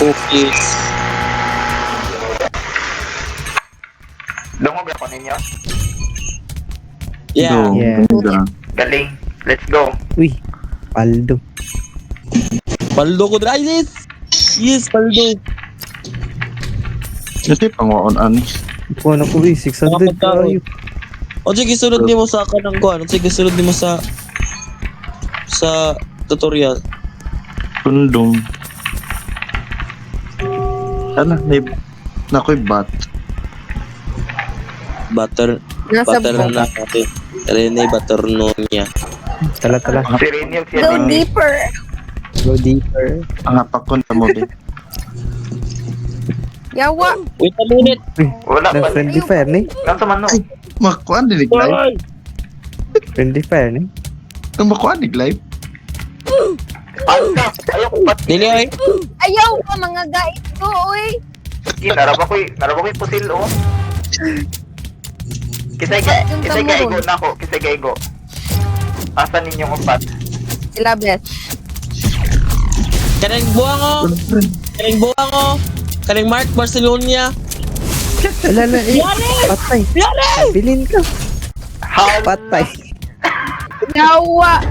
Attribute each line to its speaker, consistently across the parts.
Speaker 1: Cookies.
Speaker 2: Lungog ako ninyo.
Speaker 1: Yeah.
Speaker 3: Yeah.
Speaker 2: Galing. Let's go.
Speaker 3: Uy, paldo.
Speaker 1: Paldo ko dra. Yes! Yes, paldo.
Speaker 4: Kasi pangoon-an.
Speaker 3: Kuha na ko 600 kayo.
Speaker 1: O sige, sunod mo sa kanang kuan. Sige, sunod mo sa tutorial.
Speaker 4: Kundong. Ano, nakoy bat.
Speaker 1: Butter
Speaker 5: Nasa
Speaker 1: na natin. Rene Baternonia.
Speaker 3: Tala.
Speaker 2: Si Renyog siya
Speaker 5: Go
Speaker 2: din.
Speaker 5: deeper.
Speaker 3: Go deeper.
Speaker 4: Ang apakon na mo, be.
Speaker 5: Yawa.
Speaker 1: Wait a minute.
Speaker 2: Wala pa.
Speaker 3: Friendly fire ni.
Speaker 2: Nasa man no.
Speaker 4: Makuan din live.
Speaker 1: Bye!
Speaker 3: Friendly fire ni.
Speaker 4: Ang makuan din live.
Speaker 2: Ayaw ko pat.
Speaker 1: Dili ay.
Speaker 5: Ayaw ka mga guys ko, oy.
Speaker 2: Naraba ko'y pusil oh. Kisay gaigo na ako. Kisay gaigo. Asan ninyong upat?
Speaker 5: Sila best.
Speaker 1: Kanang buwango. Kanang Mark Barcelona.
Speaker 3: Ala na eh. Patay. Bilin ka. Patay.
Speaker 5: Yawa.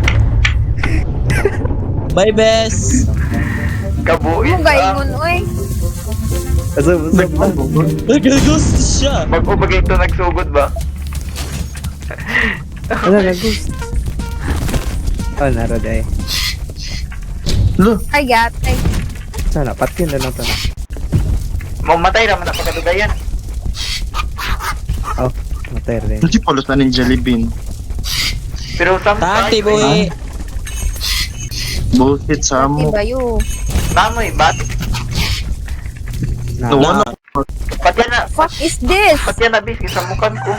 Speaker 1: Bye, bes.
Speaker 2: Kabuin.
Speaker 5: Mo gaingon, oy.
Speaker 3: Asam ba?
Speaker 1: Nag-ghost siya.
Speaker 2: Mag-ubagay ito nagsugod ba?
Speaker 3: Ala na ghost. Oh, naro day.
Speaker 4: Lo,
Speaker 5: Ay, gatay.
Speaker 3: Sana patin na lang to na.
Speaker 2: Mamatay naman ako kadugayan.
Speaker 3: Oh, matay rin.
Speaker 4: hindi polos na ng Jollibee.
Speaker 2: Pero
Speaker 1: Tati, boy.
Speaker 4: Bullshit sa amo.
Speaker 5: Diba yun?
Speaker 2: Namoy, bat?
Speaker 4: Nawala.
Speaker 5: Fuck is this?
Speaker 2: Patya na bis, isang mukan ko.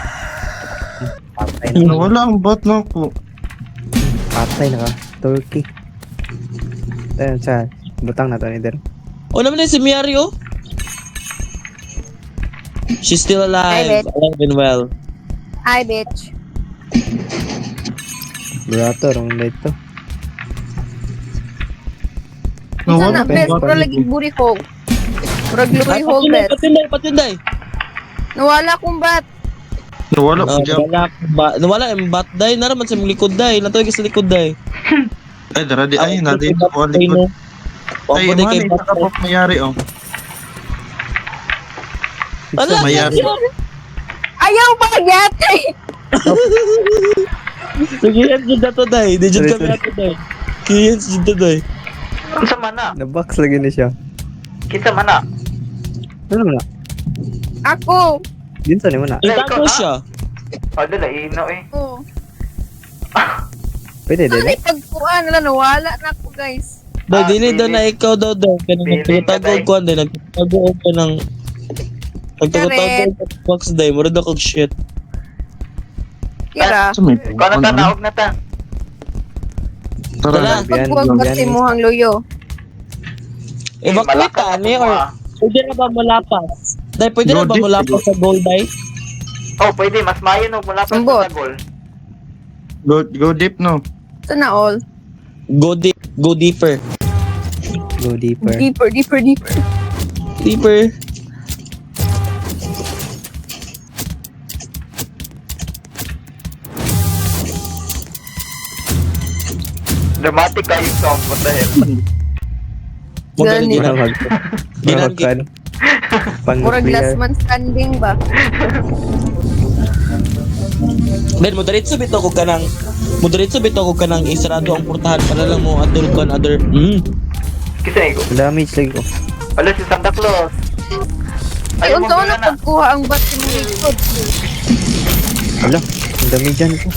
Speaker 3: Patay na.
Speaker 4: Nawala ang bot na ako.
Speaker 3: Patay na ka. Turkey. Ayan siya. Butang na to ni Der.
Speaker 1: O naman si Miari, oh. She's still alive.
Speaker 5: Hi,
Speaker 1: Alive and well.
Speaker 5: Hi, bitch.
Speaker 3: Burato, wrong light to.
Speaker 5: Sana,
Speaker 4: Nawala
Speaker 5: best.
Speaker 4: ang
Speaker 5: Pero lagi buri ko. Murag luwi
Speaker 1: Ay,
Speaker 5: ho, best.
Speaker 1: patinday.
Speaker 5: Nawala kong bat.
Speaker 4: Nawala po dyan.
Speaker 1: Nawala yung bat day. Naraman sa likod day. Natuwag sa likod day.
Speaker 4: Ay, daradi. Ay, nadi ito po ang likod. Ay,
Speaker 1: Papunay kay
Speaker 4: mga
Speaker 1: bat.
Speaker 4: isa ka po mayari, oh.
Speaker 1: Ala,
Speaker 4: mayari.
Speaker 5: Ayaw ba, gatay?
Speaker 1: Nagiyan dyan na to day. Di dyan kami na to day. Kiyan dyan to day.
Speaker 2: Kinsa man na?
Speaker 3: Na-box lagi na siya.
Speaker 2: Kinsa man na?
Speaker 3: Ano na?
Speaker 5: Ako.
Speaker 3: Ginsa ni mo na.
Speaker 1: Itago siya.
Speaker 2: Ada la ino eh.
Speaker 5: Oh.
Speaker 3: Pwede din.
Speaker 5: Ano yung pagpuan nila? Nawala na ako, guys.
Speaker 1: Day, dili
Speaker 2: Pili.
Speaker 1: daw na ikaw daw.
Speaker 2: Pili ka,
Speaker 1: Nagtagog
Speaker 2: day.
Speaker 1: ko. Nagtagog ko ng... Nagtagog ko box day. Murad ako shit.
Speaker 5: Kira.
Speaker 4: Sumipin.
Speaker 2: Kung ano ta, naog na ta.
Speaker 1: Tara.
Speaker 5: Pagbuwag ba si Muhang Luyo?
Speaker 1: Evacuate ka ni or pwede na ba malapas? Day, pwede na ba
Speaker 4: Go deep,
Speaker 1: malapas sa goal day?
Speaker 2: Oh, pwede. Mas mayon o mula pa
Speaker 5: Sambot.
Speaker 2: sa goal.
Speaker 4: Go deep, no?
Speaker 5: Ito na all.
Speaker 1: Go deep, go deeper.
Speaker 3: Go deeper.
Speaker 5: Deeper.
Speaker 1: Deeper.
Speaker 2: Dramatic kayo sound. What the hell?
Speaker 1: Magaling
Speaker 5: Gani.
Speaker 1: din ang
Speaker 3: Ginang kan.
Speaker 5: Murag last
Speaker 3: Pang-nuclear.
Speaker 5: man standing ba?
Speaker 1: Ben, moderate bito ko ka nang isarado ang portahan para lang mo other kan other.
Speaker 2: Kisa ego.
Speaker 3: Damage lagi ko.
Speaker 2: Wala si Santa Claus.
Speaker 5: Ay,
Speaker 2: Ayaw
Speaker 5: unta
Speaker 2: mo
Speaker 5: na
Speaker 2: na.
Speaker 5: pagkuha ang bat sa mga likod.
Speaker 3: Ala, ang dami dyan ko.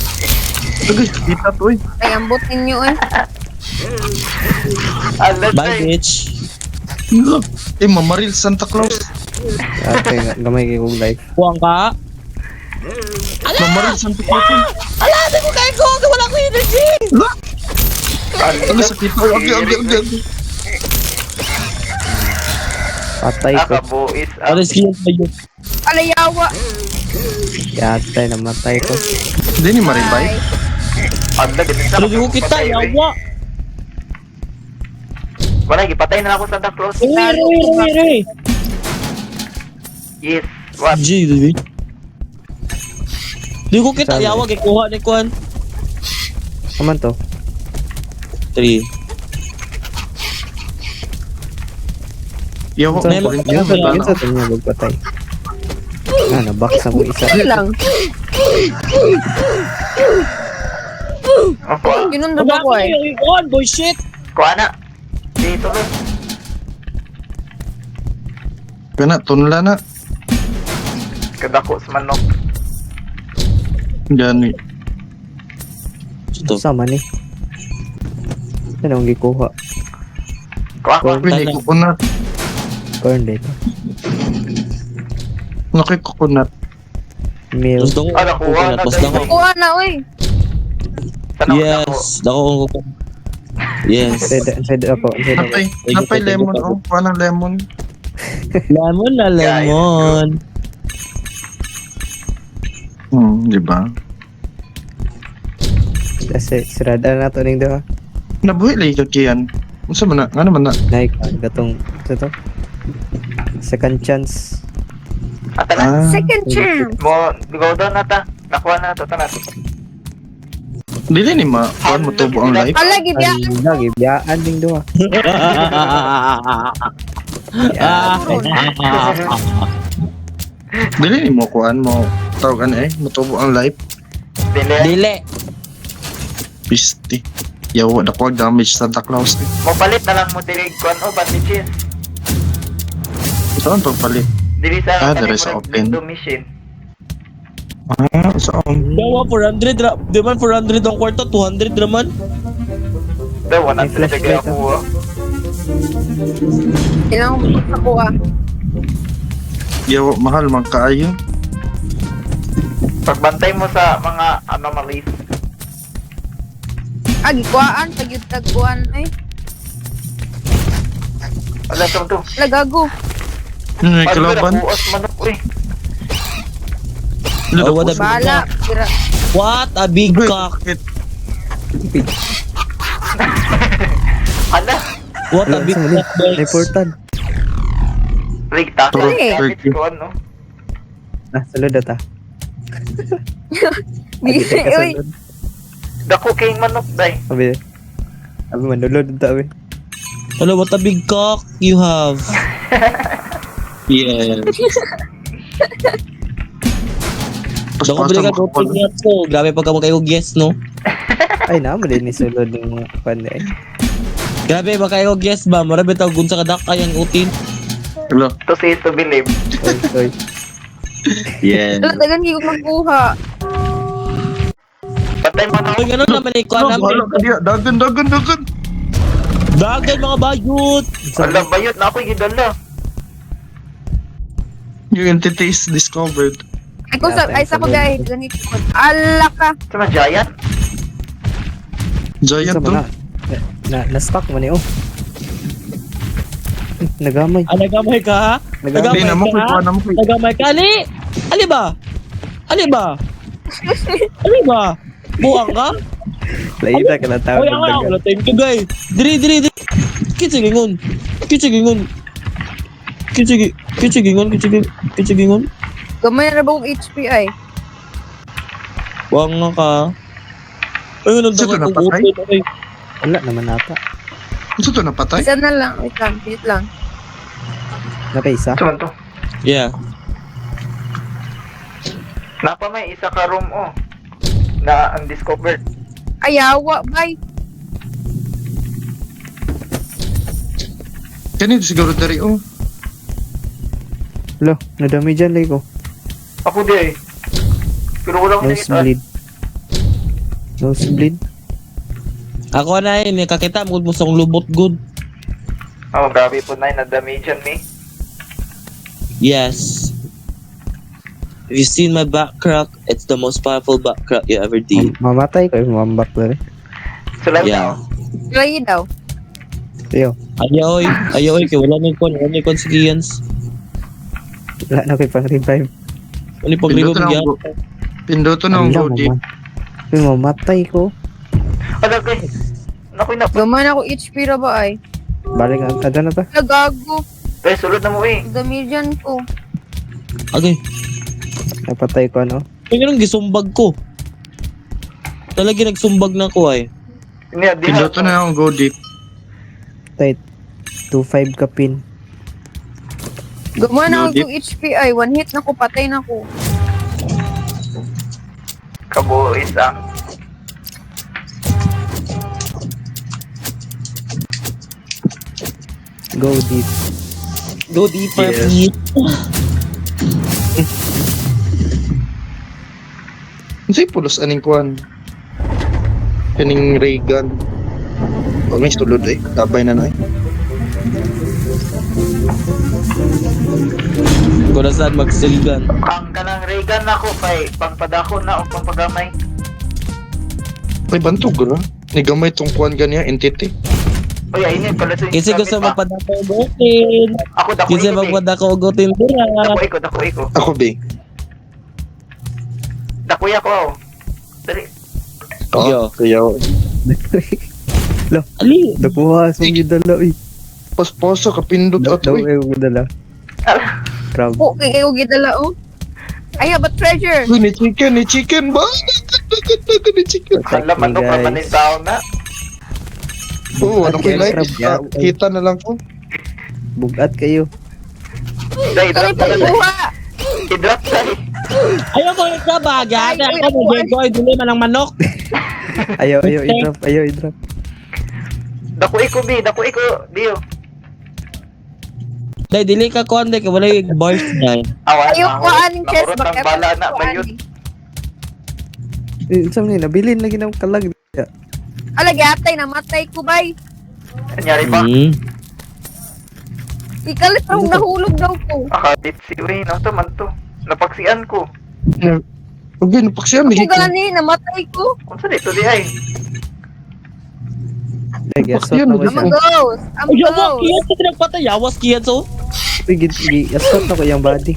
Speaker 4: Agay, kita to eh.
Speaker 5: Ay, ambot ninyo eh.
Speaker 2: Alas
Speaker 1: Bye,
Speaker 2: eh.
Speaker 1: bitch.
Speaker 4: Eh, mamaril Santa Claus.
Speaker 3: Ate, gamay kay kong life.
Speaker 1: Buwang ka.
Speaker 4: Mamaril Santa Claus.
Speaker 1: Ala, di ko kayo ko. Wala ko energy.
Speaker 4: Ano sa kita? Agi.
Speaker 3: Patay ko.
Speaker 2: Kabuis.
Speaker 1: Ano siya sa iyo?
Speaker 5: Alayawa.
Speaker 3: Yate, namatay ko.
Speaker 4: Hindi ni maribay.
Speaker 2: Agda, ganun sa
Speaker 1: Pero di ko kita, yawa.
Speaker 2: Wala, gipatay na ako Santa Claus.
Speaker 1: Uy.
Speaker 2: Yes. What?
Speaker 1: G, David. Di ko kita yawag kuha ni Kuan.
Speaker 3: Aman to.
Speaker 1: 3.
Speaker 4: Yawa ko
Speaker 3: Sa
Speaker 1: Memo.
Speaker 4: rin
Speaker 3: yun sa
Speaker 4: yun.
Speaker 3: yun sa ito niya magpatay. Nabox ako isa.
Speaker 5: Ano lang?
Speaker 2: Ang kuha.
Speaker 5: Ginundod ako eh.
Speaker 1: Kuan, boy shit.
Speaker 2: Kuha na. Dito lang.
Speaker 4: Kana, tunla na.
Speaker 2: Kadako sa manok.
Speaker 4: Gani.
Speaker 1: Ito.
Speaker 3: Sama ni. Ano ang gikuha?
Speaker 2: Kuha ko.
Speaker 4: Pwede coconut.
Speaker 3: Corn dito.
Speaker 4: Nakay coconut.
Speaker 3: Meal.
Speaker 1: Gusto ko.
Speaker 2: Ah, nakuha na,
Speaker 1: Tapos na ko.
Speaker 5: Kuha na, uy.
Speaker 2: Tanong na ako.
Speaker 1: Yes. Dako ko. Yes.
Speaker 3: Inside ako. Inside ako.
Speaker 4: Napay lemon. Oh, kuha ng lemon.
Speaker 1: Lemon na lemon.
Speaker 4: Di ba?
Speaker 3: Kasi sirada na to ning duha.
Speaker 4: Nabuhi lagi ka kiyan. Unsa man na? Nga naman na.
Speaker 3: Naik gatong ito. Second chance.
Speaker 2: Ata na.
Speaker 5: Second chance.
Speaker 2: Mo, go down na ta. Nakuha na to. Tanan.
Speaker 4: Dili ni ma. Kuhan mo tubo ang life.
Speaker 5: Ala, gibya.
Speaker 3: Ay, lagi biyaan ding duha.
Speaker 4: Dili ni mo kuhan mo. Tawag ano matubo ang life.
Speaker 2: Dili.
Speaker 1: Dili.
Speaker 4: Pisti. Yawa na ko damage Santa Claus.
Speaker 2: Mo palit na lang mo dili kuan o bandages.
Speaker 4: Saan pagpalit?
Speaker 2: Dili sa
Speaker 4: there is open.
Speaker 2: machine.
Speaker 4: Saan?
Speaker 1: Dawa 400 ra. Di man 400 ang kwarto, 200 naman.
Speaker 2: Daw
Speaker 3: May
Speaker 2: 100
Speaker 3: flashlight,
Speaker 2: ako.
Speaker 5: Ilang nakuha.
Speaker 4: Yawa mahal man kaayo.
Speaker 2: Pagbantay mo sa mga anomalies.
Speaker 5: Gikuhaan. Tagyod-tagkuhan. Ay,
Speaker 2: Wala to.
Speaker 5: lagago.
Speaker 4: May kalaban.
Speaker 2: Buos manok uy.
Speaker 1: Oh, what a big
Speaker 5: Bala.
Speaker 1: cock.
Speaker 5: Gira.
Speaker 1: What a big cock.
Speaker 2: Hala.
Speaker 1: What a big cock, boys.
Speaker 3: May portal.
Speaker 2: Rigta.
Speaker 4: Turo,
Speaker 2: Damage
Speaker 4: 30.
Speaker 2: ko ano.
Speaker 3: Sulod ata.
Speaker 5: Di, uy.
Speaker 2: Dako kayong manok day.
Speaker 3: Sabi manulod ata abi.
Speaker 1: Hello, what a big cock you have.
Speaker 4: Yes.
Speaker 1: Dako bili ka
Speaker 4: Paspasan mo
Speaker 1: go niya ko. Grabe pagka mo kayo guess, no?
Speaker 3: Ay naman din ni sulod ng mga panday.
Speaker 1: Grabe ba kayo guess ba? Marami tao gun sa kadak ay ang utin.
Speaker 4: Hello.
Speaker 2: To see to believe.
Speaker 3: Oy.
Speaker 4: Yes.
Speaker 5: Ala, tagan ko magkuha.
Speaker 2: Patay mo na.
Speaker 1: Uy, ganun naman eh. Kuha namin.
Speaker 4: Dagan.
Speaker 1: Dagan mga bayot.
Speaker 2: Wala bayot na ako gidala.
Speaker 4: Your entity is discovered.
Speaker 5: Ay, kung sa, ay, sa ko guys. Ganito ko. Ala ka.
Speaker 2: Sama giant.
Speaker 4: Giant
Speaker 3: Sa
Speaker 4: to.
Speaker 3: mana? Na-stuck man eh oh. Nagamay.
Speaker 1: Ah, nagamay ka ha?
Speaker 3: Nagamay.
Speaker 4: Hindi na mo kuha na mo.
Speaker 1: Nagamay ka. Ali ba? Ali ba? Buang ka?
Speaker 3: Laita ka na tao.
Speaker 1: Oy, ako wala tayong tugay. Diri. Kitsigingon.
Speaker 5: Gamay na ba kong HP ay?
Speaker 1: Buang nga ka. Ay,
Speaker 4: Sino
Speaker 1: nagdagan ko
Speaker 4: napatay?
Speaker 1: gusto. Ay,
Speaker 3: Wala naman ata.
Speaker 4: Ito to napatay?
Speaker 5: Isa na lang. Wait lang. Wait lang.
Speaker 3: Nakaisa.
Speaker 2: Sama to.
Speaker 1: yeah.
Speaker 2: Napa may isa ka room oh. Na undiscovered.
Speaker 5: Ayawa, bay.
Speaker 4: Kanina siguro dari oh.
Speaker 3: Lo, nadami dyan lay ko.
Speaker 2: Ako di eh. Pero wala akong nakita.
Speaker 3: Nosebleed. Nosebleed.
Speaker 1: Ako na yun, kakita mo sa kong lubot good.
Speaker 2: Oh, grabe po na na-damage yan me.
Speaker 1: Yes. Have you seen my back crack? It's the most powerful back crack you ever did.
Speaker 3: Mamatay ko. Mamambak na rin.
Speaker 2: Sila
Speaker 1: Yeah.
Speaker 5: Try daw.
Speaker 3: Yo,
Speaker 1: Ayaw, kaya wala na yung consequence.
Speaker 3: wala na ko'y pang-revive.
Speaker 1: Ano yung pag-revive
Speaker 4: Pinduto na
Speaker 1: yan?
Speaker 4: ang Pinduto na ang
Speaker 3: Alam mo
Speaker 4: Godi.
Speaker 3: man. Uy, mamatay ko.
Speaker 2: Ala kay. Nakoy na.
Speaker 5: Gamay na ako HP ra ba ay?
Speaker 3: Balik ang kada na ta.
Speaker 5: Nagago.
Speaker 2: Sulod na mo eh.
Speaker 5: Damidyan ko.
Speaker 1: Okay.
Speaker 3: Napatay ko ano.
Speaker 1: Ay, ganun, gisumbag ko. Talaga nagsumbag na ko ay.
Speaker 2: Hindi, di na.
Speaker 4: Piloto na akong go deep.
Speaker 3: Tight. 2-5 ka pin.
Speaker 5: Gumana
Speaker 4: Loaded.
Speaker 5: ako HPI. One hit na ko, patay na ko.
Speaker 2: Kabuoy isang.
Speaker 3: Go deep.
Speaker 1: Go deeper,
Speaker 4: Yes.
Speaker 1: please.
Speaker 4: Kasi pulos aning kuan. Kaning ray gun. Huwag may tulod eh. Tabay na na eh.
Speaker 1: Kung nasaan magsilgan.
Speaker 2: Ang kanang Reagan ako kay pangpadako na o pangpagamay.
Speaker 4: Ay, bantog ra. Nigamay tong kuan ganiya, entity.
Speaker 2: Uy, ayun yun. Pala ito yung
Speaker 1: Kasi
Speaker 2: gamit
Speaker 1: gusto
Speaker 2: pa.
Speaker 1: magpadako ugutin.
Speaker 2: Ako, dako
Speaker 1: Kasi
Speaker 2: iko, be.
Speaker 1: magpadako ugutin dira.
Speaker 2: Dako iko.
Speaker 4: Ako, be.
Speaker 2: Dakuy ako, oh. Dali.
Speaker 1: Yo.
Speaker 4: Kaya,
Speaker 1: Ali.
Speaker 3: Nakuha sa mga dala eh.
Speaker 4: pasposa, kapindot ato
Speaker 3: Daw
Speaker 4: eh.
Speaker 3: yung dala. Crab.
Speaker 5: Okay, kayo gidala, oh. I have a treasure.
Speaker 4: Uy, ni chicken ba? Ni chicken.
Speaker 3: Protect
Speaker 2: Hala,
Speaker 3: me
Speaker 2: manok naman
Speaker 3: guys.
Speaker 2: yung tao na.
Speaker 4: Oo, ano ko
Speaker 3: Okay,
Speaker 4: like?
Speaker 3: crab, yeah.
Speaker 4: Kita na lang ko.
Speaker 3: Bugat kayo.
Speaker 2: Dahil,
Speaker 5: Sorry,
Speaker 2: drop na lang.
Speaker 5: pagbuha.
Speaker 2: I-drop tayo.
Speaker 1: Ayaw ko yung kabaga.
Speaker 5: Ay, ay,
Speaker 1: Ako
Speaker 5: ay.
Speaker 1: mo, dili man ang manok.
Speaker 3: Ayaw i-drop. Ayaw i-drop.
Speaker 2: Dakuy ko, be. Dakuy ko, Dio.
Speaker 1: Dahil dili ka konde ka wala yung bars na.
Speaker 2: Awan,
Speaker 5: Ayaw ko aning chest.
Speaker 2: Mahurot ang bala na, mayun.
Speaker 3: Saan nga, nabilin lagi ng kalag.
Speaker 5: Alagi, atay, namatay ko, bay.
Speaker 2: Anyari ba?
Speaker 1: Hmm.
Speaker 5: Ikalit akong nahulog daw ko.
Speaker 2: Akadit si Uy, no to man to. Napaksian ko.
Speaker 4: Huwag ba, napaksiyan.
Speaker 5: Ako
Speaker 4: Lagi ko.
Speaker 5: gani, namatay ko.
Speaker 2: Kung saan dito di ay?
Speaker 3: Lagi, asot
Speaker 4: Yan,
Speaker 3: na ko
Speaker 4: lagi
Speaker 3: siya.
Speaker 5: I'm a ghost. I'm a
Speaker 1: Ayaw mo,
Speaker 5: ghost.
Speaker 1: kiyat ka pinagpatay. Yawas kiyat so.
Speaker 3: Asot na ko yung body.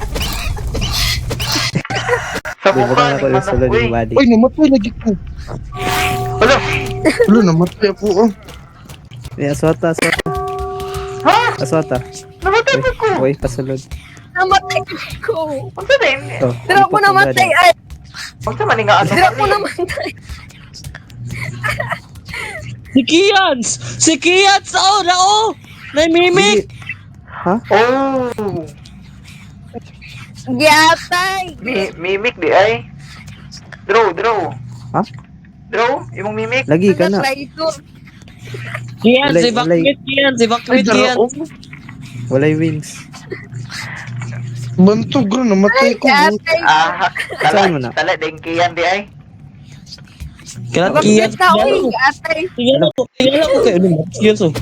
Speaker 2: Sa
Speaker 3: Di ba
Speaker 2: mukha
Speaker 3: na
Speaker 2: ni
Speaker 3: ko yung sulod
Speaker 2: Manok, Uy.
Speaker 3: yung body.
Speaker 4: Uy, namatay lagi ko.
Speaker 2: Wala.
Speaker 4: Wala, namatay ako. Oh.
Speaker 3: Asota.
Speaker 2: Ha?
Speaker 3: Asota.
Speaker 2: Namatay mo ko.
Speaker 3: Uy, pasulod.
Speaker 5: Namatay ko.
Speaker 2: Kung saan din?
Speaker 3: Oh,
Speaker 5: Dira ko namatay. Ay,
Speaker 2: Kung saan man nga ano
Speaker 5: dira ko
Speaker 2: mali?
Speaker 5: namatay.
Speaker 1: Si Kians! Si Kians! Oh, nao! Naimimik!
Speaker 3: Ha?
Speaker 2: Oh.
Speaker 5: Giatay.
Speaker 2: Mimik di ay. Draw.
Speaker 3: Ha?
Speaker 2: Draw? Imong mimik?
Speaker 3: Lagi ka na.
Speaker 1: Kians,
Speaker 3: Walay-
Speaker 1: evacuate Kians!
Speaker 4: Ay,
Speaker 1: Evacuate
Speaker 4: dara
Speaker 1: Kians!
Speaker 4: ko.
Speaker 3: Walay wings.
Speaker 4: Bantog ra, namatay ko.
Speaker 5: Giatay.
Speaker 2: Ah,
Speaker 3: Saan mo na?
Speaker 2: tala dengkiyan di ay.
Speaker 1: Kaya
Speaker 5: Bakit
Speaker 1: Kians!
Speaker 5: na ako yung giatay?
Speaker 1: Tingnan ko kayo. Ano, Kians oh.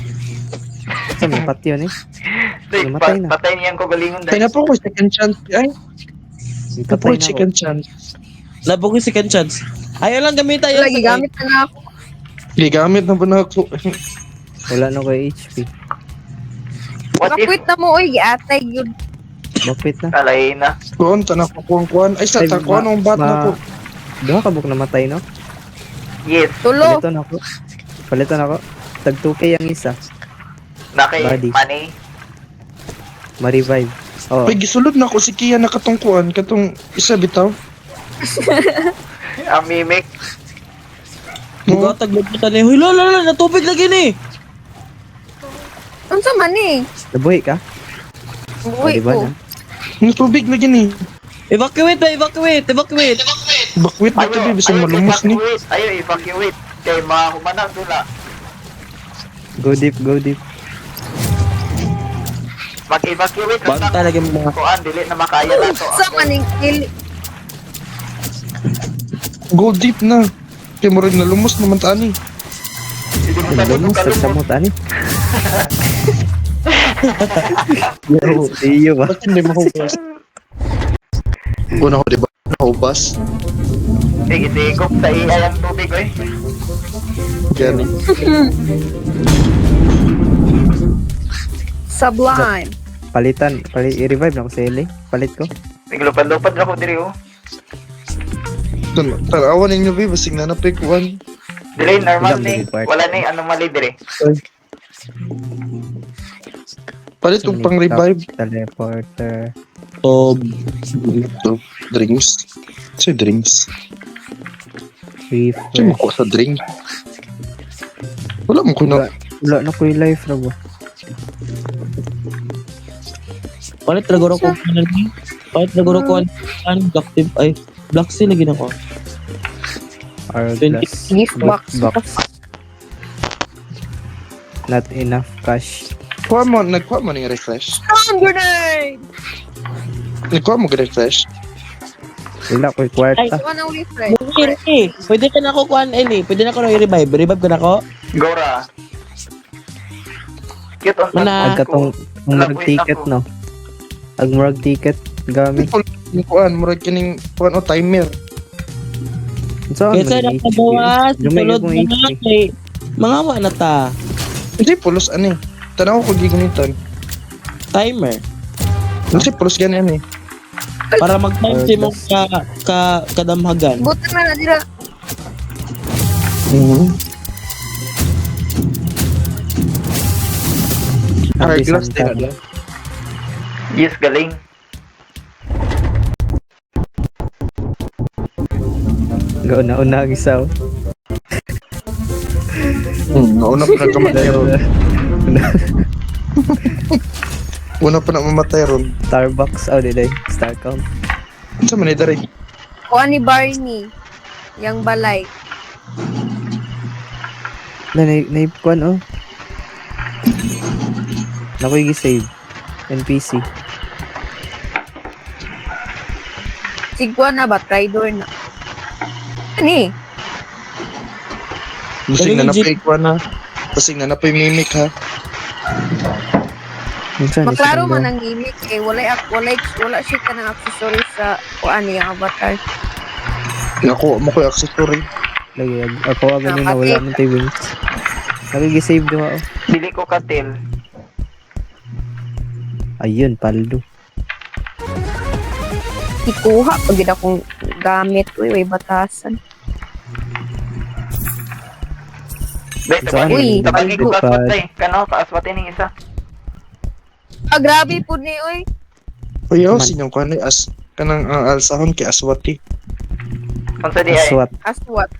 Speaker 3: Saan mo patio ni?
Speaker 2: Di,
Speaker 3: Namatay na.
Speaker 2: patay niyan ko galingon
Speaker 4: Kaya
Speaker 2: dahil.
Speaker 4: na po ko second chance. Ay, na po
Speaker 3: Patay na ako.
Speaker 4: second chance.
Speaker 1: Labo ko yung second chance. Ayaw lang gamit tayo.
Speaker 5: Lagi gamit na ako.
Speaker 4: Gigamit na ba na ako?
Speaker 3: Wala na ko HP.
Speaker 2: What if?
Speaker 5: Nakwit na mo, oy, giatay yun.
Speaker 3: Bakit na?
Speaker 2: Alay na.
Speaker 4: Kuhan, tanak ko kuhan. Ay, sa
Speaker 3: Ay,
Speaker 4: takuhan ng bat na po.
Speaker 3: Duha ka buk namatay no?
Speaker 2: Yes.
Speaker 5: Tulo.
Speaker 3: Palitan ako. Tag 2K ang isa.
Speaker 2: Nakay
Speaker 3: Body.
Speaker 2: money.
Speaker 3: Ma-revive. Oh,
Speaker 4: Ay, gisulod na ako si Kia na katungkuhan. Katong isa bitaw.
Speaker 2: Ang mimik.
Speaker 1: Bugatag luputan eh. Huy, lala, natubig lagi ni.
Speaker 5: Ano sa man eh?
Speaker 3: nabuhi ka?
Speaker 5: Uy,
Speaker 3: diba
Speaker 5: ko.
Speaker 3: na?
Speaker 4: May tubig lagi ni.
Speaker 1: Evacuate ba? Evacuate!
Speaker 4: Bakwit na tabi, bisang malumos ni.
Speaker 2: Ayaw, evacuate. Kay mahumanang dula.
Speaker 3: Go deep, go deep.
Speaker 2: Mag-evacuate lang
Speaker 1: Banta lagi mo mga.
Speaker 2: kuan, dili na makaya na to.
Speaker 5: Sa maning kill.
Speaker 4: Go deep na. Kaya mo rin nalumos naman tani.
Speaker 2: Hindi mo
Speaker 3: Ano
Speaker 2: sagot
Speaker 3: mo
Speaker 2: kung
Speaker 3: sa
Speaker 2: kalumot.
Speaker 3: samot ani? Yo, iyo ba?
Speaker 4: Bakit hindi mahubas? Una ko, di ba? Nahubas.
Speaker 2: Sige, sa AI ang tubig, oy.
Speaker 4: Yan.
Speaker 5: Sublime.
Speaker 3: Palitan, i-revive na ko sa LA. Palit ko.
Speaker 2: Naglupad-lupad na ako diri, oh.
Speaker 4: Tarawan ninyo, babe. Basig na napikuan.
Speaker 2: Dili, normal
Speaker 3: Ilang
Speaker 2: ni.
Speaker 3: minute part?
Speaker 2: Wala ni anomaly diri.
Speaker 4: Palit yung pang revive.
Speaker 3: Teleporter.
Speaker 1: Tob.
Speaker 4: Ito. Drinks. Sa'yo drinks. Sa'yo
Speaker 3: Refresh.
Speaker 4: makuha sa drink. Wala mo ko na.
Speaker 3: Wala na ko yung life na ba?
Speaker 1: Palit laguro ko kanan ni. Palit laguro ko an Black Tip ay Black Sea lagi na ko.
Speaker 3: Hourglass.
Speaker 5: Gift box.
Speaker 3: Not enough cash.
Speaker 4: Nagkuha mo ng refresh.
Speaker 5: Stun grenade!
Speaker 4: Nagkuha mo refresh.
Speaker 3: Wala ko yung kwarta.
Speaker 5: Ito ng refresh.
Speaker 1: Pwede ka na ako kuan ini. Pwede na ako na i-revive. Revive ka na ako.
Speaker 2: Gora. Cute on
Speaker 1: Mana?
Speaker 3: Agkatong murag ticket no. Ag murag ticket gamit.
Speaker 4: Nagkuhaan, murag kining kuhaan o timer.
Speaker 3: Saan
Speaker 1: Kesa na kabawas.
Speaker 3: Lumay
Speaker 1: Tulod
Speaker 3: kong
Speaker 1: na na
Speaker 3: HP.
Speaker 1: kay. Mga wa na ta.
Speaker 4: Hindi, pulos ani. Tanaw ko gigunitan.
Speaker 1: Timer.
Speaker 4: Kasi pulos gani ani.
Speaker 1: Para mag-time si mo kadamhagan.
Speaker 5: Buta na dira.
Speaker 4: Hourglass din na.
Speaker 2: Yes, galing.
Speaker 3: Gauna-una ang isaw.
Speaker 4: Nauna pa nagkamatay ron. Una pa na mamatay ron.
Speaker 3: Starbucks. Oh, diday. Star count.
Speaker 4: Sa man dari.
Speaker 5: Kuha ni Barney. Yang balay.
Speaker 3: Naipkuan oh. Nakoy gi-save. NPC.
Speaker 5: Sigwa na ba? Tridor na. Ani?
Speaker 4: Busing na napay kuha na. Busing na napay mimic ha.
Speaker 5: Maklaro man ang gimmick eh. Wala siya ka ng accessory sa kuha niya avatar.
Speaker 4: Nakuha mo ko yung accessory.
Speaker 3: Lagi. Ako agad na wala man tayo wings. Nagigi-save diwa oh.
Speaker 2: Dili ko katil.
Speaker 3: Ayun, paldo.
Speaker 5: Ikuha pag gina kong gamit. Uy, way batasan.
Speaker 2: Dahil
Speaker 3: Saan?
Speaker 5: Uy,
Speaker 2: tabagi ko
Speaker 3: paldo.
Speaker 2: kaswat eh. Kano, kaaswatin ng isa.
Speaker 5: Ah, grabe po ni, uy.
Speaker 4: Uy,
Speaker 3: Man.
Speaker 4: sinyong kuha ni kanang alsahon kay aswati.
Speaker 2: Kung sa di ay.
Speaker 3: Aswat.
Speaker 5: As what?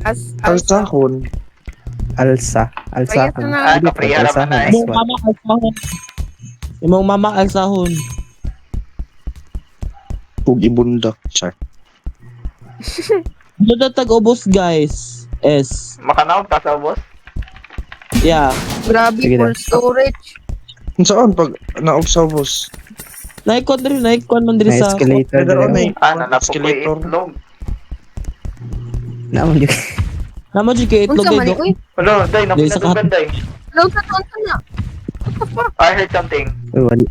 Speaker 5: As
Speaker 4: Alsahon.
Speaker 3: Alsa. Alsa.
Speaker 5: Kaya na.
Speaker 2: Ah, kapriyara man na eh.
Speaker 1: Imong mama alsahon. Imong mama alsahon.
Speaker 4: Pug ibundak. Char.
Speaker 1: Doon tag ubos guys. S.
Speaker 2: Makanaw, tasa boss.
Speaker 1: Yeah.
Speaker 5: Grabe
Speaker 3: Sige
Speaker 5: full
Speaker 3: na.
Speaker 5: storage.
Speaker 4: Saan pag naog sa bus?
Speaker 1: Naikon man diri
Speaker 3: Na
Speaker 1: sa
Speaker 3: escalator
Speaker 4: Pero
Speaker 3: dalawa.
Speaker 4: may
Speaker 2: Ah, nanapo ko
Speaker 4: escalator.
Speaker 2: itlog.
Speaker 3: Naman yung
Speaker 1: Namo jud kay itlog
Speaker 5: Unsa man
Speaker 1: kay
Speaker 5: ni, uy?
Speaker 2: Wala, day,
Speaker 1: Day, sa
Speaker 2: napinatugan day.
Speaker 5: Hello sa tonto na. What the fuck?
Speaker 2: I heard something.
Speaker 3: Uy,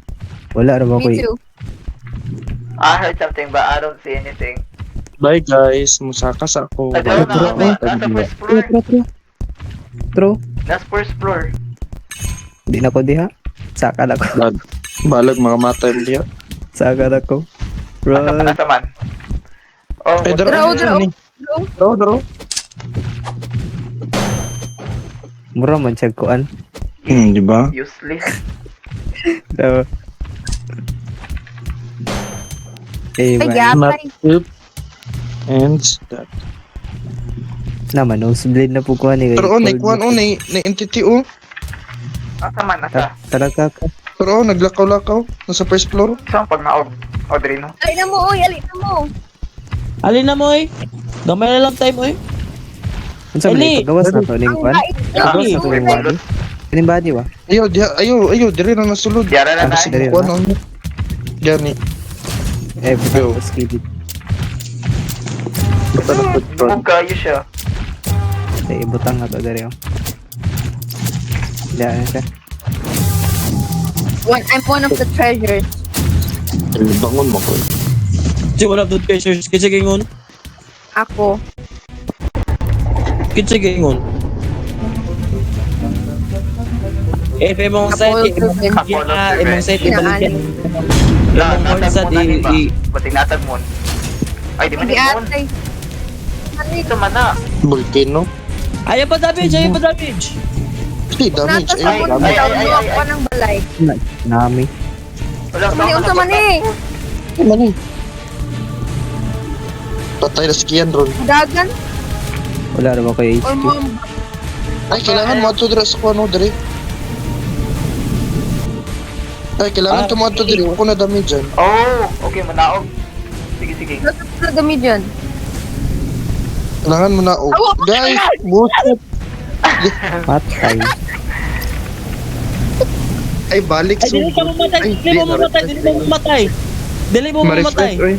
Speaker 3: wala ra ba ko
Speaker 5: Me too.
Speaker 2: I heard something but I don't see anything.
Speaker 4: Bye guys, musakas ako.
Speaker 2: Ay,
Speaker 3: Bye,
Speaker 2: na,
Speaker 3: bro.
Speaker 2: nasa first floor.
Speaker 3: True.
Speaker 2: Nasa first floor.
Speaker 3: Di na ko diha. Saka na ko.
Speaker 4: Balag mga mata yung diya.
Speaker 3: Saka na ko. Run.
Speaker 2: Nasa man. Oh,
Speaker 4: Ay,
Speaker 2: what-
Speaker 5: Draw.
Speaker 4: Daro.
Speaker 3: Mura man siya kuan.
Speaker 4: Di ba?
Speaker 2: useless.
Speaker 3: So,
Speaker 5: Ay,
Speaker 3: man.
Speaker 5: yapay.
Speaker 4: And that.
Speaker 3: Naman, nosebleed na po kuha ni.
Speaker 4: Pero kuhan na entity oh.
Speaker 2: Nasa man, nasa.
Speaker 3: Talaga ka.
Speaker 4: Pero naglakaw-lakaw. Nasa first floor.
Speaker 2: Saan pag naog? Audrey, no?
Speaker 5: Ay na mo, uy. Ali na mo.
Speaker 1: Alin na mo eh. Gamay na lang time eh.
Speaker 3: Ano sa
Speaker 1: Eli!
Speaker 3: mga pagawas na to? Ning
Speaker 5: Ang
Speaker 3: kuan?
Speaker 5: bait.
Speaker 2: Ah,
Speaker 1: Ay,
Speaker 2: okay,
Speaker 3: ay,
Speaker 2: bulot.
Speaker 3: Kining body ba?
Speaker 4: Ayo, dire na nasulod.
Speaker 2: Yara na
Speaker 3: Ah,
Speaker 2: na.
Speaker 3: sige. Dire
Speaker 4: Kuhan
Speaker 3: na?
Speaker 4: on. Gani.
Speaker 3: Eh,
Speaker 4: Yo.
Speaker 3: bukan ko skid.
Speaker 4: Bata na food front.
Speaker 2: Huwag kayo siya.
Speaker 3: Say, ibutang na to dari oh. Diyan siya.
Speaker 5: I'm one of the treasures.
Speaker 4: Bangon mo ko.
Speaker 1: Si one of the treasures. Kitsa gingon.
Speaker 5: Ako.
Speaker 1: Kitsa gingon. If imong set, imong set, ibalik yan. Imong horn set,
Speaker 2: Batinatag mo. Ay, di man
Speaker 5: Hindi
Speaker 2: yun.
Speaker 5: atay. Ano
Speaker 2: Ito man na.
Speaker 4: Volcano.
Speaker 1: Ayaw pa damage, ayaw pa damage.
Speaker 4: Hindi, damage.
Speaker 5: Nata sa
Speaker 4: Ay,
Speaker 5: mundo
Speaker 4: damage.
Speaker 5: daw luwak pa ng balay.
Speaker 3: Nami.
Speaker 2: Wala,
Speaker 5: Mani unsa man eh.
Speaker 4: Ay, mali. Patay na si Kian ron.
Speaker 5: Dagan
Speaker 3: Wala naman kayo
Speaker 5: or
Speaker 3: HP.
Speaker 5: mom.
Speaker 4: Ay, kailangan mo ato dira sa kuano dire. Ay, kailangan to mo ato dire. Ako na damage dyan.
Speaker 2: Oh, okay, manaog. Sige, sige.
Speaker 5: Nasa sa dami dyan.
Speaker 4: Kailangan mo na. Oh. Guys, bullshit.
Speaker 3: Patay.
Speaker 4: Ay, balik.
Speaker 1: Ay, dili ka mamatay, dili mo mamatay, dili mo mamatay. Dili mo mamatay.
Speaker 4: Ma-refresh, oy.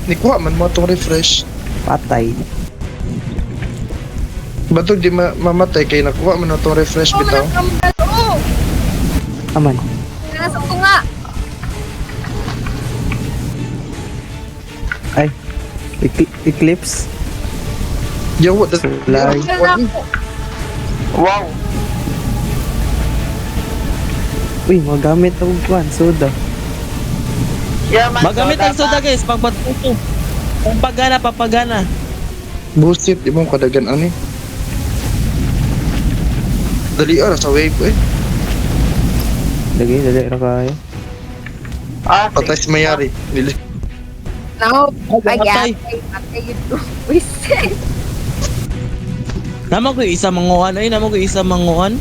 Speaker 4: Nikuha man mo itong refresh.
Speaker 3: Patay.
Speaker 4: Bato di mamatay kay nakuha man itong refresh
Speaker 5: Oh,
Speaker 4: bitaw.
Speaker 5: manasambal. Oh!
Speaker 3: Aman.
Speaker 5: Nasa ko nga.
Speaker 3: Ay. Eclipse.
Speaker 4: Yo, what the...
Speaker 3: Sulay.
Speaker 5: Wala na ako.
Speaker 2: Wow.
Speaker 3: Uy, magamit ako kuan. Soda.
Speaker 2: Yeah, man.
Speaker 1: Magamit ang soda guys, pagpatuto. Papagana.
Speaker 4: Bullshit, di mo kadagan ani. Dali sa wave eh.
Speaker 3: Dali ra kayo.
Speaker 2: Ah,
Speaker 4: Patay si Mayari. Dili.
Speaker 5: No. Ay,
Speaker 1: Patay.
Speaker 5: patay ito. Wisit.
Speaker 1: Naman ko isa manguan, ay naman ko isa manguan.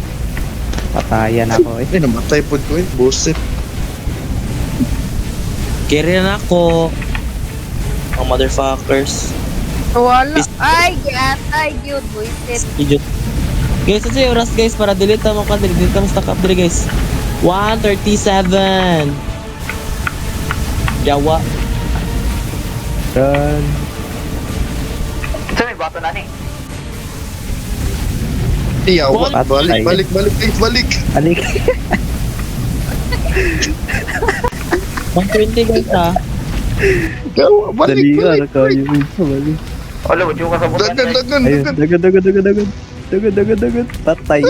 Speaker 3: Patayan ako eh.
Speaker 4: Ay, namatay po ko eh. Bullshit.
Speaker 1: Carry na ako. Mga motherfuckers.
Speaker 5: Wala. Ay, gatay yun. Wisit.
Speaker 1: Idiot. Guys, sa oras guys para delete mo ka, delete mo stack up dire guys. 1:37. Yawa.
Speaker 3: Run.
Speaker 2: Sa may bato na ni.
Speaker 4: Iyawa.
Speaker 3: Patay.
Speaker 4: Balik.
Speaker 3: Alik.
Speaker 1: 120 guys ha.
Speaker 4: Iyawa. Balik.
Speaker 3: Dali ra kayo. Balik.
Speaker 2: Wala, wala ka sa butan.
Speaker 4: Dagan.
Speaker 3: Dagan. Patay.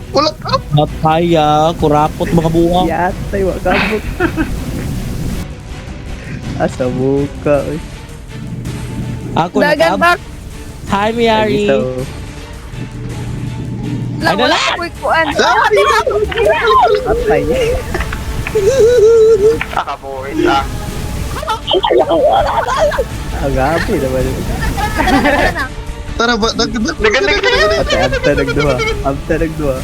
Speaker 4: Wala ka.
Speaker 1: Napaya, kurapot mga buwang.
Speaker 3: Yatay, wa kabot. Asa buka eh.
Speaker 1: Ako
Speaker 5: Dagan
Speaker 1: na
Speaker 5: back.
Speaker 1: Hi Miari.
Speaker 5: Wala,
Speaker 1: Ay,
Speaker 5: wala
Speaker 1: dala!
Speaker 5: ko'y kuan.
Speaker 3: Patay.
Speaker 2: Nakabuhit ah.
Speaker 3: Agapi naman.
Speaker 4: Tara ba? Dagan.
Speaker 3: After nagduha.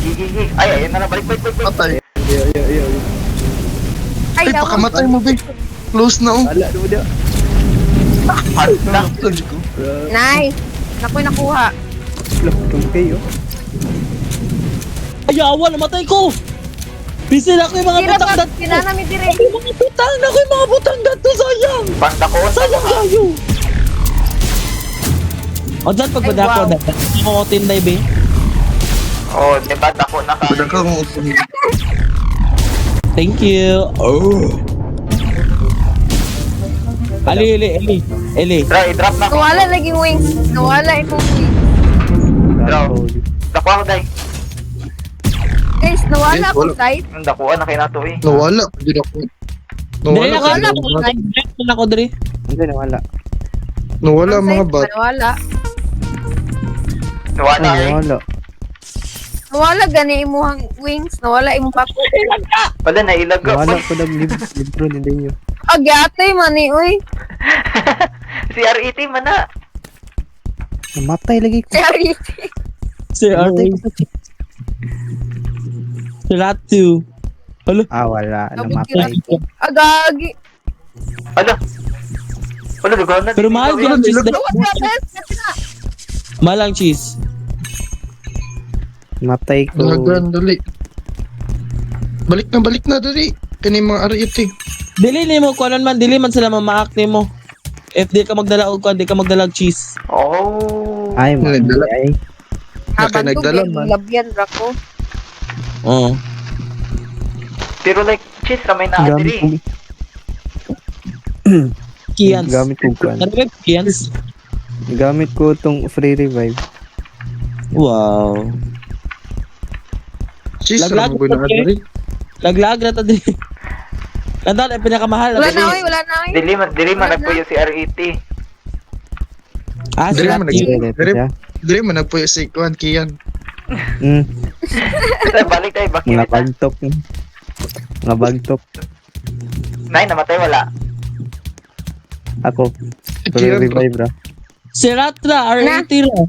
Speaker 2: Gigi. Ay, ayun na lang. Balik.
Speaker 4: Patay.
Speaker 3: Yo.
Speaker 5: Ay,
Speaker 4: Ay, pakamatay mo, Big. Close na, oh.
Speaker 3: Wala naman niya.
Speaker 2: Na.
Speaker 4: Lodge ko.
Speaker 5: Nice. Nako'y nakuha.
Speaker 3: Look kayo.
Speaker 1: Ayawa, namatay ko. Bisin ako yung mga
Speaker 5: Tira
Speaker 1: butang
Speaker 5: back.
Speaker 1: dato.
Speaker 5: Sinanami dire.
Speaker 1: Yung mga butang na ko yung mga butang dato, sayang.
Speaker 2: Banda ko.
Speaker 1: Sayang kayo. O dyan pag
Speaker 5: Ay,
Speaker 1: badako
Speaker 5: wow.
Speaker 1: na. Ako ko tinday be.
Speaker 2: Oh, di banda ko na ka.
Speaker 4: Badan ka mo.
Speaker 1: Thank you. Oh. Eli.
Speaker 2: Tara, i-drop na ako.
Speaker 5: Nawala laging wings. Nawala imong wings.
Speaker 2: Dako ako, day.
Speaker 5: Guys, nawala
Speaker 4: Guys,
Speaker 5: ako
Speaker 4: wala.
Speaker 5: side.
Speaker 2: Ang dakuan na kayo na to eh.
Speaker 4: Nawala. Hindi ako.
Speaker 1: Dili na
Speaker 4: Nawala.
Speaker 1: ko.
Speaker 5: Wala.
Speaker 1: Dili na ko diri.
Speaker 3: Hindi na wala.
Speaker 4: Nawala
Speaker 5: Ang
Speaker 4: mga
Speaker 5: side,
Speaker 4: bat.
Speaker 5: Nawala.
Speaker 2: Nawala
Speaker 3: Ay,
Speaker 2: eh.
Speaker 3: wala.
Speaker 5: Nawala gani imong wings. Nawala imong pako.
Speaker 2: Wala, nailag ka.
Speaker 3: Nawala ko ng libro ni Denyo.
Speaker 5: Agatay man ni uy.
Speaker 2: Si RET man na.
Speaker 3: Namatay lagi ko.
Speaker 5: Charity.
Speaker 1: Si
Speaker 3: Namatay
Speaker 1: RT.
Speaker 3: ko.
Speaker 1: Si Ratu. Alo.
Speaker 3: Wala. Namatay.
Speaker 5: Agagi.
Speaker 2: Ala. Wala, lugaw na.
Speaker 1: Pero mahal
Speaker 2: Dito,
Speaker 1: yung cheese.
Speaker 5: Nawala best.
Speaker 1: Malang cheese.
Speaker 3: Namatay ko.
Speaker 4: Dagan, dali. Balik na, dali. Kani mga RET.
Speaker 1: Dili ni mo kuanon man, dili man sila mamaak nimo. If di ka magdala og kuan, di ka magdala og cheese.
Speaker 2: Oh.
Speaker 3: Ay,
Speaker 4: Nagdala.
Speaker 3: ay.
Speaker 5: Habang
Speaker 4: nagdala
Speaker 5: tubig,
Speaker 4: man.
Speaker 5: labyan ra ko.
Speaker 1: Oo.
Speaker 2: Pero like, cheese ramay na
Speaker 3: Gamit
Speaker 2: diri.
Speaker 3: ko.
Speaker 1: Kians.
Speaker 3: Gamit ko kuan.
Speaker 1: Ano ba Kians?
Speaker 3: Gamit ko tong free revive.
Speaker 1: Wow.
Speaker 4: Sis,
Speaker 1: Laglag
Speaker 4: ano mo na
Speaker 1: ko,
Speaker 4: dali?
Speaker 1: Laglag na ta dili. Nandun, ay pinakamahal.
Speaker 5: Wala na uy, wala na uy.
Speaker 2: Dili man
Speaker 5: Wala na.
Speaker 2: nagpuyo si RET.
Speaker 1: Ah,
Speaker 4: Dire man
Speaker 1: Serati.
Speaker 4: dire man nagpuyo si kuan Kian.
Speaker 2: Balik tayo, bakit
Speaker 3: Mga bagtok. Mga bagtok.
Speaker 2: Nay, namatay, wala.
Speaker 3: Ako.
Speaker 4: Kian.
Speaker 3: Revive bro.
Speaker 1: Seratra, R80 ra.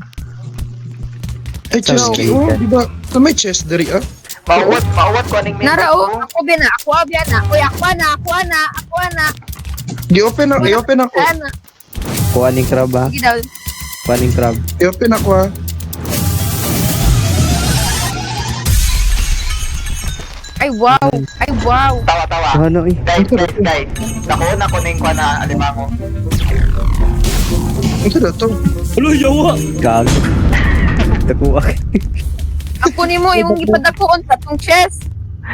Speaker 4: Ay, chest
Speaker 3: No.
Speaker 4: key. Oh, di ba? May chest dari ah.
Speaker 2: Mauwat ko aning
Speaker 5: Nara
Speaker 2: member
Speaker 5: o,
Speaker 2: ko.
Speaker 5: ako bina, ako abya na. Uy, ako na.
Speaker 4: I-open ako.
Speaker 5: Ana.
Speaker 3: Kuha ning crab ha.
Speaker 5: Sige daw.
Speaker 3: Kuha ning crab.
Speaker 4: I-open ako ah.
Speaker 5: Ay, wow.
Speaker 2: Tawa.
Speaker 3: Ano eh.
Speaker 2: Guys. Nakuha ko ning kwa na alimango.
Speaker 4: Ito na to.
Speaker 1: Ulo, yawa.
Speaker 3: Gago. Takuha.
Speaker 5: Ako ni mo, imong ipadakuon sa tong chest.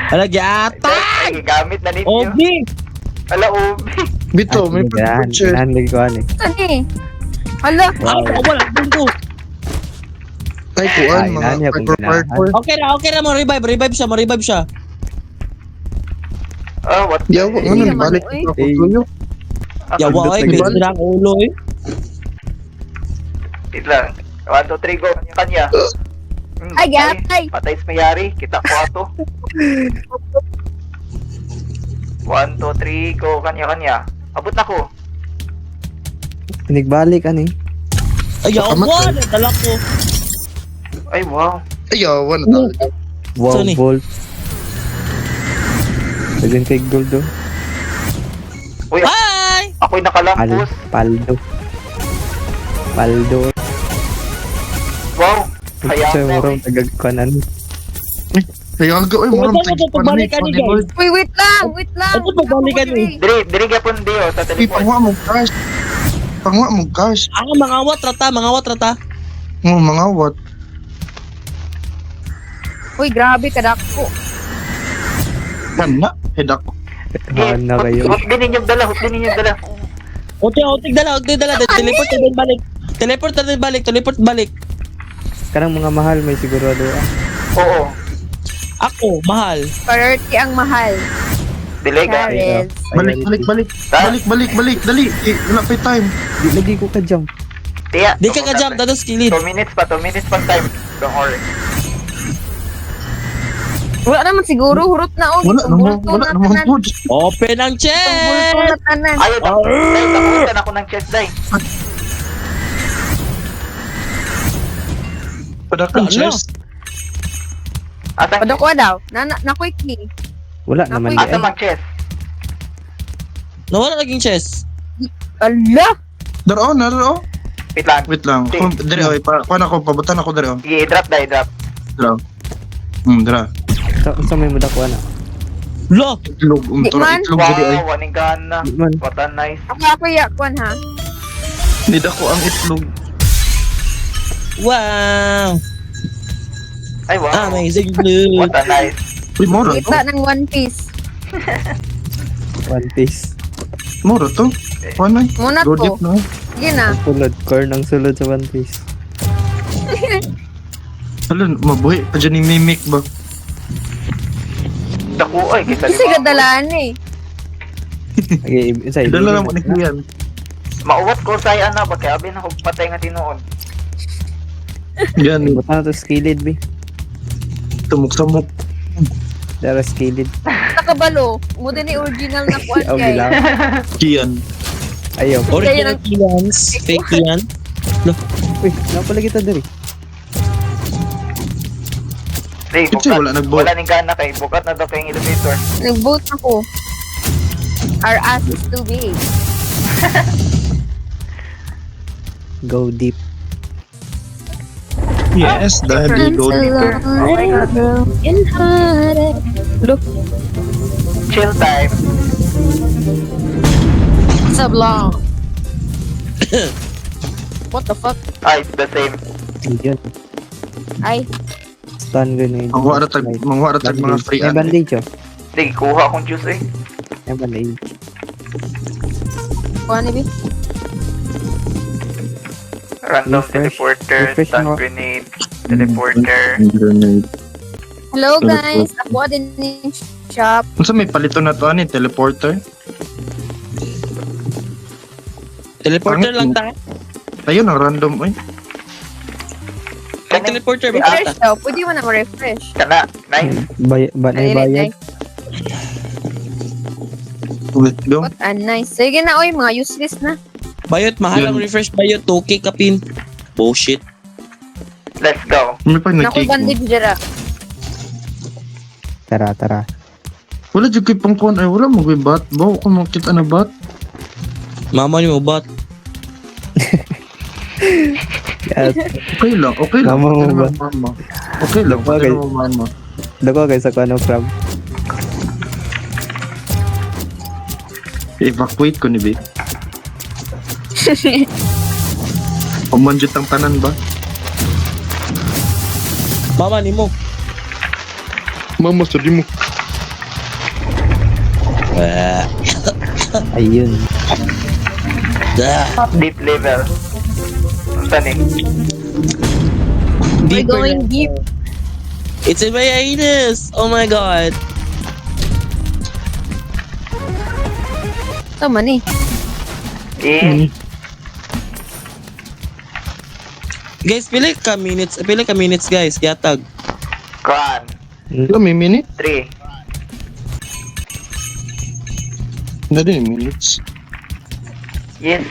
Speaker 1: Alagi ata.
Speaker 2: Ay, gamit na ninyo.
Speaker 1: Obi.
Speaker 2: Ala, ubi.
Speaker 4: Bito, may
Speaker 3: Yan.
Speaker 4: chest.
Speaker 3: Yan lagi kuha ni.
Speaker 5: Tani. Hala.
Speaker 1: Wow. Wala, bungo.
Speaker 4: Ay, kuan,
Speaker 3: Ay,
Speaker 4: mga
Speaker 3: nani akong
Speaker 4: parkour.
Speaker 1: Okay na, mo revive siya.
Speaker 2: Oh, what?
Speaker 4: Yawa,
Speaker 5: Ay,
Speaker 4: ano,
Speaker 5: naman,
Speaker 4: balik
Speaker 5: uy.
Speaker 4: ako tuyo.
Speaker 1: Yawa, ay,
Speaker 3: Balik.
Speaker 1: kaya ang ulo eh.
Speaker 2: Wait lang. 1, 2, 3, go. Kanya.
Speaker 5: Ay, gatay.
Speaker 2: Patay sa mayari. Kita ko ato. 1, 2, 3, go. Kanya. Abot na ko.
Speaker 3: Pinigbalik ani.
Speaker 1: Ay, yawa, nadala ko.
Speaker 2: Ay, wow.
Speaker 4: Ay, yawa na talaga.
Speaker 3: Wow,
Speaker 1: Saan eh?
Speaker 3: bolt. Dagan kay gold do.
Speaker 2: Uy,
Speaker 1: Hi!
Speaker 2: ako'y nakalampos.
Speaker 3: Paldo.
Speaker 2: Wow. Hayaan
Speaker 3: Sa
Speaker 2: na.
Speaker 3: murong tagagkanan.
Speaker 4: Kaya aga, ay,
Speaker 1: Wala
Speaker 4: murang
Speaker 1: na ito, pagbalikan ni guys.
Speaker 5: Uy, wait lang.
Speaker 1: Ano pa balikan ni?
Speaker 2: Diri gapon diyo sa
Speaker 4: Ay,
Speaker 2: teleport.
Speaker 4: pangwa mo cash.
Speaker 1: Ah, mga wat rata.
Speaker 4: Mga what?
Speaker 5: Uy, grabe kadako.
Speaker 4: Kana, head ako.
Speaker 3: Haan na kayo.
Speaker 2: Hot din ninyong dala.
Speaker 1: Otig dala. Teleport na din balik.
Speaker 3: Kanang mga mahal may sigurado ah.
Speaker 2: Oo.
Speaker 1: Ako, mahal.
Speaker 5: Priority ang mahal.
Speaker 2: Dilega.
Speaker 5: Charles.
Speaker 4: Balik. Dali. Wala pa yung time.
Speaker 3: Di lagi ko ka jump.
Speaker 2: Tiya.
Speaker 1: Di ka ka-jump, dados kilid.
Speaker 2: 2 minutes pa time. Don't worry.
Speaker 5: Wala naman siguro, hurot na o.
Speaker 4: Wala naman
Speaker 5: tanan.
Speaker 4: po.
Speaker 1: Open ang
Speaker 5: Bulto
Speaker 1: chest!
Speaker 5: na tanan.
Speaker 2: Ayaw, dai, nakuha ako ng chest, dai.
Speaker 4: Padakan
Speaker 1: Ano?
Speaker 4: chest.
Speaker 2: Asan
Speaker 5: Padako daw. Na quick key.
Speaker 3: Wala naman di
Speaker 2: Asa
Speaker 3: ay.
Speaker 2: mang chest?
Speaker 1: Nawala naging chest.
Speaker 5: Ala!
Speaker 4: Daro.
Speaker 2: Wait lang.
Speaker 4: Wait lang. Dari oy, kuan ako, pabutan ako dari.
Speaker 2: I-drop, dai, drop.
Speaker 4: Daro. Dara.
Speaker 3: Sa may muda ko ana.
Speaker 1: Lo!
Speaker 4: Itlog,
Speaker 5: Di man.
Speaker 4: itlog dari ay.
Speaker 2: Wow, waning gana.
Speaker 3: Di man.
Speaker 2: What a nice.
Speaker 5: Ako yakwan ha.
Speaker 4: Nid ako ang itlog.
Speaker 1: Wow!
Speaker 2: Ay, wow.
Speaker 1: Amazing blue!
Speaker 2: What a nice.
Speaker 4: Uy, mura to.
Speaker 5: Kita ng One Piece.
Speaker 3: One Piece.
Speaker 4: Mura to. Kuan ay.
Speaker 5: Muna
Speaker 4: Go
Speaker 5: to.
Speaker 4: deep na.
Speaker 5: Sige na.
Speaker 3: Sulod. Corn ang sulod sa One Piece.
Speaker 4: Alam, mabuhi pa dyan yung mimic ba?
Speaker 2: Dako, ay, kita
Speaker 5: Kasi gadalaan eh.
Speaker 3: Okay, isa
Speaker 4: Dala lang mo ni Kian.
Speaker 2: Mauwat ko sa ana ba kaya abi na ko patay nga tinuon.
Speaker 4: Yan,
Speaker 3: Buta na to skilled be.
Speaker 4: tumok-samok.
Speaker 3: Dara skilled.
Speaker 5: Nakabalo. Muna ni original na kuan
Speaker 3: Okay
Speaker 5: kay.
Speaker 3: lang.
Speaker 4: Kian.
Speaker 3: Ayaw.
Speaker 1: Original Kilans. Fake yan.
Speaker 3: Uy, napala kita dari.
Speaker 2: Hey,
Speaker 4: Kasi wala nag-vote.
Speaker 2: Wala ning gana kay bukat na daw kay elevator.
Speaker 5: Nag-vote ako. Our ass is too big.
Speaker 3: Go deep.
Speaker 4: Yes, dahil go deeper.
Speaker 5: Oh my God. Look.
Speaker 2: Chill time.
Speaker 5: Sablong. What the fuck?
Speaker 2: Ay, it's the same.
Speaker 3: Yun.
Speaker 5: Ay,
Speaker 3: Stun ko na yun.
Speaker 4: Mga ratag mga free
Speaker 3: May bandage oh.
Speaker 2: Sige, kuha akong juice eh.
Speaker 3: May bandage.
Speaker 5: kuha ni B.
Speaker 2: Random
Speaker 3: Refresh.
Speaker 2: teleporter,
Speaker 3: Refresh
Speaker 2: stun
Speaker 3: mo.
Speaker 2: grenade, teleporter.
Speaker 5: Hello guys, ako din ni shop.
Speaker 4: Unsa may palito na to ani teleporter?
Speaker 1: Teleporter
Speaker 4: Pangit
Speaker 1: lang
Speaker 4: mo.
Speaker 1: ta.
Speaker 4: Ayun, ang random, eh.
Speaker 1: Ang teleporter ba
Speaker 5: Refresh
Speaker 1: kita?
Speaker 5: daw. Pwede mo na ma-refresh.
Speaker 2: Kana, nice.
Speaker 3: Ba na
Speaker 5: Dali,
Speaker 3: bayad?
Speaker 5: dali.
Speaker 4: Let's go.
Speaker 5: What a nice. Sige na, oy, mga useless na.
Speaker 1: Bayot, mahal ang
Speaker 4: Yun.
Speaker 1: refresh bayot. 2K kapin. Bullshit.
Speaker 2: Let's go.
Speaker 4: May pa
Speaker 5: Naku,
Speaker 4: nag-take mo.
Speaker 5: bandage dira.
Speaker 3: Tara.
Speaker 4: Wala dyan kay pangkuhan. Ay, wala mag-bat. Bawa ko makita na bat.
Speaker 1: Mama ni mo bat.
Speaker 3: Yes.
Speaker 4: Okay lang.
Speaker 3: Mama mo
Speaker 4: Pati
Speaker 3: ba?
Speaker 4: naman mama. Okay lang. Pati
Speaker 3: Okay.
Speaker 4: naman mama.
Speaker 3: Dako guys ako ano crab.
Speaker 4: Evacuate ko ni Vic. Umanjut ang tanan ba?
Speaker 1: Mama ni mo.
Speaker 4: Mama, sorry mo.
Speaker 3: Ayun.
Speaker 2: Deep level. Saan eh?
Speaker 5: We're going deep.
Speaker 1: It's in my anus. Oh my god.
Speaker 5: Tama ni.
Speaker 2: Eh,
Speaker 1: Guys, pili ka minutes guys. Yatag.
Speaker 2: Kwan.
Speaker 4: Ito, may minute.
Speaker 2: 3.
Speaker 4: Na din, minutes.
Speaker 2: Yes.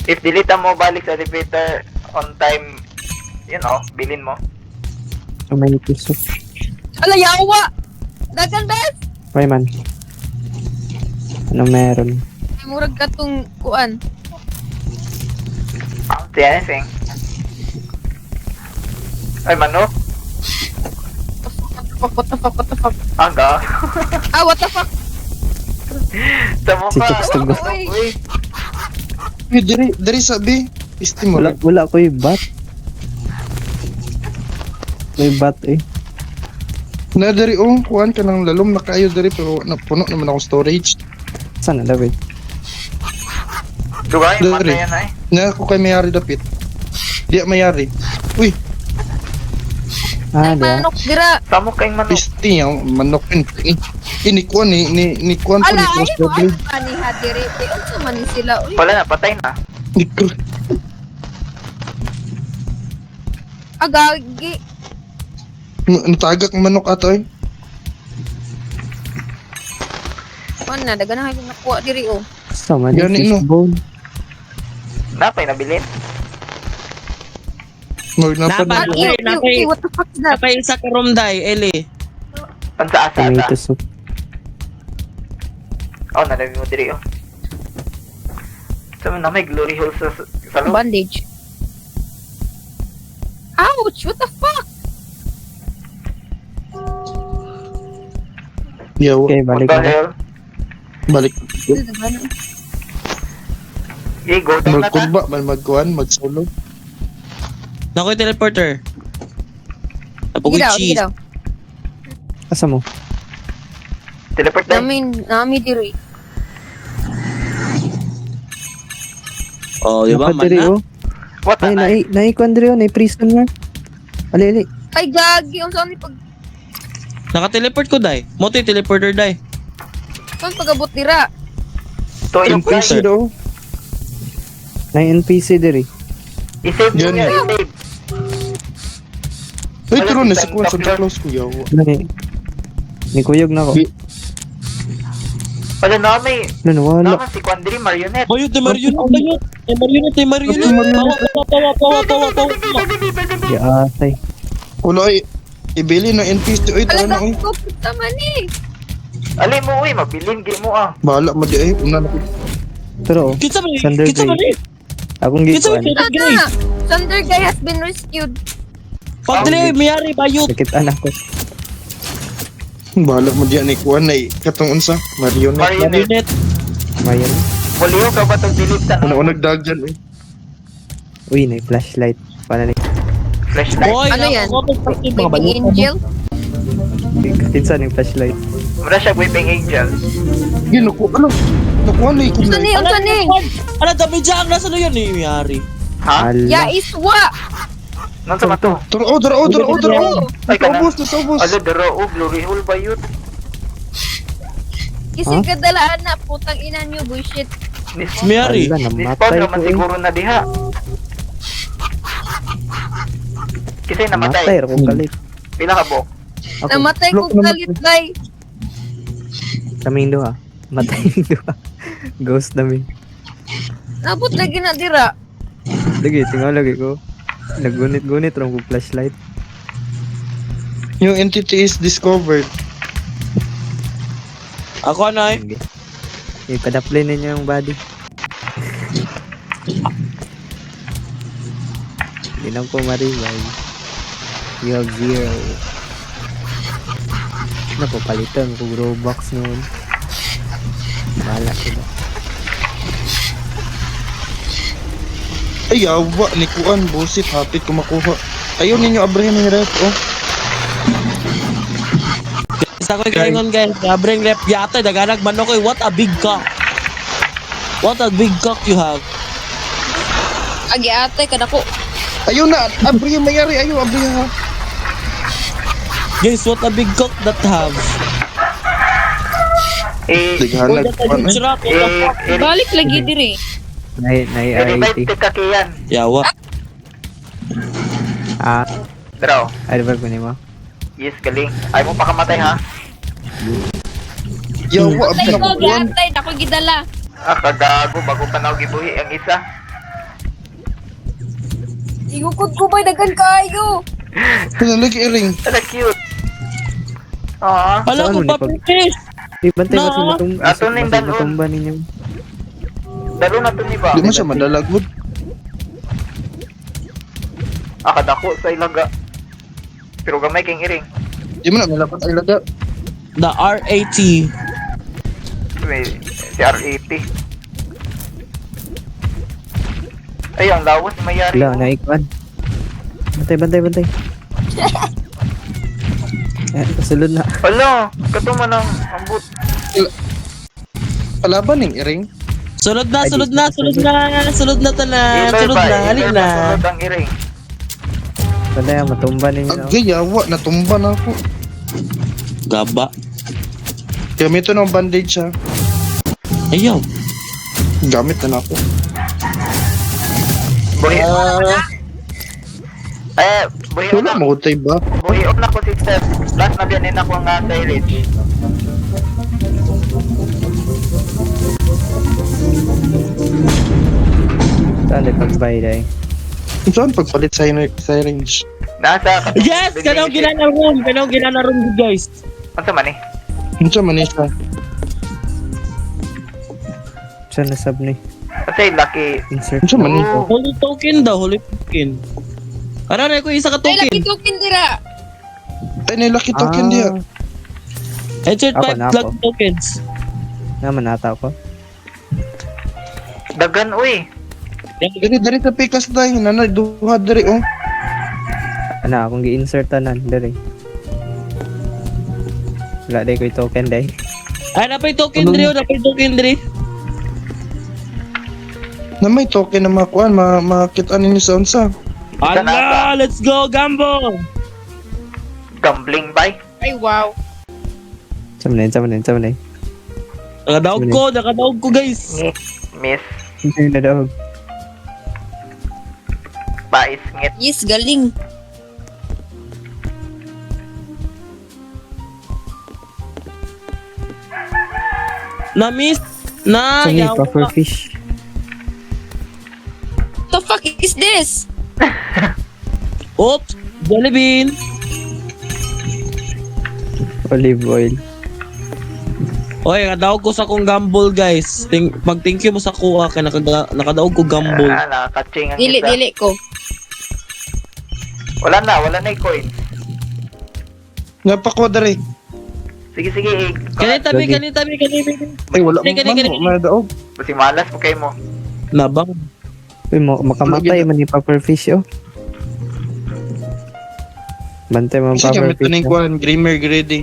Speaker 2: If delete mo balik sa repeater on time, you know, bilin mo.
Speaker 3: May puso.
Speaker 5: Ala, yawa! Dagan, best!
Speaker 3: May man. Ano meron?
Speaker 5: May murag katong kuan.
Speaker 2: Si anything. Ay, manok.
Speaker 5: What the fuck?
Speaker 2: Aga.
Speaker 5: Ah, what the fuck?
Speaker 2: Tama
Speaker 3: Si
Speaker 2: pa.
Speaker 3: Chicks to go.
Speaker 2: Uy.
Speaker 4: Eh, dari sabi. Isti mo.
Speaker 3: Wala ko yung bat. May bat eh.
Speaker 4: Na dari, kuhan ka ng lalom na kayo dari, pero napuno naman ako storage.
Speaker 3: Saan na David?
Speaker 2: Dugay,
Speaker 4: Dari.
Speaker 2: mata yan ay.
Speaker 4: Na ako kay mayari dapit. Di mayari. Uy,
Speaker 3: Ah,
Speaker 5: Ay,
Speaker 3: diya.
Speaker 5: manok dira.
Speaker 2: Samo kayong manok.
Speaker 4: isti yung manok. Ini kuhan ni kuhan po ni
Speaker 5: Ala, ay
Speaker 4: Cross
Speaker 5: mo, ay
Speaker 4: Double.
Speaker 5: pani ha diri. Ay, unsa man ni sila. Uy,
Speaker 2: Wala na, patay na.
Speaker 5: agagi.
Speaker 4: Natagak ang manok ato eh.
Speaker 5: Kuan na, dagan na kayo nakuha diri, oh.
Speaker 3: Sama ni
Speaker 4: Gani, no?
Speaker 3: fishbone.
Speaker 2: Napay, nabilin.
Speaker 1: Napad-
Speaker 5: Ah,
Speaker 1: Ay, napay.
Speaker 5: what the fuck is that?
Speaker 1: Napay sa karumday, Eli.
Speaker 2: Pansa asa
Speaker 3: Tomato
Speaker 2: ata.
Speaker 3: soup.
Speaker 2: Oh, nalabi mo diri, oh. Sabi na may glory hole sa loob.
Speaker 5: Bandage. Ouch! What the fuck?
Speaker 4: Yawa.
Speaker 3: Okay,
Speaker 2: What
Speaker 3: balik
Speaker 2: the
Speaker 3: na.
Speaker 2: hell?
Speaker 4: Balik.
Speaker 2: Okay, go down na ta.
Speaker 4: Magkurba, magkuhan, mag-solo.
Speaker 1: Naku yung teleporter. Napag
Speaker 5: Gidaw,
Speaker 1: cheese.
Speaker 5: gidaw.
Speaker 3: Asa mo?
Speaker 2: Teleport na.
Speaker 5: Nami diri.
Speaker 1: Oh, di ba?
Speaker 3: Dapat diri,
Speaker 1: Man na.
Speaker 3: oh.
Speaker 2: What
Speaker 3: Ay,
Speaker 2: na?
Speaker 3: naikuan diri, oh. Nai-prison nga. Ali.
Speaker 5: Ay, gagi. Ang saan ni pag...
Speaker 1: Naka-teleport ko, Day. Moto yung teleporter, Day.
Speaker 5: Saan pag-abot dira?
Speaker 2: To
Speaker 4: NPC daw.
Speaker 3: Nai-NPC diri.
Speaker 2: I-save mo
Speaker 4: Yan.
Speaker 2: yan, i-save.
Speaker 4: Ay,
Speaker 2: Wala,
Speaker 4: turo na
Speaker 2: isang
Speaker 4: si Kuhan sa
Speaker 2: doctor.
Speaker 4: close ko, yawa.
Speaker 3: Ni kuyog na ko.
Speaker 2: Wala na, may...
Speaker 3: Ano, wala.
Speaker 2: Naman si Quandri Marionette.
Speaker 1: Bayot, may marionette, bayot. May marionette. Pawa.
Speaker 3: Di atay.
Speaker 4: Wala ay, ibili na NPC. Ay, tara na,
Speaker 5: Ala,
Speaker 4: ay.
Speaker 5: ko tama ni.
Speaker 2: Ali mo, uy, mabilin, gi mo ah.
Speaker 4: Bahala mo di ay. Una na ko.
Speaker 3: Pero, oh.
Speaker 1: Kitsa man,
Speaker 3: Thunder
Speaker 1: kitsa man
Speaker 3: Gray.
Speaker 1: eh.
Speaker 3: Akong
Speaker 1: Kitsa man,
Speaker 3: gikuan.
Speaker 1: Thunder Gray.
Speaker 5: Thunder guy has been rescued.
Speaker 1: Padre, mayari, bayot.
Speaker 3: Sakit anak ko.
Speaker 4: Bahala mo di ni Kuhan ay. Katong unsa, Marionette.
Speaker 2: Marionette.
Speaker 1: Marionette.
Speaker 3: Mayan.
Speaker 2: Muliho ka ba itong delete na?
Speaker 4: Una-unag dagjan eh.
Speaker 3: Uy, flashlight. Paano ni?
Speaker 2: Flashlight.
Speaker 1: Boy,
Speaker 5: Ano yan?
Speaker 1: Mga
Speaker 5: Baby
Speaker 1: bayot.
Speaker 5: angel.
Speaker 3: Kinsa ni flashlight?
Speaker 2: Mura siya weeping angel.
Speaker 4: Gino ko, ano? Nakuha na ikon
Speaker 5: Unsa
Speaker 4: na.
Speaker 5: ni? Unsa ni?
Speaker 1: Ala, dami dyan. Nasa na yan eh, mayari.
Speaker 2: Ha?
Speaker 5: Ya
Speaker 3: Ala.
Speaker 5: iswa.
Speaker 2: Nang sa mato?
Speaker 4: Dara.
Speaker 2: Ay, ka na.
Speaker 4: Nasaubos.
Speaker 2: Alo, daro, glory hole ba yun?
Speaker 5: Kasi
Speaker 3: Huh?
Speaker 5: kadalaan na putang ina niyo bullshit.
Speaker 1: Mayari.
Speaker 3: Ala,
Speaker 2: Nispawn
Speaker 3: namatay ko
Speaker 2: naman
Speaker 3: eh.
Speaker 2: siguro na diha. Kasi
Speaker 3: Namatay
Speaker 2: namatay.
Speaker 3: ra kong galit.
Speaker 2: Pila ka bo?
Speaker 3: Ako,
Speaker 5: Namatay ko
Speaker 3: look,
Speaker 5: galit day.
Speaker 3: Kaming duha. Matay yung duha. Ghost namin.
Speaker 5: Abot lagi na dira.
Speaker 3: Lagi, tingnan lagi ko. Naggunit-gunit rong ko flashlight.
Speaker 4: Yung entity is discovered.
Speaker 1: Ako ano eh?
Speaker 3: Sige. Ipadaplay ninyo yung body. Hindi na po ma-revive. You have 0. Naku, palitan ko Robux noon. Bahala sila.
Speaker 4: Ay, awa ni Kuan, bullshit, hapit ko makuha. Ayaw ninyo abrahin ng ref, oh.
Speaker 1: Isa ko kaingon guys, bring rep yata daganag man ako. What a big cock. What a big cock you have.
Speaker 5: Agi ate kada ko.
Speaker 4: Ayaw na, abrahin mayari, ayaw abrahin ha.
Speaker 1: Guys, what a big cock that have.
Speaker 2: Eh,
Speaker 4: Dighanag, Kuan, eh.
Speaker 1: Shrap, what the fuck?
Speaker 5: Balik lagi diri.
Speaker 2: revive
Speaker 3: RAT.
Speaker 2: ka kiyan.
Speaker 1: Yawa.
Speaker 2: Pero,
Speaker 3: Revive ko nimo.
Speaker 2: yes, galing. Ay mo pa kamatay ha?
Speaker 4: Yawa,
Speaker 5: Patay
Speaker 4: abin
Speaker 5: ko,
Speaker 4: ako Kuan.
Speaker 5: giantay, dako gidala.
Speaker 2: Ah, kagago, bago pa na gibuhi ang isa.
Speaker 5: Igukod ko ba'y dagan kayo?
Speaker 4: Pinalagi iring.
Speaker 2: Ala, cute. Ah,
Speaker 1: Wala
Speaker 3: Saan
Speaker 1: ko
Speaker 3: mo
Speaker 1: pa
Speaker 3: ni
Speaker 1: finish.
Speaker 3: Bantay
Speaker 1: No.
Speaker 2: Ato na yung dalon.
Speaker 3: matumba ninyo.
Speaker 2: dalo na to ni ba?
Speaker 4: Di man siya madalagod.
Speaker 2: Ah, kadako sa ilaga. Pero gamay kang iring.
Speaker 4: Di man na malapat ay laga.
Speaker 1: The RAT.
Speaker 2: May si R80. Ay, ang lawas ni mayari.
Speaker 3: Wala, naikuan. Bantay. Kasulod na.
Speaker 2: Hala, katuman ang ambot.
Speaker 4: Palaban ng iring.
Speaker 1: Sunod na tanan.
Speaker 2: Iloy
Speaker 1: Sunod
Speaker 2: ba?
Speaker 1: na, halin
Speaker 2: Iloy
Speaker 1: na.
Speaker 2: sunod ang iring.
Speaker 3: Bantay, matumba ninyo.
Speaker 4: Agay, yawa, natumba na ako.
Speaker 1: Gaba.
Speaker 4: Gamit ng bandage ha.
Speaker 1: Ayaw.
Speaker 4: Gamit na ako.
Speaker 2: Buhi. Buhi
Speaker 4: Wala
Speaker 2: na.
Speaker 4: mahutay ba?
Speaker 2: Buhi na ko sister. Last na biyanin ako ang silage.
Speaker 3: Saan ay pagbay day?
Speaker 4: Saan pagpalit sa range?
Speaker 2: Nasa.
Speaker 1: Yes! Kanang ginana room guys.
Speaker 2: Ano man eh?
Speaker 4: Unsa man isa?
Speaker 3: Saan na sub ni?
Speaker 2: Kasi lucky.
Speaker 3: Insert.
Speaker 4: Unsa man isa?
Speaker 1: Holy token daw, holy token. Ano na ko isa ka
Speaker 5: Ay, lagi
Speaker 1: token.
Speaker 5: token dira.
Speaker 4: Ay, nilaki token diya.
Speaker 1: Headset
Speaker 3: Ako
Speaker 1: 5
Speaker 3: na
Speaker 1: plug
Speaker 3: ako.
Speaker 1: tokens.
Speaker 3: Naman nata ko.
Speaker 2: Dagan uy.
Speaker 4: Dari sa pikas tayo. Nanay, duha dari oh.
Speaker 3: Ano, akong gi-insert tanan. Dari. Wala day ko yung token day.
Speaker 1: Ay, napay token diri.
Speaker 4: Na may token na makuan, makita ninyo sa unsa.
Speaker 1: Ala, let's go, Gambo!
Speaker 2: Gambling bay.
Speaker 5: Ay, wow.
Speaker 3: Sama na yun.
Speaker 1: Nakadaog ko guys.
Speaker 2: Miss.
Speaker 3: Hindi na daw.
Speaker 2: Pais ngit.
Speaker 5: Yes, galing.
Speaker 1: Na-miss. Na,
Speaker 3: Saan yung
Speaker 1: yawa.
Speaker 3: puffer fish?
Speaker 5: The fuck is this?
Speaker 1: Oops, jelly bean.
Speaker 3: Olive oil.
Speaker 1: Oy, nakadaog ko sa kong gamble guys. Mag-thank you mo sa kuha kay nakadaog ko gamble.
Speaker 2: Ah, nakakaching ang
Speaker 5: Dili,
Speaker 2: isa.
Speaker 5: dili ko.
Speaker 2: Wala na yung coin.
Speaker 4: Napako dari.
Speaker 2: Sige.
Speaker 1: Kanita bi.
Speaker 4: Ay, wala mo
Speaker 1: Kani.
Speaker 4: man, madaog.
Speaker 2: Kasi malas po kayo mo.
Speaker 1: Nabang.
Speaker 3: Uy, makamatay man yung puffer fish, oh. Bantay man
Speaker 4: Kasi
Speaker 3: puffer
Speaker 4: gamit na
Speaker 3: fish.
Speaker 4: ng
Speaker 3: Oh.
Speaker 4: kuan, Grimmer Grady.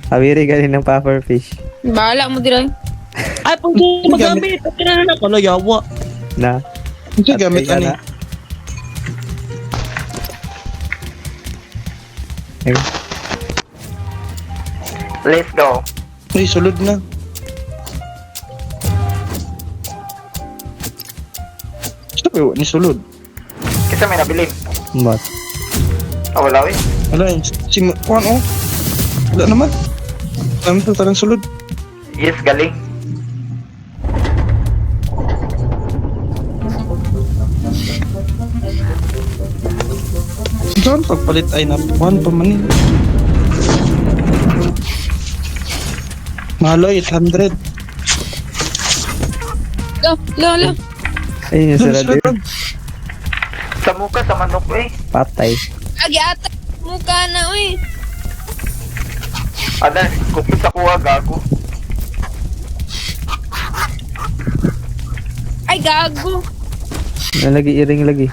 Speaker 3: Awiri galing ng puffer fish.
Speaker 5: Bahala mo dira.
Speaker 1: Ay, pwede magamit. Kaya na ako, yawa.
Speaker 3: Na.
Speaker 4: Kasi gamit
Speaker 3: At
Speaker 4: ani.
Speaker 3: kaya na.
Speaker 2: Let's go.
Speaker 4: Ay, sulod na. Sabi, ni sulod.
Speaker 2: Isa may nabilin.
Speaker 3: Bot.
Speaker 2: Ah, wala eh.
Speaker 4: Wala yun. Si Kuan oh. Wala naman. Alam to, tarang sulod.
Speaker 2: Yes, galing.
Speaker 4: Saan pagpalit ay na Kuan pa man yun. Mahalo, 800.
Speaker 5: Lo.
Speaker 3: Ayun yung sarado yun.
Speaker 2: Sa muka, sa manok eh.
Speaker 3: Patay.
Speaker 5: Agi ata mukha na uy.
Speaker 2: Adan, kupit sa kuha, gago.
Speaker 5: Ay gago.
Speaker 3: Nalagi iring lagi.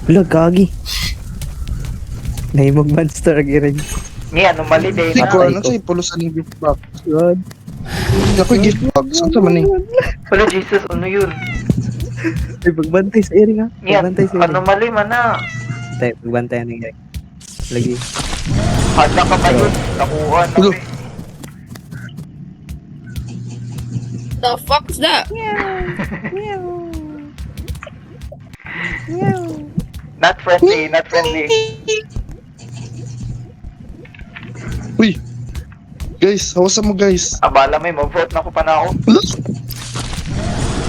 Speaker 3: Wala, gagi. Nahimog monster ang iring.
Speaker 2: Ni, anomaly day
Speaker 4: Hindi
Speaker 2: na.
Speaker 4: ko ano sa'yo, pulusan yung gift box.
Speaker 3: God.
Speaker 4: Ako yung gift box. Saan sa man eh?
Speaker 2: Wala, Jesus, ano yun?
Speaker 3: Ay, pagbantay sa iring ha.
Speaker 2: Ni,
Speaker 3: Pagbantay sa iring.
Speaker 2: anomaly man na.
Speaker 3: Tay, pagbantay ng iring. Lagi.
Speaker 2: Handa ka ba yun? Nakuha na
Speaker 4: Ulo.
Speaker 2: eh.
Speaker 5: The fuck's that?
Speaker 2: Not friendly, not friendly.
Speaker 4: Uy! Guys, hawasan mo guys.
Speaker 2: Abala may mag-vote na ko pa na ako.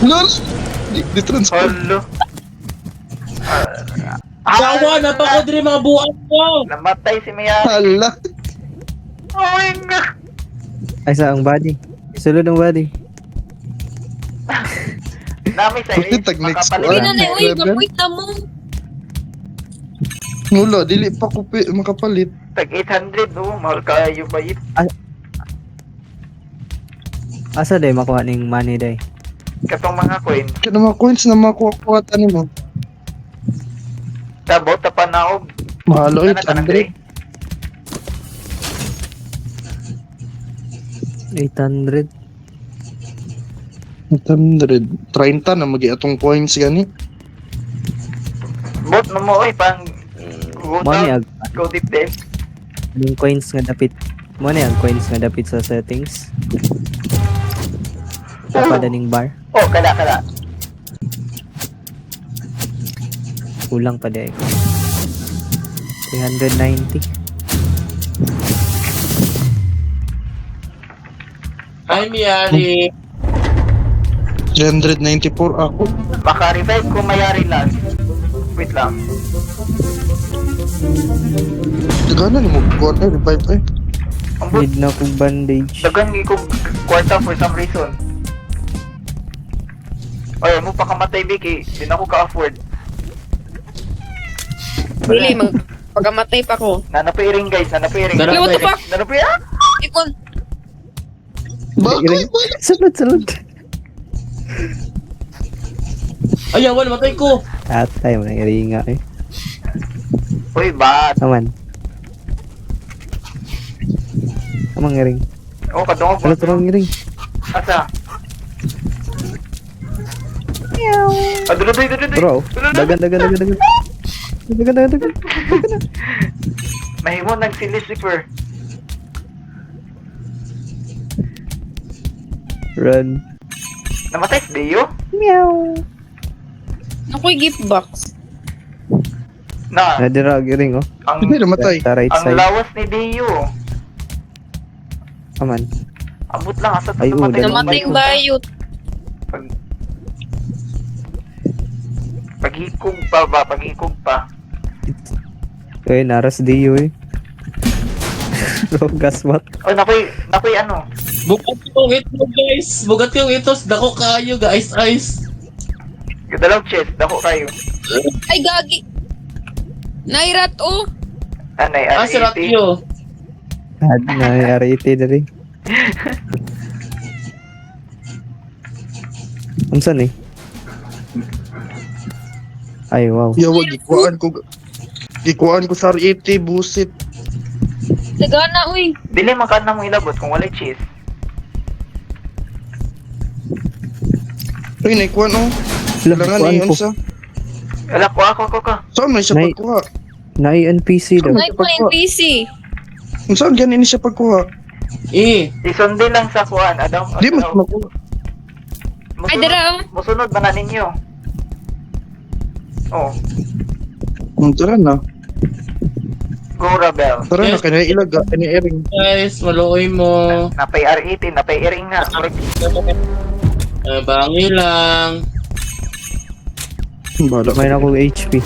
Speaker 4: Wala! Di transfer.
Speaker 2: Halo.
Speaker 1: Yawa, napakodri mga buwan ko.
Speaker 2: Namatay si Mayari.
Speaker 4: Hala!
Speaker 2: Oh my God.
Speaker 3: Ay, sa ang body. Sulod ang body.
Speaker 2: Nami sa
Speaker 4: Bakit
Speaker 2: is,
Speaker 4: tag-next
Speaker 2: makapalit.
Speaker 4: ko?
Speaker 5: Ina na uy,
Speaker 4: Eleven?
Speaker 5: gapoy na mo.
Speaker 4: Mula, dili pa ko makapalit.
Speaker 2: Tag 800 oh, mahal kayo ba it?
Speaker 3: Asa day makuha ning money day?
Speaker 2: Katong mga coins.
Speaker 4: Kaya mga coins na makuha mo.
Speaker 2: Sabot na panaog.
Speaker 4: Mahalo,
Speaker 2: Ano tanang
Speaker 4: 800.
Speaker 3: 800.
Speaker 4: 800. 30 na magi atong coins gani.
Speaker 2: Bot na mo oy pang
Speaker 3: Money ag
Speaker 2: go deep din.
Speaker 3: yung coins nga dapit. Money ag coins nga dapit sa settings. Tapada ning bar.
Speaker 2: Oh, kada.
Speaker 3: Kulang pa day. 390.
Speaker 1: Ay, Miyari.
Speaker 4: 394 ako.
Speaker 2: Maka-revive ko mayari lang. Wait lang.
Speaker 4: Dagana ni mo kuha na revive eh.
Speaker 2: Ang bot,
Speaker 3: Need na kong bandage.
Speaker 2: dagang gi ko kwarta for some reason. Oy, mo pa kamatay Vicky, di na ko ka-afford.
Speaker 5: Dili mag pagamatay pa ko.
Speaker 2: Nanapiring guys, nanapiring.
Speaker 1: Dara,
Speaker 5: what the fuck?
Speaker 2: Nanapiring?
Speaker 5: Ikon.
Speaker 4: Bakit?
Speaker 3: Salud.
Speaker 1: Ay, yawa, namatay ko.
Speaker 3: Atay mo nang iringa eh.
Speaker 2: Uy, bat.
Speaker 3: Aman. Amang iring.
Speaker 2: Oh, kadungog
Speaker 3: Ano turang iring?
Speaker 2: Asa? Ah, dulo.
Speaker 3: Bro, dagan.
Speaker 2: Mahimo nag silisiper.
Speaker 3: Run.
Speaker 2: Namatay si Dio?
Speaker 5: Ako'y gift box.
Speaker 2: Na,
Speaker 3: Nadira ang iring oh.
Speaker 4: Hindi namatay.
Speaker 3: Sa right
Speaker 2: ang
Speaker 3: side.
Speaker 2: lawas ni Dio.
Speaker 3: Aman.
Speaker 2: Ambot lang asa
Speaker 3: Ay,
Speaker 2: namatay.
Speaker 3: dalawa.
Speaker 5: Namatay yung bayot.
Speaker 2: Paghikog pa.
Speaker 3: Eh, naras diyo eh. Rogas what?
Speaker 2: Oh, nakoy ano.
Speaker 1: Bugat yung itos, guys. Bugat yung itos. Dako kayo, guys. Ice.
Speaker 2: Gadalaw chest, dako kayo.
Speaker 5: Ay gagi. Nairat oh.
Speaker 2: Anay,
Speaker 1: Ah, si Ratio.
Speaker 3: Had na RET dari. Unsan eh? Ay wow.
Speaker 4: Yawa, gikuhaan ko sa RET, busit.
Speaker 5: Sagana uy.
Speaker 2: Dili man ka na mo ilabot kung wala cheese.
Speaker 4: Uy, naikuhaan oh. Kailangan
Speaker 3: Kuhaan
Speaker 4: niyon
Speaker 3: ko.
Speaker 4: sa.
Speaker 2: Wala ko ako ka.
Speaker 4: Saan na siya
Speaker 3: Nay-
Speaker 4: pagkuha?
Speaker 3: Na NPC daw.
Speaker 5: Ay ko yung PC.
Speaker 4: Kung saan ganin siya pagkuha?
Speaker 2: Isundi lang sa kuan, Adam.
Speaker 4: Di mas makuha.
Speaker 5: Ay dara oh.
Speaker 2: Musunod ba na ninyo? Oh.
Speaker 4: Tara na.
Speaker 2: Go, Rabel.
Speaker 4: Tara na,
Speaker 1: Yes.
Speaker 4: kaya ilaga, kaya iring.
Speaker 1: Guys, maluoy mo.
Speaker 2: Napay R18, napay iring na.
Speaker 1: Bangi lang.
Speaker 4: Bala.
Speaker 3: May ako HP.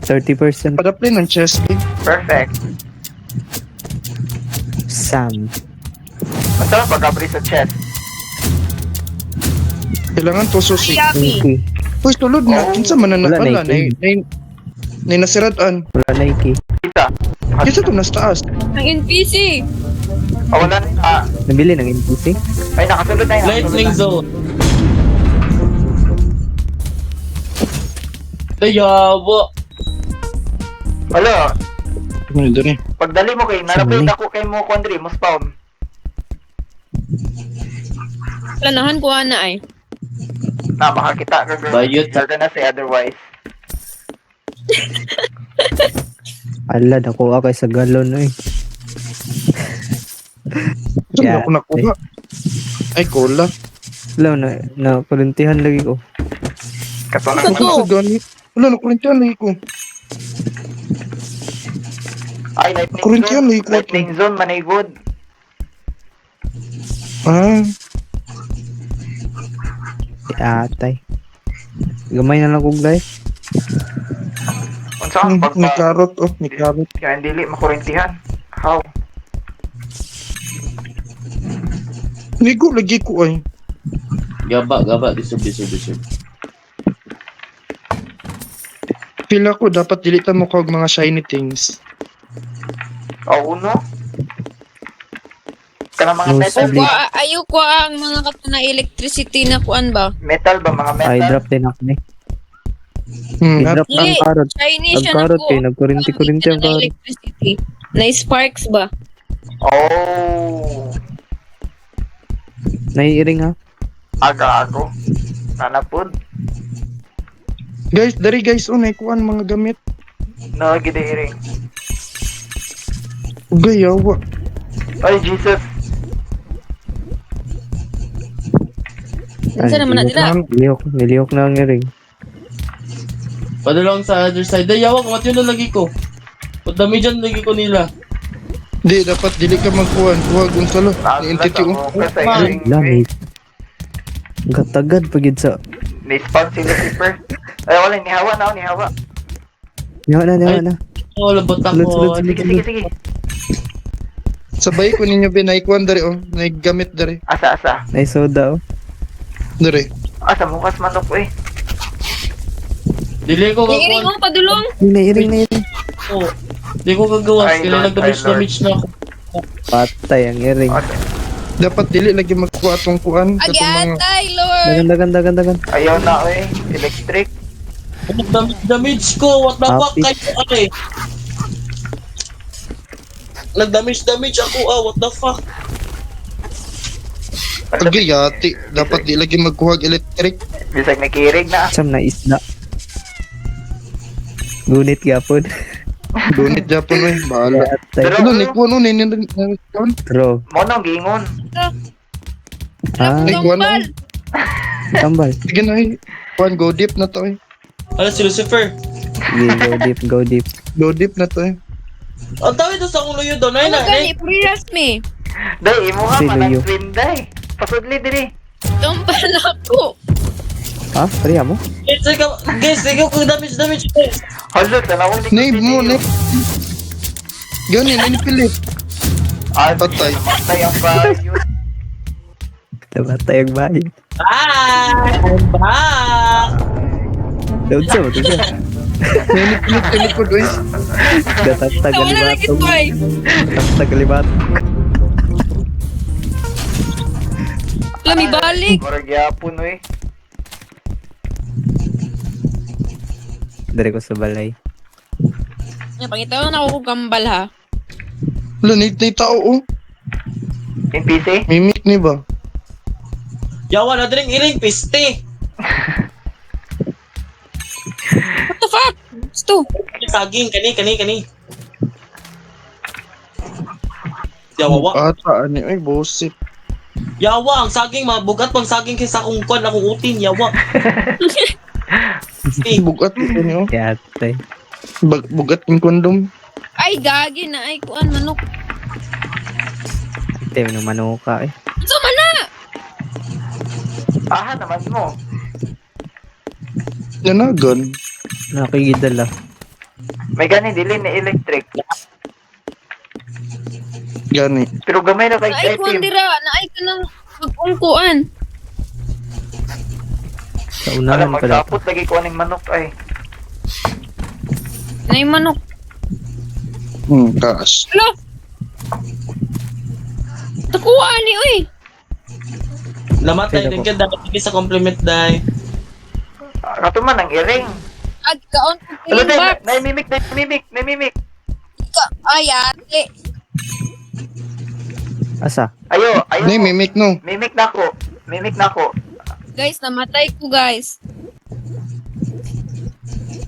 Speaker 3: 30%.
Speaker 4: Padaplay ng chest game.
Speaker 2: Perfect.
Speaker 3: Sam.
Speaker 2: Masarap pag-abri sa chest.
Speaker 4: Kailangan to susi.
Speaker 5: Yummy.
Speaker 3: Iki.
Speaker 4: Uy, tulod na.
Speaker 2: Oh.
Speaker 4: Kinsa man na
Speaker 3: Wala na,
Speaker 4: wala. Nay nasiratan.
Speaker 3: Wala na iki.
Speaker 2: Kita.
Speaker 4: Kinsa to nas taas.
Speaker 5: Ang NPC.
Speaker 2: Wala na.
Speaker 3: Nabili ng NPC?
Speaker 2: Ay, nakasulod na yun.
Speaker 1: Lightning zone. Dayawa.
Speaker 2: Wala.
Speaker 4: Ano dali?
Speaker 2: Pagdali mo kay, narapay
Speaker 3: Saan
Speaker 2: ako kay mo, Kondri, mo spawn.
Speaker 5: Planahan ko na ay.
Speaker 2: Na, makakita ka, girl.
Speaker 1: Bayot.
Speaker 2: Salda na say otherwise.
Speaker 3: Ala, nakuha kay sa galon eh.
Speaker 4: Saan
Speaker 3: Yeah.
Speaker 4: ako nakuha? Ay, cola.
Speaker 3: Wala, na kurintihan lagi ko.
Speaker 2: Kato na.
Speaker 5: Ito.
Speaker 4: Ano sa gani? Wala, nakurintihan lagi ko.
Speaker 2: Ay, lightning
Speaker 4: Corinthian,
Speaker 2: zone.
Speaker 4: ikot.
Speaker 2: Lightning zone, manay good.
Speaker 3: Ah,
Speaker 4: Ah,
Speaker 3: atay. Gamay na lang kong guys.
Speaker 2: Unsa ang
Speaker 4: may karot, oh, may karot.
Speaker 2: Kaya dili makurintihan. How?
Speaker 4: Ligo lagi ko ay.
Speaker 1: Gaba. Disub.
Speaker 4: Pila ko, dapat dilitan mo kag mga shiny things.
Speaker 2: O, uno? Kana mga
Speaker 3: No,
Speaker 2: metal
Speaker 3: Sabli.
Speaker 2: ba?
Speaker 5: Ayaw ko ang mga katuna electricity na kuan ba?
Speaker 2: Metal ba, mga metal?
Speaker 3: Ay, drop din ako ni.
Speaker 4: Nat
Speaker 3: I-drop ang
Speaker 5: Dili.
Speaker 3: karot.
Speaker 5: Shiny
Speaker 3: Ang
Speaker 5: siya
Speaker 3: karot
Speaker 5: na
Speaker 3: kayo, nagkurinti-kurinti ang
Speaker 5: na
Speaker 3: karot.
Speaker 5: electricity. Na sparks ba?
Speaker 2: Oh,
Speaker 3: Naiiring ha.
Speaker 2: aga-ago. Nanapod.
Speaker 4: Guys, dari guys, oh, naikuan mga gamit.
Speaker 2: No, gidi-iring.
Speaker 4: Gayawa.
Speaker 2: Ay, Jesus.
Speaker 5: Saan naman na nila?
Speaker 3: Nilihok na ang iring.
Speaker 1: Padulong sa other side. Dayawa, kamat yun na lagi ko. Pagdami dyan lagi ko nila.
Speaker 4: Di, dapat dili ka magkuhan. Huwag kung salo. Ni entity, oh.
Speaker 2: Kasi
Speaker 1: Man.
Speaker 3: Wala, may... Gatagad pagid sa...
Speaker 2: ni-spawn si Lucifer. Ay, wala, nihawa na, nihawa.
Speaker 3: Yawa na.
Speaker 1: Oh, labot ako.
Speaker 3: Sulod.
Speaker 2: Sige.
Speaker 4: Sabay ko ninyo binaikuan dari, oh. Naigamit dari.
Speaker 2: Asa.
Speaker 3: Ay, soda oh.
Speaker 4: Dari.
Speaker 2: Asa, mukas manok eh.
Speaker 1: Dili ko
Speaker 5: Iiring
Speaker 1: gagawa.
Speaker 5: mo, padulong.
Speaker 3: Naiiring.
Speaker 1: Oh. Dili ko gagawa.
Speaker 2: Ay,
Speaker 1: Kailan
Speaker 2: Lord,
Speaker 1: nag-damage na ako.
Speaker 3: Patay ang iring.
Speaker 4: Dapat dili lagi magkuha atong kuan.
Speaker 5: Agi
Speaker 4: Katong mga...
Speaker 5: atay, Lord.
Speaker 3: Dagan.
Speaker 2: Ayaw na eh. Electric.
Speaker 1: Nag-damage ko. What the fuck?
Speaker 3: Happy.
Speaker 1: Kayo ay. Nag-damage ako. What the fuck?
Speaker 4: Agayati. Dapat di lagi magkuha og electric.
Speaker 2: Bisag nakirig na.
Speaker 3: Sam na isda. Gunit yapon.
Speaker 4: Donit Japon, eh. Bahala.
Speaker 3: Atay.
Speaker 2: Pero-
Speaker 4: Ano, naikuan, oh. Naikuan.
Speaker 3: Bro.
Speaker 2: Monong, giingon.
Speaker 3: Ah,
Speaker 4: Naikuan, oh.
Speaker 3: tambal.
Speaker 4: Sige na, eh. Kuan, go deep na to, eh.
Speaker 1: Ano si Lucifer?
Speaker 3: Sige, go deep.
Speaker 4: Go deep na to, eh.
Speaker 1: Ang tawid doon sa ulo yun doon. Ay
Speaker 5: Ano
Speaker 1: na.
Speaker 5: gani, pre-ras me.
Speaker 2: Day, imo nga,
Speaker 3: Sino
Speaker 2: manang
Speaker 3: yun?
Speaker 2: twin day. Pasudli diri.
Speaker 5: Tumpal ako.
Speaker 3: Ha? Pariya mo?
Speaker 1: Guys, ikaw kung damage ko.
Speaker 2: Hala, tanawang di
Speaker 4: Name mo, name. Ganyan, nanipili.
Speaker 2: Ah,
Speaker 4: Patay.
Speaker 2: Patay ang value.
Speaker 3: Namatay ang bahay.
Speaker 1: Hi! I'm back!
Speaker 3: Doon sa mo, doon.
Speaker 4: Nanipili, telepod, eh.
Speaker 3: Gatatag
Speaker 5: Tawa na lang ito ay.
Speaker 3: Gatatag alimat.
Speaker 5: Lami balik.
Speaker 2: Murag yapon, eh.
Speaker 3: Dari ko sa balay.
Speaker 5: Pangitawan ako kung kambal ha.
Speaker 4: Wala, na tao, oh.
Speaker 2: NPC?
Speaker 4: Mimik ni ba?
Speaker 1: Yawa na din iring piste.
Speaker 5: What the fuck? Sto.
Speaker 1: Saging, kani. Yawa.
Speaker 4: Ata, ano, eh, bosit.
Speaker 1: Yawa, ang saging, mabugat pang saging kaysa akong kwan, akong utin, yawa.
Speaker 4: Bugat ito niyo.
Speaker 3: Yatay.
Speaker 4: Bugat yung kondom.
Speaker 5: Ay, gagi na. Ay, kuan, manok.
Speaker 3: Ito yung manuka eh.
Speaker 5: So, mana!
Speaker 2: Aha naman mo.
Speaker 4: Nanagan.
Speaker 3: Nakikidala.
Speaker 2: May gani dili ni electric.
Speaker 4: Gani.
Speaker 2: Pero gamay na kay
Speaker 5: Naay kuan
Speaker 2: item.
Speaker 5: dira. Naay ka ng pag-ungkuan.
Speaker 3: Sa
Speaker 2: Alam,
Speaker 3: unahan pala.
Speaker 2: magsapot lagi ko aning manok ay.
Speaker 5: Naay manok.
Speaker 4: Taas.
Speaker 5: Hala! Takuha ni, uy!
Speaker 1: Namatay
Speaker 3: Kaya
Speaker 1: din
Speaker 3: po.
Speaker 1: ka dapat hindi sa compliment dai.
Speaker 2: Kato man ang iring.
Speaker 5: Ag kaon ko
Speaker 2: Ano
Speaker 5: kiling
Speaker 2: din?
Speaker 5: box.
Speaker 2: Naimimik.
Speaker 5: Ay, ate.
Speaker 3: Asa?
Speaker 2: Ayo.
Speaker 4: Nay, mimik no.
Speaker 2: Mimik na ako.
Speaker 5: Guys, namatay ko, guys.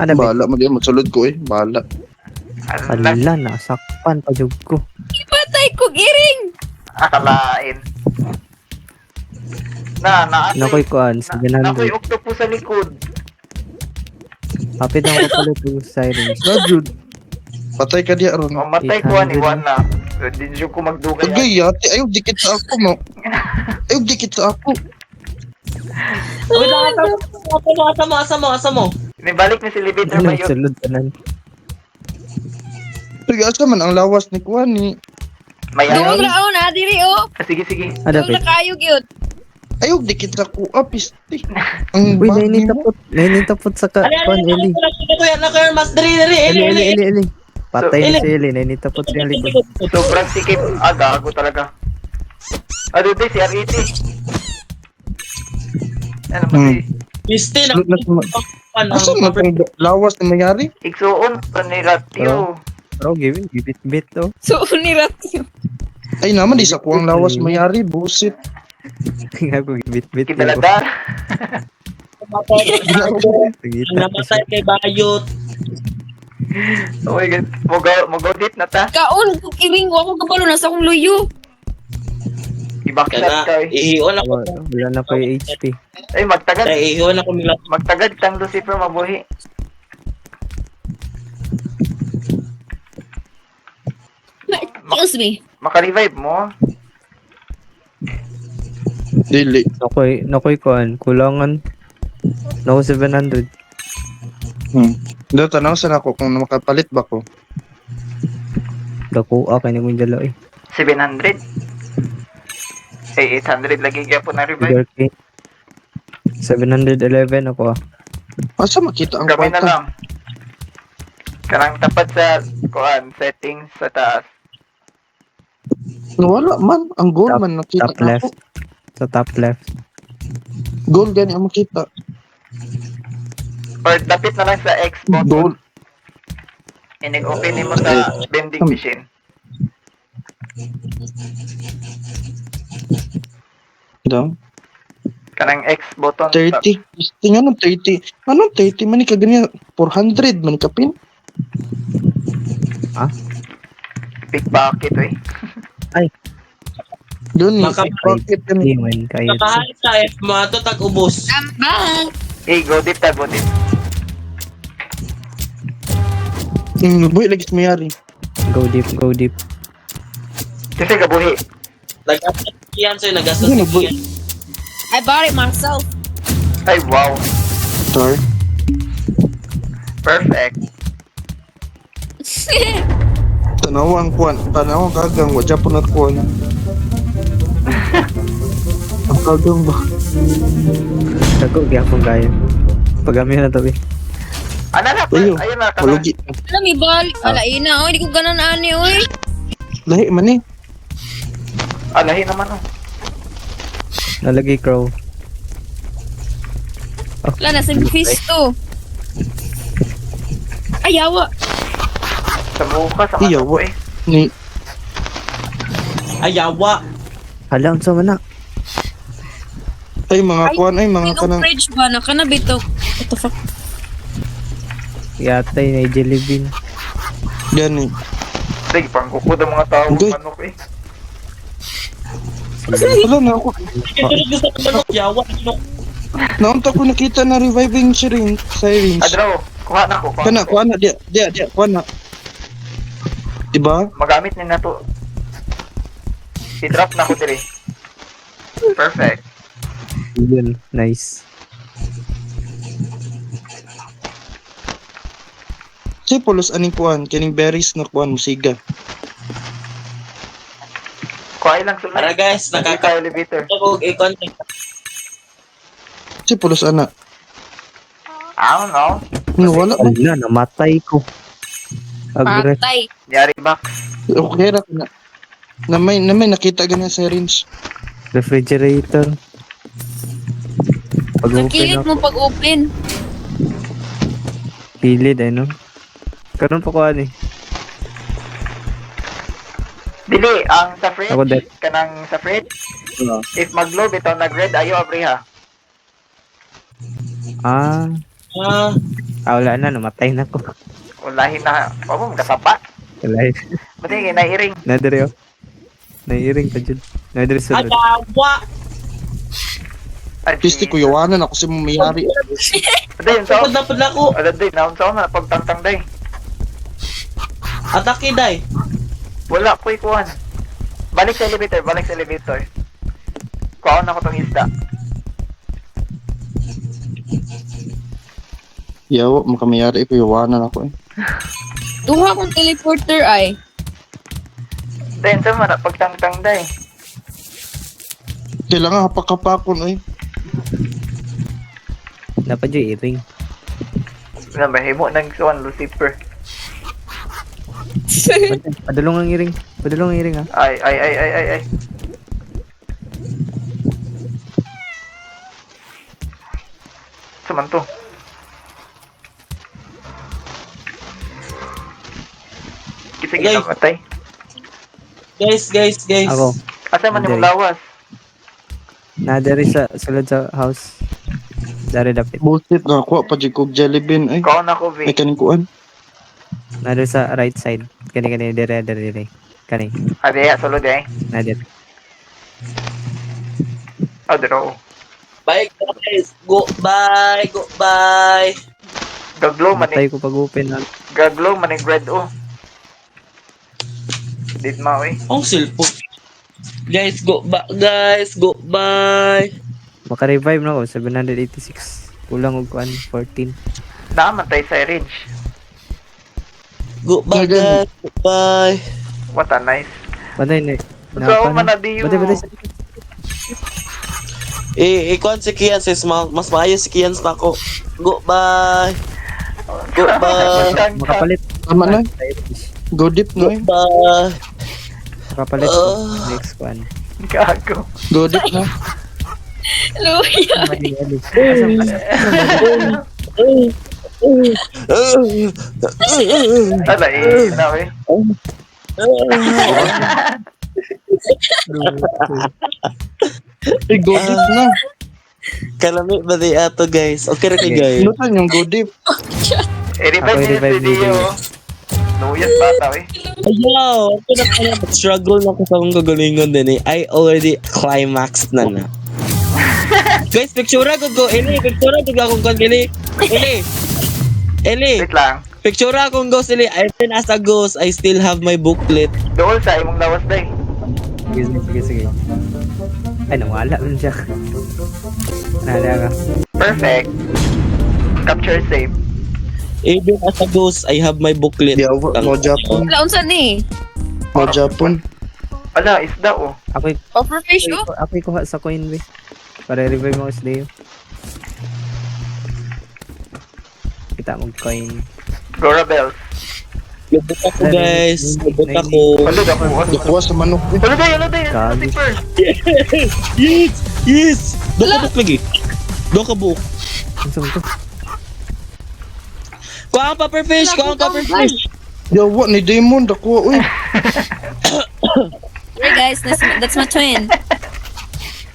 Speaker 3: Ano ba?
Speaker 4: Bahala mo diyan, magsulod ko eh. Bahala.
Speaker 2: Ala,
Speaker 3: Hala, nasakpan pa jug ko.
Speaker 5: Ipatay ko, giring!
Speaker 2: akalain. Na
Speaker 3: Nakoy kuan,
Speaker 2: Nakoy
Speaker 3: 700.
Speaker 2: octopus sa likod.
Speaker 3: Hapit na ko pala yung sirens.
Speaker 4: Na, Jude. Patay ka diya ron.
Speaker 2: O matay ko ani
Speaker 3: 800.
Speaker 2: Juan na. Din siya ko magdugay.
Speaker 4: Tagay, ate. Ayaw, dikit sa ako mo. Ayaw, dikit sa ako.
Speaker 1: Uy, asa mo.
Speaker 2: Nibalik ni si Libiter
Speaker 3: Ano,
Speaker 2: ba yun?
Speaker 3: sulod ka nan.
Speaker 4: Sige, asa man ang lawas ni Kuan ni.
Speaker 5: Duwag
Speaker 2: Mayan.
Speaker 5: raon, ha, diri, oh.
Speaker 2: Sige.
Speaker 3: Ano
Speaker 5: Duwag
Speaker 3: ba?
Speaker 5: na kayo, gyud.
Speaker 4: Ayaw, dikit sa kuha, piste. Ang
Speaker 3: Uy,
Speaker 4: bag ni mo.
Speaker 3: nainitapot sa kuan, Eli.
Speaker 1: Kuya na kayo mas diri.
Speaker 3: Eli. Patay na si Eli, nainitapot siya likod.
Speaker 2: Sobrang sikip. Gago talaga. Ano ba si RET? Ano ba si?
Speaker 1: Piste na.
Speaker 4: Sulod na sa Asa man ang lawas na mayari?
Speaker 2: Igsuon pa ni Ratio.
Speaker 3: Bro, give it bit to.
Speaker 5: So, uniratyo.
Speaker 4: Ay naman, di sa kuwang lawas mayari. Busit.
Speaker 3: Tingnan ko, give it bit.
Speaker 2: Kibalada.
Speaker 1: Namatay kay Bayot.
Speaker 2: Oh my god. Mugaw dit na ta.
Speaker 5: Kaon ko, giring. Wako kabalo, nasa akong luyo.
Speaker 2: Ibakshot
Speaker 1: Kana
Speaker 2: ka eh.
Speaker 1: ihion ako.
Speaker 3: Wala na ko yung HP.
Speaker 2: Ay magtagad.
Speaker 1: Ay ihion ako mila.
Speaker 2: Magtagad tang Lucifer mabuhi.
Speaker 5: Excuse me.
Speaker 2: Maka-revive mo.
Speaker 4: Dili.
Speaker 3: Nakoy kuan, kulangan. Nako 700.
Speaker 4: Daw tanaw sa ako kung makapalit ba ko.
Speaker 3: Dako kay ni mong dala eh.
Speaker 2: 700. Ay 800 lagi kaya po na revive.
Speaker 3: Sugar cane. 711 ako ah.
Speaker 4: Asa makita ang
Speaker 2: Gamay na
Speaker 4: kwarta?
Speaker 2: lang. Karang tapat sa kuan settings sa taas.
Speaker 4: Wala man. Ang goal
Speaker 3: Top-
Speaker 4: man nakita
Speaker 3: Top
Speaker 4: na
Speaker 3: left.
Speaker 4: ako.
Speaker 3: Sa top left.
Speaker 4: Goal gani ang makita.
Speaker 2: Or dapit na lang sa X
Speaker 4: Goal.
Speaker 2: button. Inig-open mo sa vending machine.
Speaker 4: Daw.
Speaker 2: Kanang X button.
Speaker 4: 30. Tingnan ng 30. Anong 30 man ni kaganya? 400 man kapin.
Speaker 2: Pickpocket eh.
Speaker 4: Doon ni
Speaker 1: Maka-
Speaker 4: pocket kan.
Speaker 3: Hindi man kayo.
Speaker 1: Nakahalit tayo, mga to tag-ubos.
Speaker 5: I'm back.
Speaker 2: Hey, go deep.
Speaker 4: Boy lagi sa mayari.
Speaker 3: Go deep.
Speaker 2: Kasi gabuhi.
Speaker 1: Nagastos yan, so nagastos
Speaker 4: Ano, boy?
Speaker 1: yan.
Speaker 5: I bought it myself.
Speaker 2: Ay, wow.
Speaker 4: Star.
Speaker 2: Perfect.
Speaker 4: Tanaw ang kuan. Tanaw ang kagang. Wadya po na kuan. Ang kagang ba?
Speaker 3: Dako gyapon kayo. Pagami na to eh.
Speaker 2: Ano na?
Speaker 4: Ayun.
Speaker 2: Ayun na.
Speaker 4: Walugi.
Speaker 5: Alam, ibalik. Ala, ina. Oy, di ko ganan ani, oy.
Speaker 4: Lahi man eh.
Speaker 2: Alahin naman oh.
Speaker 3: Nalagay crow.
Speaker 5: Wala, nasa Mephisto. Ayawa.
Speaker 2: Sa mukha, sa
Speaker 4: Iyo,
Speaker 2: mata ko eh.
Speaker 4: Ni.
Speaker 1: Ayawa.
Speaker 3: Hala, unsa man na?
Speaker 4: Ay mga kuan ay mga
Speaker 5: Pinong
Speaker 4: kanang.
Speaker 5: fridge ba? Nakanabito. What the fuck?
Speaker 3: Yatay na jelly bean.
Speaker 4: Gani.
Speaker 2: Sige, pangkukod ang mga tao.
Speaker 4: Okay.
Speaker 2: Manok eh.
Speaker 4: Wala na ako.
Speaker 1: Gusto ko manok, yawa.
Speaker 4: Naunta ko nakita na reviving sirens.
Speaker 2: Adraw, Kuha na ko.
Speaker 4: Kana, kuha na, dia, kuha na. Diba?
Speaker 2: Magamit ni na to. I-drop na ko diri. Perfect.
Speaker 3: Yun, nice.
Speaker 4: Si pulos aning kuan, kining berries na kuan musiga.
Speaker 2: Kuha lang sunod.
Speaker 1: Para guys,
Speaker 2: Nakaka elevator.
Speaker 1: Ako i-contact.
Speaker 4: Si pulos ana.
Speaker 2: I don't know.
Speaker 4: Wala man.
Speaker 3: Wala, namatay ko. Agre.
Speaker 5: Patay.
Speaker 2: Yari back.
Speaker 4: Okay ra na. Na may nakita ganyan sa syringe.
Speaker 3: Refrigerator.
Speaker 5: Sa
Speaker 3: Pag-open
Speaker 5: kilid
Speaker 3: ako.
Speaker 5: mo pag-open.
Speaker 3: Kilid, no? Karon pa ko ani.
Speaker 2: Dili, ang sa fridge,
Speaker 3: Ako din.
Speaker 2: kanang sa fridge, if mag-low bitaw nag-red, ayo abri ha.
Speaker 3: Ah, wala na, namatay na ko.
Speaker 2: Ulahin na, o mo, kasapa.
Speaker 3: Wala.
Speaker 2: Buti, nairing.
Speaker 3: Nadiri oh. Nairing pa dyan. Nadiri sunod.
Speaker 1: Atawa!
Speaker 4: Pisti ko yawanan ako si mamayari.
Speaker 2: Buti, yun sa
Speaker 1: Dapat dapat na ako.
Speaker 2: Wala din, naon sa na, pagtangtang day.
Speaker 1: Atake, day.
Speaker 2: Wala, kuy kuhan. Balik sa elevator. Kuhaan ako tong isda.
Speaker 4: Yawa, makamayari ko yawanan ako eh.
Speaker 5: Duha kong teleporter ay.
Speaker 2: Then, sa mana, pagtangtang day.
Speaker 4: Kailangan hapak-hapakon eh.
Speaker 3: Dapat dyan i-ring.
Speaker 2: Mahimo ng suwan, Lucifer.
Speaker 3: Padulong ang i-ring. Padulong ang i-ring ha.
Speaker 2: Ay. Saman to. Kita
Speaker 1: Guys.
Speaker 2: ginamatay.
Speaker 1: Guys.
Speaker 3: Ako.
Speaker 2: Asa man yung
Speaker 3: Hindi.
Speaker 2: lawas?
Speaker 3: Nadiri sa sulod sa house. Dari dapit.
Speaker 4: Bullshit na ako, pa kog jelly bean eh.
Speaker 2: Kuhaan ako,
Speaker 4: Ay
Speaker 2: V.
Speaker 4: kaning kuan.
Speaker 3: Nadiri sa right side. Kani dire. Kani.
Speaker 2: Ade, sulod eh.
Speaker 3: Nadiri.
Speaker 2: Adro.
Speaker 1: Bye, guys. Goodbye.
Speaker 2: Gaglow man
Speaker 3: Matay ko pag-open na.
Speaker 2: Gaglow man yung red oh. Dit mo eh.
Speaker 1: Ang cellphone. Guys, goodbye.
Speaker 3: Maka-revive na ako. 786. Kulang og kuan 14.
Speaker 2: Namatay sa range.
Speaker 1: Goodbye,
Speaker 4: Gagan.
Speaker 1: guys. Goodbye.
Speaker 2: What a nice.
Speaker 3: Batay na.
Speaker 2: So, manadiyo.
Speaker 3: Batay.
Speaker 1: Ikuan si Kian sis, mas maayos si Kian na ako. Goodbye.
Speaker 3: Makapalit.
Speaker 4: Tama na. Go deep no eh.
Speaker 1: Goodbye.
Speaker 3: Makapalit ko. Next kuan.
Speaker 2: Gago.
Speaker 4: Go deep na.
Speaker 5: Luya.
Speaker 2: Ala eh. Na eh.
Speaker 4: Go deep na.
Speaker 1: Kalami ba di ato guys? Okay ra kay guys.
Speaker 4: Lutan yung go deep.
Speaker 2: I-revive
Speaker 3: Ako
Speaker 2: niya
Speaker 3: i-revive
Speaker 2: si Dio. Luyas bata eh.
Speaker 1: Ayaw! Ako na pala struggle na ko sa akong gagalingon din eh. I already climaxed na. Guys, picture ko go. Picture ko akong kan Eli.
Speaker 2: Wait lang.
Speaker 1: Picture akong ghost Eli. Even as a ghost, I still have my booklet.
Speaker 2: Doon sa imong lawas day.
Speaker 3: Sige. Ay, nawala man siya. Nala ka.
Speaker 2: Perfect. Capture save.
Speaker 1: Even as a ghost, I have my booklet.
Speaker 4: Yawa, mo Japon.
Speaker 5: Wala unsa ni?
Speaker 4: Mo Japon.
Speaker 2: Ala, isda oh.
Speaker 5: Overfish oh.
Speaker 3: Ako kuha sa coin be. Para revive mo si Leo. Kita mo coin.
Speaker 2: Gora bells.
Speaker 1: Lubot ako guys. Lubot ako.
Speaker 2: Wala na po.
Speaker 4: Nakuha sa manok eh.
Speaker 2: Wala day.
Speaker 3: Gago.
Speaker 2: Lucifer.
Speaker 1: Yes! Doon ka book lagi. Doon ka book.
Speaker 3: Ano sa ito?
Speaker 1: Kuha ang pufferfish!
Speaker 4: Yawa, ni Damon, nakuha uy.
Speaker 5: Hey guys, that's my twin.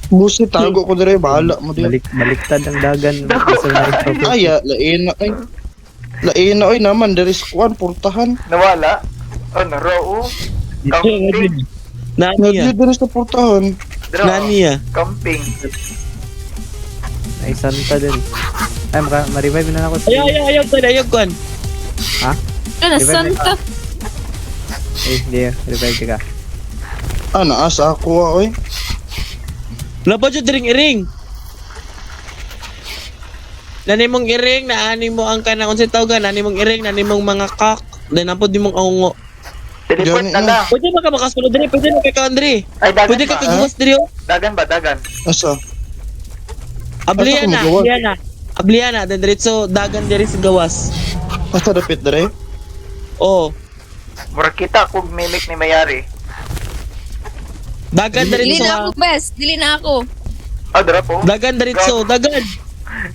Speaker 4: Busi, tago ko dire, bahala mo din.
Speaker 3: Baliktad ang dagan. Sa mga
Speaker 4: Aya, laina ay. Laina ay naman, there is kuan, portahan.
Speaker 2: Nawala. Oh, naro oh. Camping.
Speaker 1: Nani
Speaker 4: Nagyo there is na portahan.
Speaker 2: Draw.
Speaker 1: Nani
Speaker 2: Camping.
Speaker 3: Ay, santa din. Ay, ma-revive na ako.
Speaker 1: Ayaw kwan.
Speaker 5: Ano, santa?
Speaker 3: Eh, hindi. Revive ka.
Speaker 4: Naasa ako oy.
Speaker 1: Labo dyan iring. Nani mong iring, naani mo ang kanang unsay tawgan, nani mong iring, nani mong mga kak, then napod di mong aungo.
Speaker 2: Teleport
Speaker 4: Gani
Speaker 2: na
Speaker 4: na.
Speaker 2: lang.
Speaker 1: Pwede ba ka makasunod diri? Pwede na kay ka, Andre.
Speaker 2: Ay, dagan
Speaker 1: Pwede ka
Speaker 2: ba?
Speaker 1: kagawas diri, oh.
Speaker 2: Dagan ba? Dagan.
Speaker 4: Asa?
Speaker 1: Abliana,
Speaker 4: Asa ka magawas?
Speaker 1: Abliana, then diretso dagan diri sa gawas.
Speaker 4: Asa dapit dere?
Speaker 1: Oh,
Speaker 2: Murag kita kung mimic ni Mayari.
Speaker 1: dagan
Speaker 5: Dili
Speaker 1: diretso.
Speaker 5: na ako, best. Dili na ako.
Speaker 2: Ah, drop po.
Speaker 1: Dagan diretso, dagan.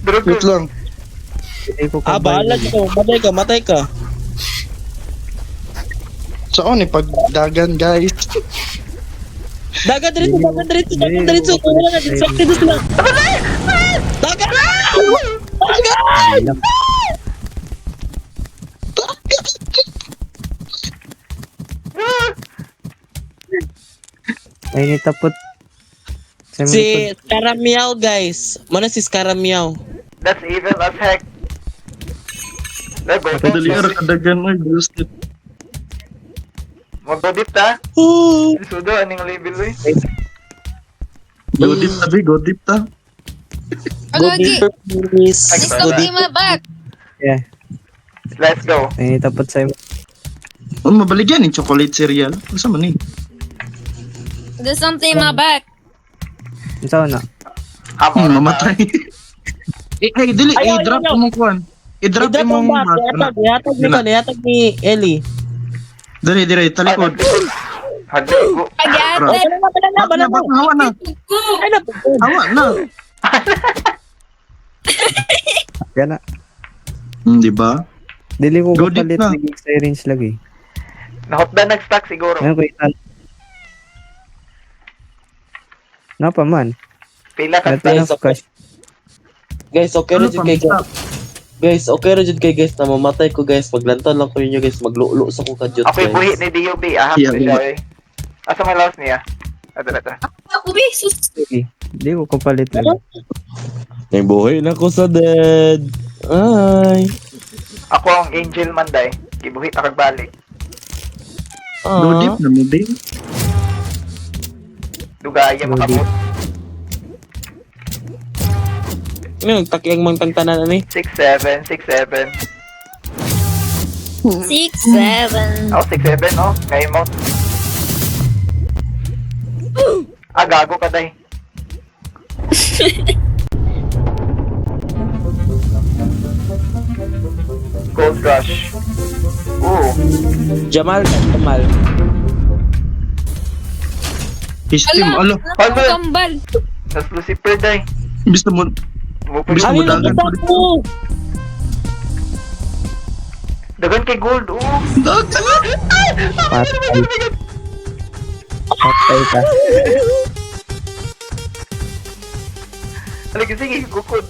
Speaker 2: Drop
Speaker 4: Wait
Speaker 2: po.
Speaker 4: lang.
Speaker 3: Hindi ko
Speaker 1: Bahala ka, matay ka.
Speaker 4: Saan ni pagdagan guys?
Speaker 1: Dagan diretso. Wala na, distracted na sila. Dagan! Dagan!
Speaker 3: Ay, nitapot.
Speaker 1: Si Scaramiao, guys. Mana si Scaramiao?
Speaker 2: That's evil as heck. Let's go.
Speaker 4: Dali ara kadagan oy, boosted.
Speaker 2: Mag-godip ta.
Speaker 1: Oh.
Speaker 2: Sudo, aning level eh.
Speaker 4: Godip ta, be, godip ta.
Speaker 5: Agagi.
Speaker 1: Miss.
Speaker 5: Next up, my back.
Speaker 3: Yeah.
Speaker 2: Let's go.
Speaker 3: Ay, nitapot sa'yo.
Speaker 4: Oh, mabaligyan yung chocolate cereal. Asa man ni?
Speaker 5: There's something in my back.
Speaker 3: Saan na?
Speaker 2: Hamon.
Speaker 4: Mamatay. Dili,
Speaker 1: Ayaw,
Speaker 4: i-drop
Speaker 1: ayaw.
Speaker 4: mo kuan. I-drop
Speaker 1: Idrop
Speaker 4: mo
Speaker 1: mo ba? Yatag ni Ellie.
Speaker 4: Dali, talikod.
Speaker 2: Hagay.
Speaker 5: Agyate.
Speaker 1: Bala na.
Speaker 4: Hawa na.
Speaker 1: Ay na.
Speaker 4: Hawa na.
Speaker 3: Yan na.
Speaker 4: Di ba?
Speaker 3: Dili ko
Speaker 4: Godip
Speaker 3: kapalit
Speaker 4: na.
Speaker 3: naging sirens lagi.
Speaker 2: Nahotdan nag-stack siguro.
Speaker 3: Ngayon ko itan. Napa man?
Speaker 2: Pila ka
Speaker 3: Natin
Speaker 2: stack.
Speaker 3: na cash.
Speaker 1: Guys, okay
Speaker 4: Ano
Speaker 1: ra jud kay
Speaker 4: pa?
Speaker 1: guys. Okay ra jud kay guys na mamatay ko guys. Maglantaw lang ko ninyo guys. Maglulo sa ko kadyot
Speaker 2: Ako'y buhi
Speaker 1: guys.
Speaker 2: ni DOB. Ahap
Speaker 4: Yeah,
Speaker 2: na siya eh. Asa may laos niya? Ata.
Speaker 5: Ako, be, sus.
Speaker 3: Sige. Dili ko kapalit lagi.
Speaker 1: May buhay na ko sa dead. Ay.
Speaker 2: Ako ang angel manday. Gibuhi na kagbalik.
Speaker 4: Godip na mo, be.
Speaker 2: Dugaya makamot.
Speaker 1: Ano nagtakyang mang tangtanan ani?
Speaker 2: 6-7, 6-7.
Speaker 5: 6-7.
Speaker 2: Oh, 6-7 oh. Ngayon mo. Gago ka day. Gold Rush. Ooh.
Speaker 1: Jamal.
Speaker 4: Histim, alo.
Speaker 5: Ako kambal.
Speaker 2: Nas Lucifer day.
Speaker 4: Gusto mo,
Speaker 2: Mupulis
Speaker 4: Gusto
Speaker 1: Ano
Speaker 4: mo
Speaker 1: yung
Speaker 4: dagan?
Speaker 1: nagtatak mo?
Speaker 2: Dagan kay gold. Ooh.
Speaker 4: dagan!
Speaker 3: Patay. Patay ka.
Speaker 2: Halika, sige, gukod.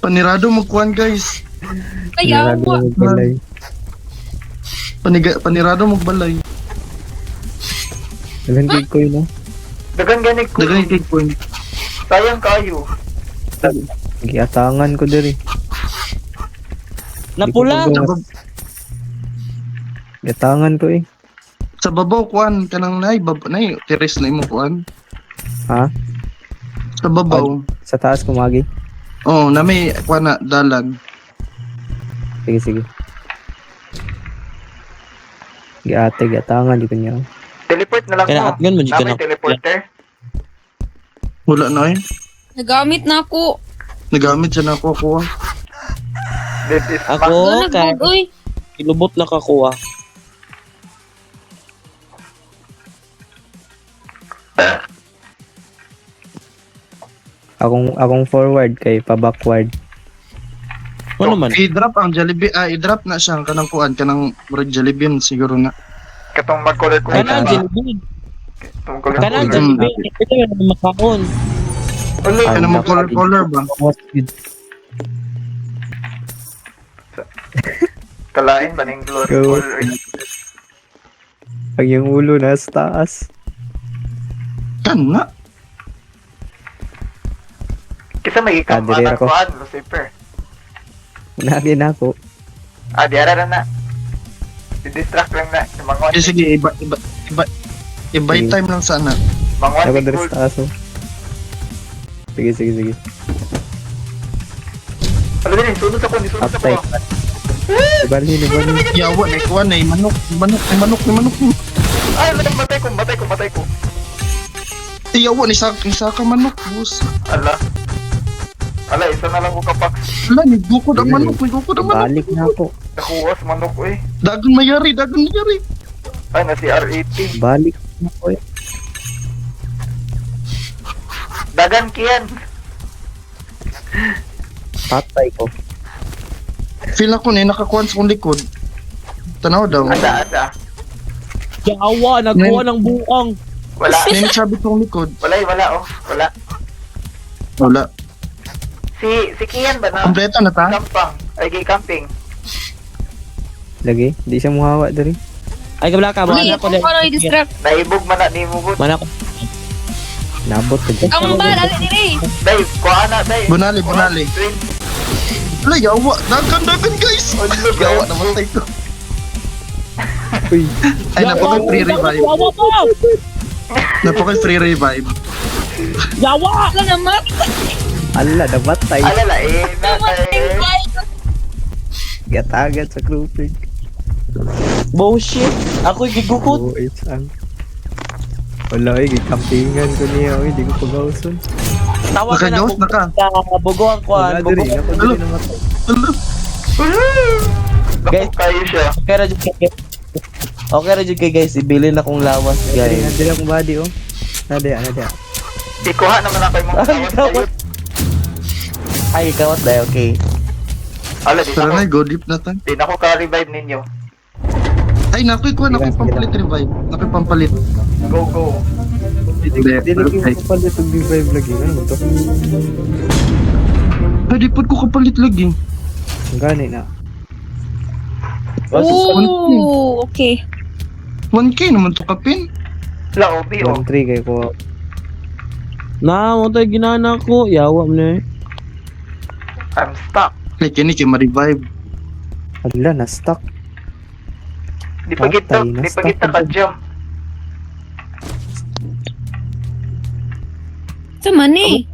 Speaker 4: Panirado mo kuan guys.
Speaker 5: Kaya
Speaker 3: Nirado
Speaker 5: ako.
Speaker 3: mo balay.
Speaker 4: Panirado mo balay.
Speaker 3: Ilan gig ko yun, no?
Speaker 2: Dagan ganig ko.
Speaker 4: Dagay kay kuan.
Speaker 2: Sayang kayo.
Speaker 3: Giatangan ko diri.
Speaker 1: Napula.
Speaker 3: Di ko pagawas. Giatangan ko eh.
Speaker 4: Sa babaw kuan kanang nay teres na imo kuan.
Speaker 3: Ha?
Speaker 4: Sa babaw.
Speaker 3: Sa taas kumagi.
Speaker 4: Oh, na may kuan na dalan.
Speaker 3: Sige. Giatangan di ko niya.
Speaker 2: Teleport na lang
Speaker 1: Kaya
Speaker 2: mo.
Speaker 1: atgan mo, di ka
Speaker 2: Na may
Speaker 1: na-
Speaker 2: teleporter.
Speaker 4: Wala na eh.
Speaker 5: Nagamit na ako.
Speaker 4: Nagamit siya na ako kuha.
Speaker 2: This is
Speaker 1: Ako
Speaker 5: Doon
Speaker 1: kay
Speaker 5: nag-gold, oy.
Speaker 1: kilubot na kakuha.
Speaker 3: Akong forward kay pa backward.
Speaker 1: Ano man?
Speaker 4: I-drop ang Jollibee, i-drop na siya kanang kuan kanang murag Jollibee siguro na.
Speaker 2: katong mag-color ko.
Speaker 1: Kanang Jollibee. Kanang
Speaker 4: Mm.
Speaker 1: Jollibee. Ito yung makaon.
Speaker 2: Ulo.
Speaker 3: Ah,
Speaker 4: Kanang mo color ba?
Speaker 2: Kalain ba ning glory
Speaker 3: Go.
Speaker 2: color?
Speaker 3: Pag yung ulo nasa taas.
Speaker 4: Kan na.
Speaker 2: Kisa may ikam
Speaker 3: Diri
Speaker 2: anak
Speaker 3: ako.
Speaker 2: ko Lucifer.
Speaker 3: Unagi na ako.
Speaker 2: Diara na. Didistract lang na. Yung mga
Speaker 4: Eh, sige, iba
Speaker 3: Sige.
Speaker 4: time lang sana.
Speaker 2: mga
Speaker 3: Ako
Speaker 2: one
Speaker 3: diri
Speaker 2: gold.
Speaker 3: sa aso. Sige.
Speaker 2: Ano din, sunod ako.
Speaker 3: Upside. Ibali.
Speaker 4: Yawa, na ikuha na, manok.
Speaker 2: Ay, matay ko.
Speaker 4: Yawa, ni saka manok, boss.
Speaker 2: Ala, isa na lang ko kapak.
Speaker 4: Wala, nagukod ang manok.
Speaker 3: Balik na ako.
Speaker 2: Nakuha sa manok ko eh.
Speaker 4: Dagan mayari.
Speaker 2: Ay, na si R80.
Speaker 3: Balik na ako eh.
Speaker 2: Dagan kiyan.
Speaker 3: Patay ko.
Speaker 4: Feel ako na, nakakuha sa kong likod. Tanaw daw.
Speaker 2: Ada.
Speaker 1: Yawa, nagkuha ng buang.
Speaker 2: Wala.
Speaker 4: Ninisabi kong likod.
Speaker 2: Wala.
Speaker 4: Wala.
Speaker 2: Si Kian ba na?
Speaker 4: Kompleto na ta?
Speaker 2: Camping. Ay, gay camping.
Speaker 3: Lagi, di siya muhawa diri.
Speaker 1: Ay, kabla ka.
Speaker 5: Hindi,
Speaker 1: Mana ko
Speaker 5: kung ano i-distract.
Speaker 2: Naibog man na ni mo.
Speaker 1: Mana ko.
Speaker 3: Nabot ko dyan.
Speaker 5: Ang bal, ali diri.
Speaker 2: Day, kuha na, day.
Speaker 4: Bunali.
Speaker 2: Twin.
Speaker 4: Wala, yawa. Dagan, guys. Yawa, namatay ko.
Speaker 3: Uy,
Speaker 4: Ay, napaka-free revive.
Speaker 1: Yawa po!
Speaker 4: Napaka-free revive.
Speaker 1: Yawa!
Speaker 5: Wala naman.
Speaker 3: ala, namatay.
Speaker 2: Alala, natay.
Speaker 3: Gat-agat sa grouping.
Speaker 1: Bullshit! Ako'y gigukot.
Speaker 3: Oo, isang. Wala eh, gikampingan ko niya. Uy, di ko pag-auson.
Speaker 1: Tawa ka na
Speaker 4: Naka-ghost na ka.
Speaker 1: Bugo ang
Speaker 3: Wala
Speaker 1: kuhan.
Speaker 3: diri,
Speaker 1: Bugo.
Speaker 3: ako diri namatay.
Speaker 2: Naku, kayo siya.
Speaker 1: Okay ra jud kay. Okay ra jud kay guys, ibilin akong lawas
Speaker 3: Diri,
Speaker 1: guys.
Speaker 3: nadiri akong body oh. Nadi.
Speaker 2: Ikuha naman ako yung mga
Speaker 1: Ay,
Speaker 2: tawas
Speaker 1: tawas.
Speaker 2: kayo.
Speaker 1: Ay, kawat dai okay.
Speaker 2: Ala, di
Speaker 4: Tara
Speaker 2: na
Speaker 4: na, go deep na ta.
Speaker 2: Di na ko ka-revive ninyo.
Speaker 4: Ay, nakoy ko, nakoy pampalit revive. Nakoy pampalit.
Speaker 2: Go.
Speaker 3: Dili
Speaker 4: Perfect.
Speaker 3: ko palit og revive lagi. Ano to?
Speaker 4: Pwede po ko kapalit lagi.
Speaker 3: Ang gani na.
Speaker 5: Oh, okay.
Speaker 4: 1K naman to kapin.
Speaker 2: La, OB, oh.
Speaker 3: 1-3 kay ko.
Speaker 1: Na, mo tay ginana ko. Yawa mo na.
Speaker 2: I'm stuck.
Speaker 4: Like, yun kay ma-revive.
Speaker 3: Ala, na-stuck.
Speaker 2: Di pa kita
Speaker 3: Patay,
Speaker 2: ka-jump.
Speaker 5: Sa mani.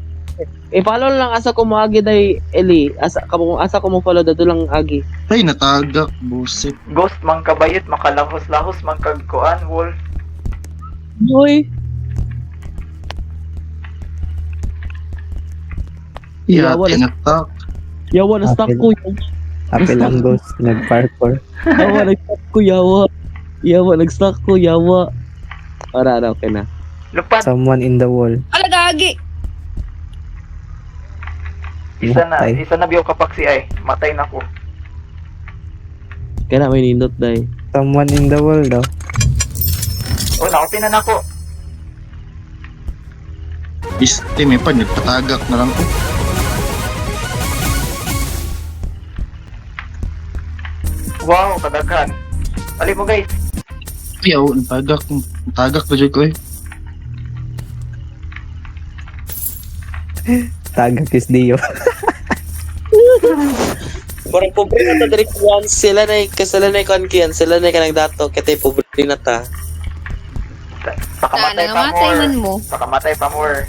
Speaker 1: I-follow lang asa ko mo agi day Eli. Asa ko mo follow dato lang agi.
Speaker 4: Ay, natagak, busit.
Speaker 2: Ghost man kabayot, makalahos-lahos man kagkuan, wolf.
Speaker 1: Hoy,
Speaker 4: Yeah,
Speaker 1: wala.
Speaker 4: tinatak.
Speaker 1: yawa na stuck ko.
Speaker 3: Apil ang ghost nag-parkour.
Speaker 1: Yawa nag-stuck ko, yawa. Yawa nag-stuck ko, yawa. Para na okay na.
Speaker 2: Lupad,
Speaker 3: Someone in the wall.
Speaker 5: Ala gagi.
Speaker 3: Namatay.
Speaker 2: isa na biyo kapak si ay. Matay na ko.
Speaker 1: Kaya na may nindot day.
Speaker 3: Someone in the wall daw.
Speaker 2: Oh, na-open na ako.
Speaker 4: Team, pa, nagpatagak na lang ko.
Speaker 2: Wow, kadaghan. Ali mo guys.
Speaker 4: Ayaw, natagak. Natagak pa dyan ko eh.
Speaker 3: Tagak is Dio.
Speaker 1: Parang pobre na ta direct once sila na kasala na kon kiyan sila na kanang dato kete pobre na ta.
Speaker 2: Pakamatay pa
Speaker 5: Nangamatay man
Speaker 2: more.
Speaker 5: mo.
Speaker 2: Pakamatay pa more.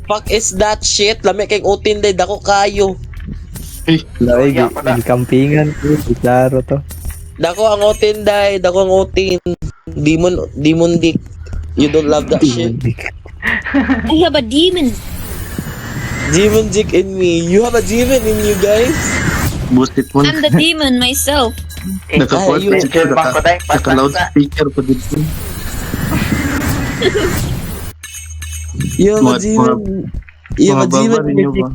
Speaker 1: Fuck is that shit? Lami kay utin day dako kayo.
Speaker 3: Lay,
Speaker 2: Yeah, pala.
Speaker 3: gikampingan ko. Klaro to.
Speaker 1: Dako ang utin day, dako ang utin. Demon dick. You don't love that shit.
Speaker 5: I have a demon.
Speaker 1: Demon dick in me. You have a demon in you guys.
Speaker 4: Busit mo.
Speaker 5: I'm the demon myself.
Speaker 4: Naka-4
Speaker 1: Ay,
Speaker 2: Angel bang ko day?
Speaker 4: Naka-loudspeaker pa dito.
Speaker 1: You have a demon. You have a
Speaker 4: Mga
Speaker 1: demon
Speaker 4: baba
Speaker 1: in
Speaker 4: rin
Speaker 1: your
Speaker 4: yun
Speaker 1: dick.
Speaker 4: ba?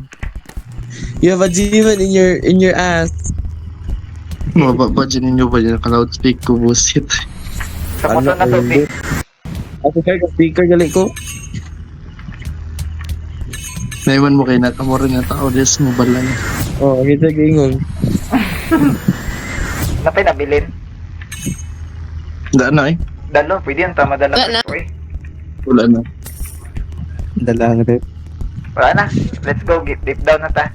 Speaker 1: You have a demon in your ass.
Speaker 4: Mga baba dyan ninyo ba dyan? Naka-loudspeaker ko, busit.
Speaker 2: Sa moto na to, Vic.
Speaker 1: Ako kaya speaker gali ko.
Speaker 4: Naiman mo kayo natamoro na tao. Des mo balay.
Speaker 1: Oh, kita gingon.
Speaker 2: Napay nabilin.
Speaker 4: Daan na eh.
Speaker 2: Dalo, pwede yan. Tama dala
Speaker 5: Wala na.
Speaker 2: ko eh.
Speaker 4: Wala na.
Speaker 3: Dalang rin.
Speaker 2: Wala na. Let's go. Deep down na ta.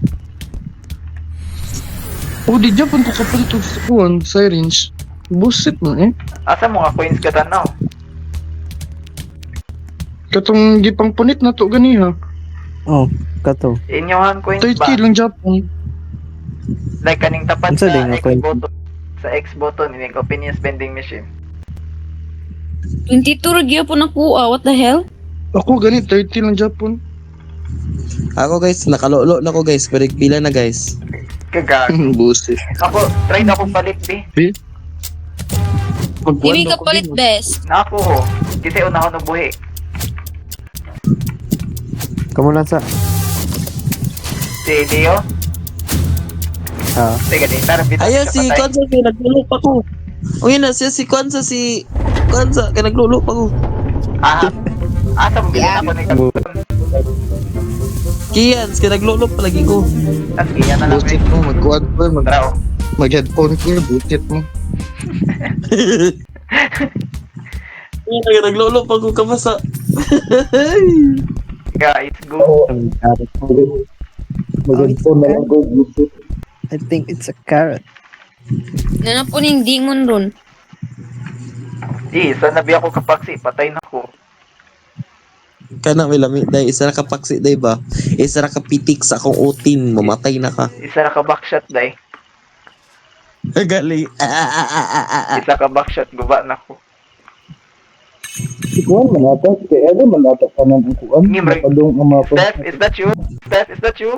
Speaker 4: Oh, di dyan punta ka pa dito sa kuwan, sirens. Busit mo eh.
Speaker 2: Asa mga coins ka tanaw?
Speaker 4: Katong gipang punit na to ganiha.
Speaker 3: Oh, kato.
Speaker 2: Inyohan coins ba?
Speaker 4: 30 lang Japon.
Speaker 2: Like kaning tapat
Speaker 3: Unsa din
Speaker 2: sa
Speaker 3: nga
Speaker 2: X
Speaker 3: coin?
Speaker 2: button. Sa X button, ini opinion spending machine.
Speaker 6: 22 ra po nakuha. What the hell?
Speaker 4: Ako gani 30 lang Japon.
Speaker 1: Ako guys, nakalolo na ko guys. Pero pila na guys.
Speaker 2: Kagag.
Speaker 4: Busit.
Speaker 2: Ako, try na akong palit, B.
Speaker 6: Hindi ka palit, best.
Speaker 2: Na ako, ho. Kasi una ako nabuhi.
Speaker 3: Kamu lang sa.
Speaker 2: Si Leo.
Speaker 3: Ah,
Speaker 2: Sige, di. Tara, bitas
Speaker 1: Ayun
Speaker 2: ka
Speaker 1: si
Speaker 2: patay.
Speaker 1: Kwanza, si naglulup ako. O yun na, siya si Kwanza, kaya naglulup ako.
Speaker 2: Ah, asa mo bilhin ako ni Kapton.
Speaker 1: Kian, kaya naglulup palagi ko.
Speaker 2: Tapos iyan na lang,
Speaker 4: Busit
Speaker 2: B.
Speaker 4: mo, magkuhan pa,
Speaker 2: Tara, oh.
Speaker 4: mag-headphone ko, busit mo.
Speaker 1: Kaya naglulup ako kamasa.
Speaker 2: Guys, go.
Speaker 3: ang carrot.
Speaker 4: Mag-headphone na lang ko, busit.
Speaker 3: I think it's a carrot.
Speaker 6: Nana po ning demon ron.
Speaker 2: Di, sa nabi ako kapaksi, patay na ko.
Speaker 1: Kana may lami, dahil isa na kapaksi, dahil ba? Isa na kapitik sa akong utin, mamatay na ka.
Speaker 2: Isa na ka backshot, day.
Speaker 1: Gali.
Speaker 2: Isa ka backshot, guba na ko.
Speaker 4: Kuhan, manatas, kaya manatas ka ng kuhan.
Speaker 2: Ngimre.
Speaker 4: Padong ang mga
Speaker 2: Steph, is that you? Steph, is that you?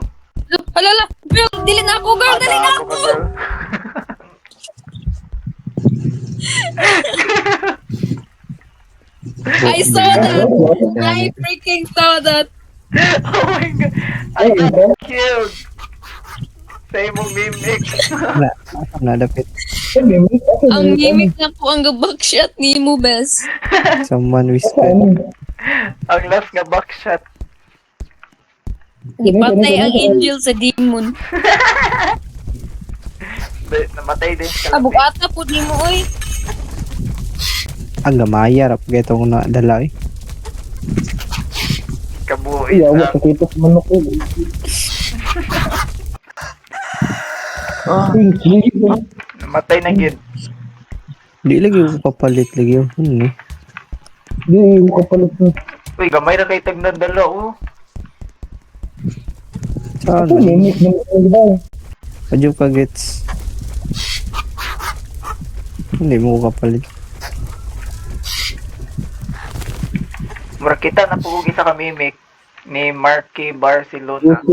Speaker 6: Alala, girl, dili na ako, girl, dili na
Speaker 2: Ako
Speaker 6: ako.
Speaker 2: ka, girl.
Speaker 6: I saw that. I freaking saw that.
Speaker 2: Oh my god. I got killed. Sa imong mimic.
Speaker 3: Nadapit.
Speaker 6: Ang mimik na po ang backshot ni mo, best.
Speaker 3: Someone whisper.
Speaker 2: Ang last nga backshot.
Speaker 6: Ipatay ang angel sa demon.
Speaker 2: Namatay din siya.
Speaker 6: Abukata po di mo, oy.
Speaker 3: Ang gamaya, rap gato ko na dala eh.
Speaker 2: Kabuhi.
Speaker 4: kitos manok ko.
Speaker 2: Namatay na yun.
Speaker 3: Di lagi ko papalit lagi yun. Ano eh.
Speaker 4: Di, kapalit na.
Speaker 2: Uy, gamay na kay tag na dala, oh.
Speaker 3: Saan?
Speaker 4: Mimik na ba?
Speaker 3: Padyo ka gets. Hindi mo ko kapalit.
Speaker 2: Mura kita na pugugi sa kamimik ni Marky Barcelona.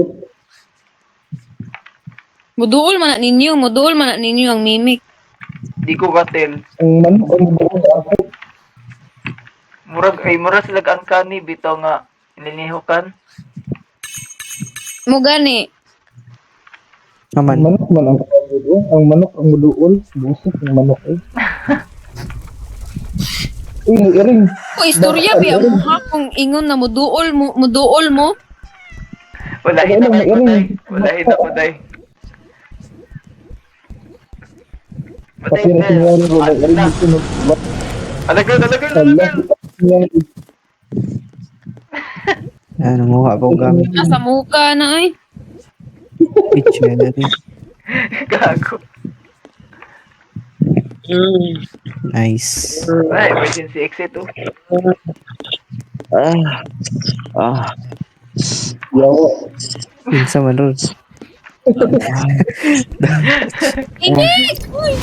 Speaker 6: Muduol man na ninyo ang mimik.
Speaker 2: Di ko katil.
Speaker 4: Ang manok ang buko sa ako.
Speaker 2: Mura sila kani bitaw nga nilinihukan.
Speaker 6: Mo gani.
Speaker 3: Naman.
Speaker 4: Manok man ang kabudo. Ang manok ang muduol. Busit ng manok eh. Uy, iring.
Speaker 6: O istorya bi ang mukha kung ingon na muduol mo.
Speaker 2: Wala hina kay patay. Wala hina patay. Patay
Speaker 4: Pati na
Speaker 2: na.
Speaker 4: sinari ko. Iring sunod.
Speaker 2: Alagol.
Speaker 3: Ano mo ako gamit.
Speaker 6: Nasa mukha na ay.
Speaker 3: Picture na rin.
Speaker 2: Gago.
Speaker 3: Nice.
Speaker 2: Ay, emergency exit, oh.
Speaker 3: Pinsa man ron.
Speaker 6: Ingit! Uy!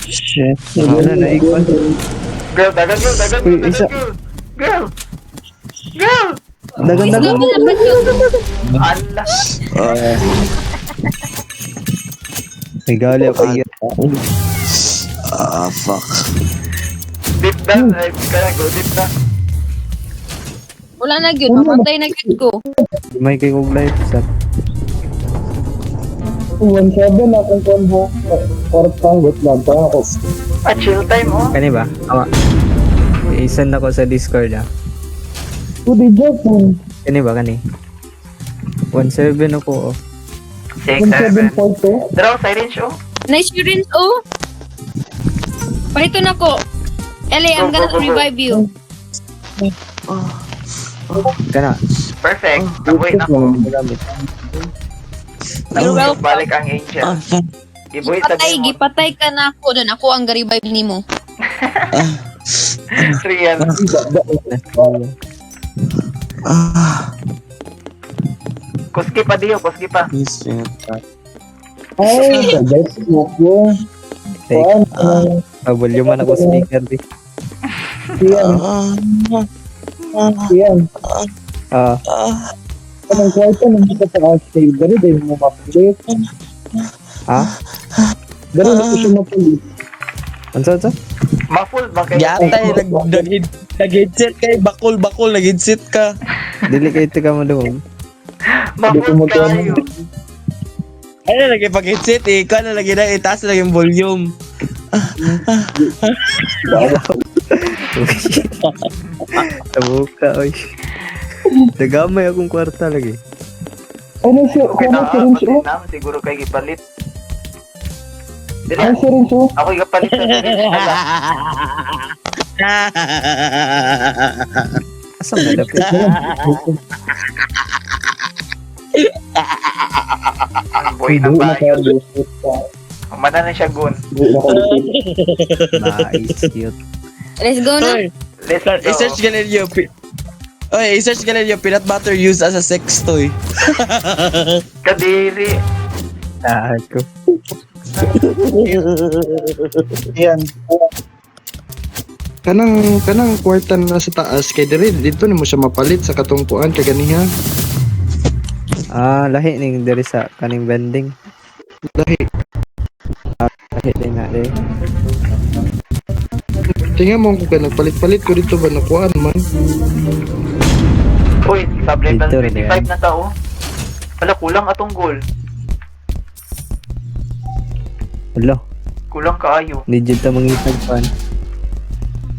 Speaker 3: Shit. Wala na ikon.
Speaker 2: Girl, dagan.
Speaker 3: Uy, isa.
Speaker 2: Girl.
Speaker 3: Dagan.
Speaker 6: Istorya na ba yun?
Speaker 2: Allah.
Speaker 3: May gali ako iya.
Speaker 1: Fuck.
Speaker 2: Deep down. Ay, kaya go deep down.
Speaker 6: Wala na yun. Mamatay na yun ko.
Speaker 3: May kay kong life sa
Speaker 4: 1-7 akong combo. Parang tanggot lang. Parang ako.
Speaker 2: Chill time, oh.
Speaker 3: kani ba? Awa. I-send ako sa Discord ah.
Speaker 4: Udi Japon.
Speaker 3: Kani ba kani? 17 ako oh.
Speaker 2: 6, 7.
Speaker 4: 17.2.
Speaker 2: Draw, silent show.
Speaker 6: Nice yun rin, oh. Pahito na ko. Ellie, I'm gonna revive you.
Speaker 3: Kana.
Speaker 2: Perfect. Nabuhay na ko.
Speaker 3: Magamit.
Speaker 6: You're welcome.
Speaker 2: Balik ang angel. Gibuhay sa
Speaker 6: Gipatay ka na ako doon. Ako ang ga-revive nimo.
Speaker 2: Real. Kuski pa diyo, kuski pa.
Speaker 3: Volume man ako speaker di. Ah,
Speaker 7: Anong kwarto nang kita sa save dari din mo mapulit.
Speaker 3: ha?
Speaker 7: Dari mo siya mapulit.
Speaker 3: Ansa?
Speaker 2: Ma-full ba kayo?
Speaker 1: Yatay, nag-headset kay bakol, nag-headset ka.
Speaker 3: Dili kay tika mo doon.
Speaker 2: Ma-full kayo.
Speaker 1: Ano lagi pag-headset eh, ikaw na lagi na, itaas lang yung volume.
Speaker 3: Tabuka, oy. Nagamay akong kwarta lagi.
Speaker 7: Ano siya?
Speaker 2: Okay
Speaker 7: Ano
Speaker 2: na,
Speaker 7: siya rin siya?
Speaker 2: naman siguro kayo gipalit. Dili,
Speaker 7: Ano siya rin siya?
Speaker 2: ako gipalit sa syringe na lang.
Speaker 3: Asam na dapit.
Speaker 2: Ang boy ng bayo. Umana na siya gun.
Speaker 3: Nice, cute.
Speaker 6: Let's go na.
Speaker 1: Oy,
Speaker 2: Let's go.
Speaker 1: i-search ka ninyo. I-search ka ninyo, peanut butter used as a sex toy.
Speaker 2: Kadiri.
Speaker 3: Ako.
Speaker 4: Yan. Kanang kwarta na sa taas kay dire dito ni mo siya mapalit sa katungkuan kay ganiha.
Speaker 3: Ah, lahi ning diri sa kaning vending.
Speaker 4: Lahi.
Speaker 3: Lahi din na diri.
Speaker 4: Tingnan mo kung nagpalit-palit ko dito ba nakuan man.
Speaker 2: Uy, sub-level
Speaker 3: Dito rin
Speaker 2: 25 na tao. Wala, kulang atong goal.
Speaker 3: Hello,
Speaker 2: Kulang kaayo.
Speaker 3: legit ta mangitag pan.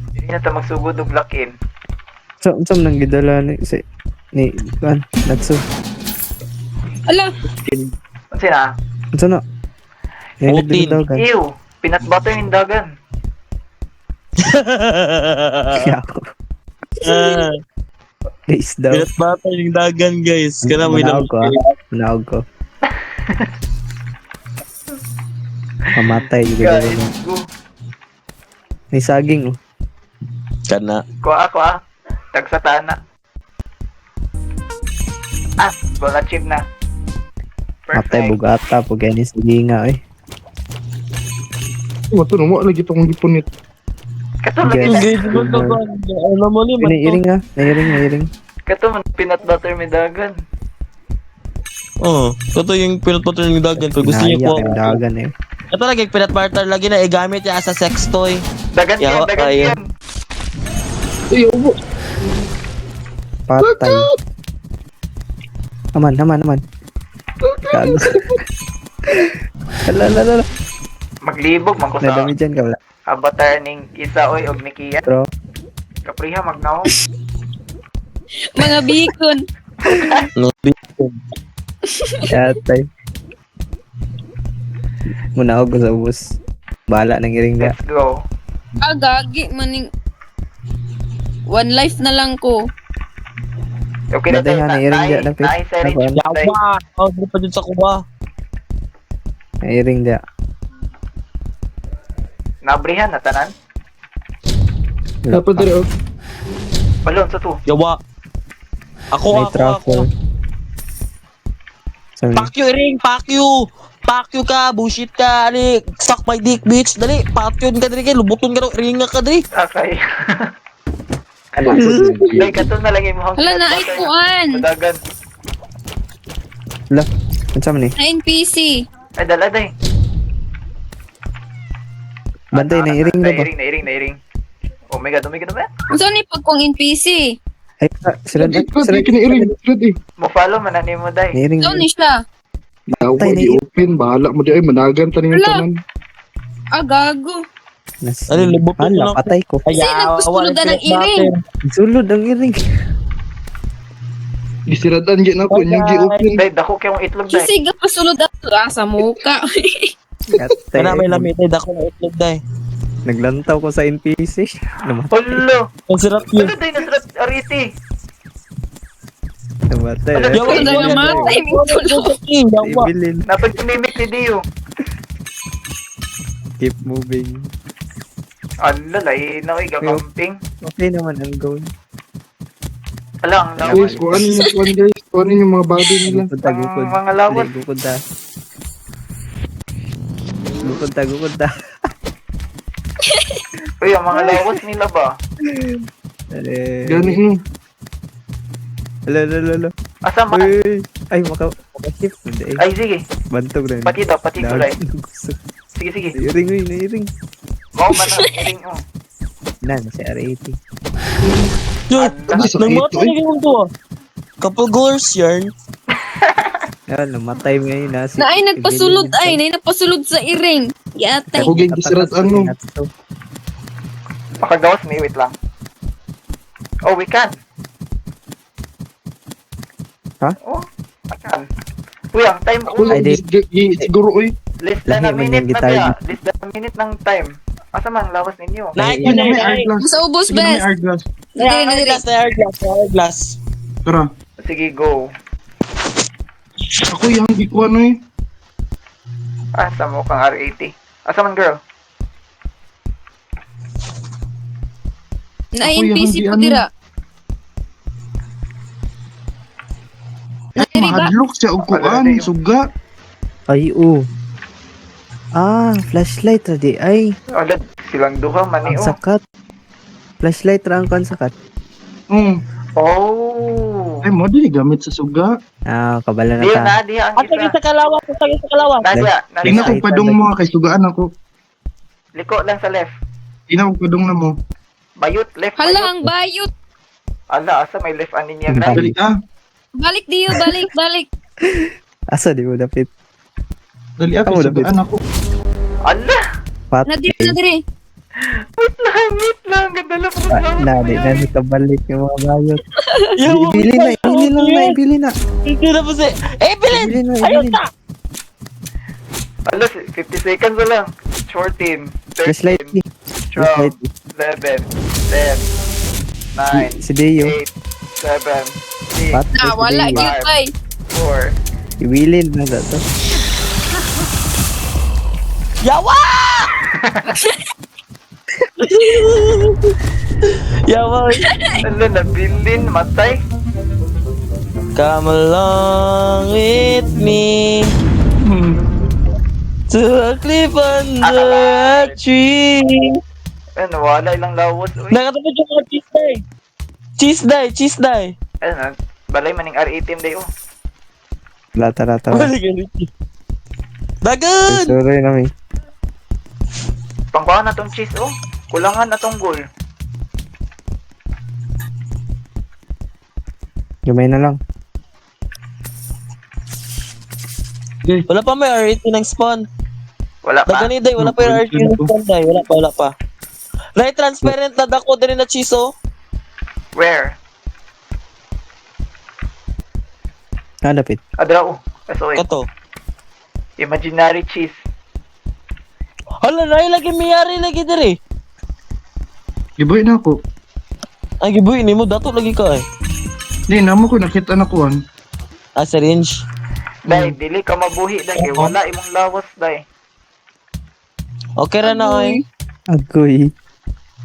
Speaker 2: Hindi na ta magsugod og lock-in.
Speaker 3: So, nang gidala ni kan Natsu.
Speaker 6: Ala,
Speaker 2: Ano sina?
Speaker 3: Unsa na? Yan
Speaker 1: Putin.
Speaker 3: daw kan.
Speaker 2: Ew, peanut butter yung dagan.
Speaker 3: Kaya ako. Please daw.
Speaker 1: Peanut butter yung dagan, guys. Kana mo
Speaker 3: Manawag ko ah. Manawag ko. Mamatay juga
Speaker 2: Guys,
Speaker 3: dali.
Speaker 2: go.
Speaker 3: May saging oh.
Speaker 1: Kana.
Speaker 2: Kuha. Tagsatana. Wala chip na.
Speaker 3: Matay bugata po gani saginga eh.
Speaker 4: Mo to mo lagi to kung gipunit.
Speaker 2: Kato
Speaker 3: Yes.
Speaker 2: lagi
Speaker 1: Guys, mo to ba? Alam mo ni,
Speaker 3: Nairing ah. Nairing.
Speaker 2: kato man peanut butter may dagan.
Speaker 1: Oh, ito yung peanut butter yung dagan. Kung gusto niyo
Speaker 3: Naiyak
Speaker 1: po.
Speaker 3: yung dagan eh.
Speaker 1: Ito lagi peanut butter lagi na igamit niya as a sex toy.
Speaker 2: Dagan
Speaker 1: Yawa,
Speaker 2: yan, dagan
Speaker 1: ayun.
Speaker 2: yan.
Speaker 4: Ay, ubo.
Speaker 3: Patay. Aman. Gago. Lala.
Speaker 2: Maglibog man ko sa
Speaker 3: Nadami dyan ka wala.
Speaker 2: avatar ning isa oy og Nikia.
Speaker 3: Bro.
Speaker 2: Kapriha magnaw.
Speaker 6: mga bikon.
Speaker 1: No,
Speaker 3: Yatay. Muna ako sa ubos. Bahala nang iring nga.
Speaker 2: Let's go.
Speaker 6: Gagi maning. One life na lang ko.
Speaker 2: Okay na
Speaker 3: Batay
Speaker 2: tayo.
Speaker 3: nga, nairing dyan na, Pete.
Speaker 2: Nice, Eric.
Speaker 1: yawa. Oh, di pa dun sa kuha.
Speaker 3: Iring dia.
Speaker 2: Nabrihan na tanan.
Speaker 4: Dapat dire oh.
Speaker 2: Balon sa to.
Speaker 1: Yawa.
Speaker 3: May
Speaker 1: Ako.
Speaker 3: truffle. Sabi,
Speaker 1: Fuck you, Ring. Fuck you ka. Bullshit ka. Ali, suck my dick, bitch. Dali, fuck you ka dali. Lubuton ka daw. Ring ka dali.
Speaker 2: Okay. Ay, kato na lang yung
Speaker 6: Hala na ay kuan.
Speaker 2: Dagan.
Speaker 3: Wala. Ano sa man eh?
Speaker 6: Na NPC.
Speaker 2: Ay, dala day.
Speaker 3: Bantay na iring na ba?
Speaker 2: Nairing. Oh my god.
Speaker 6: Unsa ni pag kong NPC?
Speaker 3: Ay, sila
Speaker 4: Sila kiniiring. Sila
Speaker 2: Mo follow man ani mo day.
Speaker 3: Iring.
Speaker 6: Unsa ni siya?
Speaker 4: Dawa
Speaker 3: Tay,
Speaker 4: di open. Bahala mo di ay managan tanin yung
Speaker 6: Wala.
Speaker 4: tanan.
Speaker 6: Gago.
Speaker 1: Ano, lubuton
Speaker 3: Hala,
Speaker 1: na.
Speaker 3: patay ko.
Speaker 6: Kasi nagpusulod na ng iring.
Speaker 3: Sulod ang iring.
Speaker 4: Gisiradan gyud nako yung gi-open.
Speaker 2: Day, dako kay mong itlog day.
Speaker 6: Kasi gapasulod ato sa muka.
Speaker 3: Gatay.
Speaker 1: Kana may lamit. Dako na itlog day.
Speaker 3: Naglantaw ko sa NPC. Namatay.
Speaker 2: Hello.
Speaker 1: Ang sarap yun.
Speaker 2: Ano day nasrat ariti?
Speaker 3: Namatay.
Speaker 1: Yawa,
Speaker 6: Ikaw na namatay, may tulo.
Speaker 1: Yawa.
Speaker 3: Ibilin.
Speaker 2: Napag tumimik si Dio.
Speaker 3: Keep moving.
Speaker 2: Ala, lain na, gakamping.
Speaker 3: Okay naman ang goal.
Speaker 2: Alang,
Speaker 4: Guys,
Speaker 2: lawas.
Speaker 4: kuhanin yung kuhan guys. Kuhanin yung mga body nila.
Speaker 3: Gukunta, gukod.
Speaker 2: Mga lawas.
Speaker 3: Dali, gukunta. Gukunta.
Speaker 2: Uy, ang mga lawas nila ba?
Speaker 3: Dali.
Speaker 4: Gani mo.
Speaker 3: Lalo.
Speaker 2: Asa man?
Speaker 3: Uy. Ay, maka-shift. Hindi.
Speaker 2: Ay, sige.
Speaker 3: Bantog na.
Speaker 2: Pati daw, pati kulay.
Speaker 3: Gusto.
Speaker 2: Sige, sige.
Speaker 3: Nairing.
Speaker 2: Mau man na, iring oh.
Speaker 3: Na, nasa R80.
Speaker 1: Yun,
Speaker 2: Ala,
Speaker 1: namatay na yung to. Couple goals yarn.
Speaker 3: Yan, namatay mo yun.
Speaker 6: Na ay nagpasulod nagpasulod sa iring. Yatay.
Speaker 4: Ako geng disiratan mo.
Speaker 2: Makagawas may wait lang. Oh, we can.
Speaker 3: Ha?
Speaker 2: Oh, we can. Uy, ang time
Speaker 4: Ako
Speaker 2: ko.
Speaker 3: Ay,
Speaker 4: lang, siguro oy.
Speaker 2: Less than a
Speaker 3: Lahi man
Speaker 2: minute
Speaker 3: yung
Speaker 2: na
Speaker 3: guitar.
Speaker 2: kaya. Less than a minute ng time. Asa man, lawas ninyo.
Speaker 1: Night
Speaker 4: Sige
Speaker 1: yun,
Speaker 4: na may
Speaker 1: night.
Speaker 4: hourglass.
Speaker 6: Sa ubos,
Speaker 4: Sige na may
Speaker 6: best.
Speaker 4: hourglass.
Speaker 1: Hourglass.
Speaker 4: Tara.
Speaker 2: Sige, go.
Speaker 4: Ako yung di ko ano eh.
Speaker 2: Asa mo kang R80. Asa man, girl?
Speaker 6: Na
Speaker 4: Ako yung
Speaker 6: NPC
Speaker 4: hindi
Speaker 6: po
Speaker 4: ano.
Speaker 6: dira.
Speaker 4: Ay,
Speaker 6: Nariba.
Speaker 4: mahadlok siya og kuan. Suga.
Speaker 3: Ay, flashlight radi. Ay,
Speaker 2: Agad, silang duha man
Speaker 3: ang
Speaker 2: eh, oh.
Speaker 3: sakat. Flashlight ra ang kan sakat.
Speaker 2: Oh.
Speaker 4: Ay, mo din gamit sa suga.
Speaker 3: Kabala na
Speaker 2: Diyo
Speaker 3: ta.
Speaker 2: na, diyo ang
Speaker 1: At
Speaker 2: isa.
Speaker 1: sa kalawas.
Speaker 2: Nadia,
Speaker 4: Tingnan
Speaker 2: nadia.
Speaker 4: ko padong mo kay sugaan ako.
Speaker 2: Liko lang sa left.
Speaker 4: Tingnan ko padong na mo.
Speaker 2: Bayot, left,
Speaker 6: Hala,
Speaker 2: bayot.
Speaker 6: ang bayot.
Speaker 2: Ala, asa may left ani niya,
Speaker 3: Bali.
Speaker 2: gra.
Speaker 4: Dali
Speaker 6: Balik diyo, balik.
Speaker 3: Asa di mo dapit?
Speaker 4: Dali ako
Speaker 3: Amo,
Speaker 4: sugaan ako.
Speaker 2: Ala!
Speaker 3: Pat.
Speaker 6: Nadiri.
Speaker 2: Wait lang. Ganda lang po
Speaker 3: Na, di na kabalik yung mga bayot.
Speaker 1: Yawa.
Speaker 3: Ibili na.
Speaker 1: Hindi na po si... Bilin!
Speaker 3: Ibili na.
Speaker 1: Ayun na!
Speaker 2: Ala, 50 seconds na lang. 14,
Speaker 3: Flashlight.
Speaker 2: 13, 12, 11, 10, 9,
Speaker 3: Si Deo.
Speaker 2: 8, 7, 6,
Speaker 3: Pat.
Speaker 6: Wala,
Speaker 3: Si Deo.
Speaker 6: gyud bay.
Speaker 2: 4.
Speaker 3: Ibili na dato.
Speaker 1: Yawa! Yawa.
Speaker 2: Ala, nabilin, matay.
Speaker 1: Come along with me to a cliff under a tree.
Speaker 2: Ano, wala ilang lawas. Uy,
Speaker 1: Nakatapos yung mga cheese die.
Speaker 2: ano, balay maning R18 day, oh.
Speaker 3: Tara.
Speaker 1: Balik ka rin. Dagan!
Speaker 3: Sorry na may.
Speaker 2: Pangbahan na tong cheese, oh. Kulangan na tong goal.
Speaker 3: Gamay na lang.
Speaker 1: Wala pa may R18 ng spawn.
Speaker 2: Wala pa.
Speaker 1: Dagan day, wala pa yung R18 ng spawn day. Wala pa. Light transparent na dako din na cheese, oh.
Speaker 2: Where?
Speaker 3: Dapit.
Speaker 2: Adra, oh. Kaso, eh.
Speaker 1: Kato.
Speaker 2: Imaginary cheese.
Speaker 1: Hala, lagi mayari lagi diri.
Speaker 4: Giboy na ako.
Speaker 1: Ay, gibuhin mo, dato lagi ka eh.
Speaker 4: Di, namo ko nakita na kuan.
Speaker 1: Syringe.
Speaker 2: Day, dili ka mabuhi, day. Kay wala imong lawas, day.
Speaker 1: Okay ra na ay.
Speaker 3: Agoy.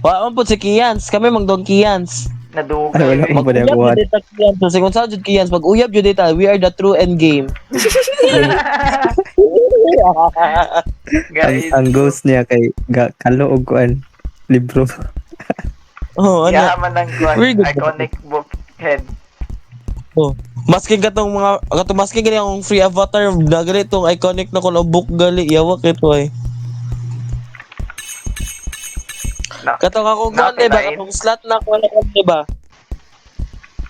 Speaker 1: Wa man po si Kians, kami magdong Kians.
Speaker 2: Nadugay.
Speaker 3: Ay, wala
Speaker 2: eh.
Speaker 3: pa ba na
Speaker 1: Mag-uyab
Speaker 3: buhat?
Speaker 1: jud dita Kians. Kasi kung saan jud Kians, pag uyab jud dita, we are the true end game.
Speaker 2: Guys,
Speaker 3: Ang ghost niya kay kaluog kuan. Libro.
Speaker 1: Oh, ano?
Speaker 2: yaman ng kuwan.
Speaker 1: Very good.
Speaker 2: Iconic book head.
Speaker 1: Oh. Masking katong mga katong masking gani ang free avatar na gali tong iconic na kuno book gali yawa kito ay.
Speaker 2: Na,
Speaker 1: Katong ako kuan diba?
Speaker 2: Napinain.
Speaker 1: Katong slot na ko na kuan diba?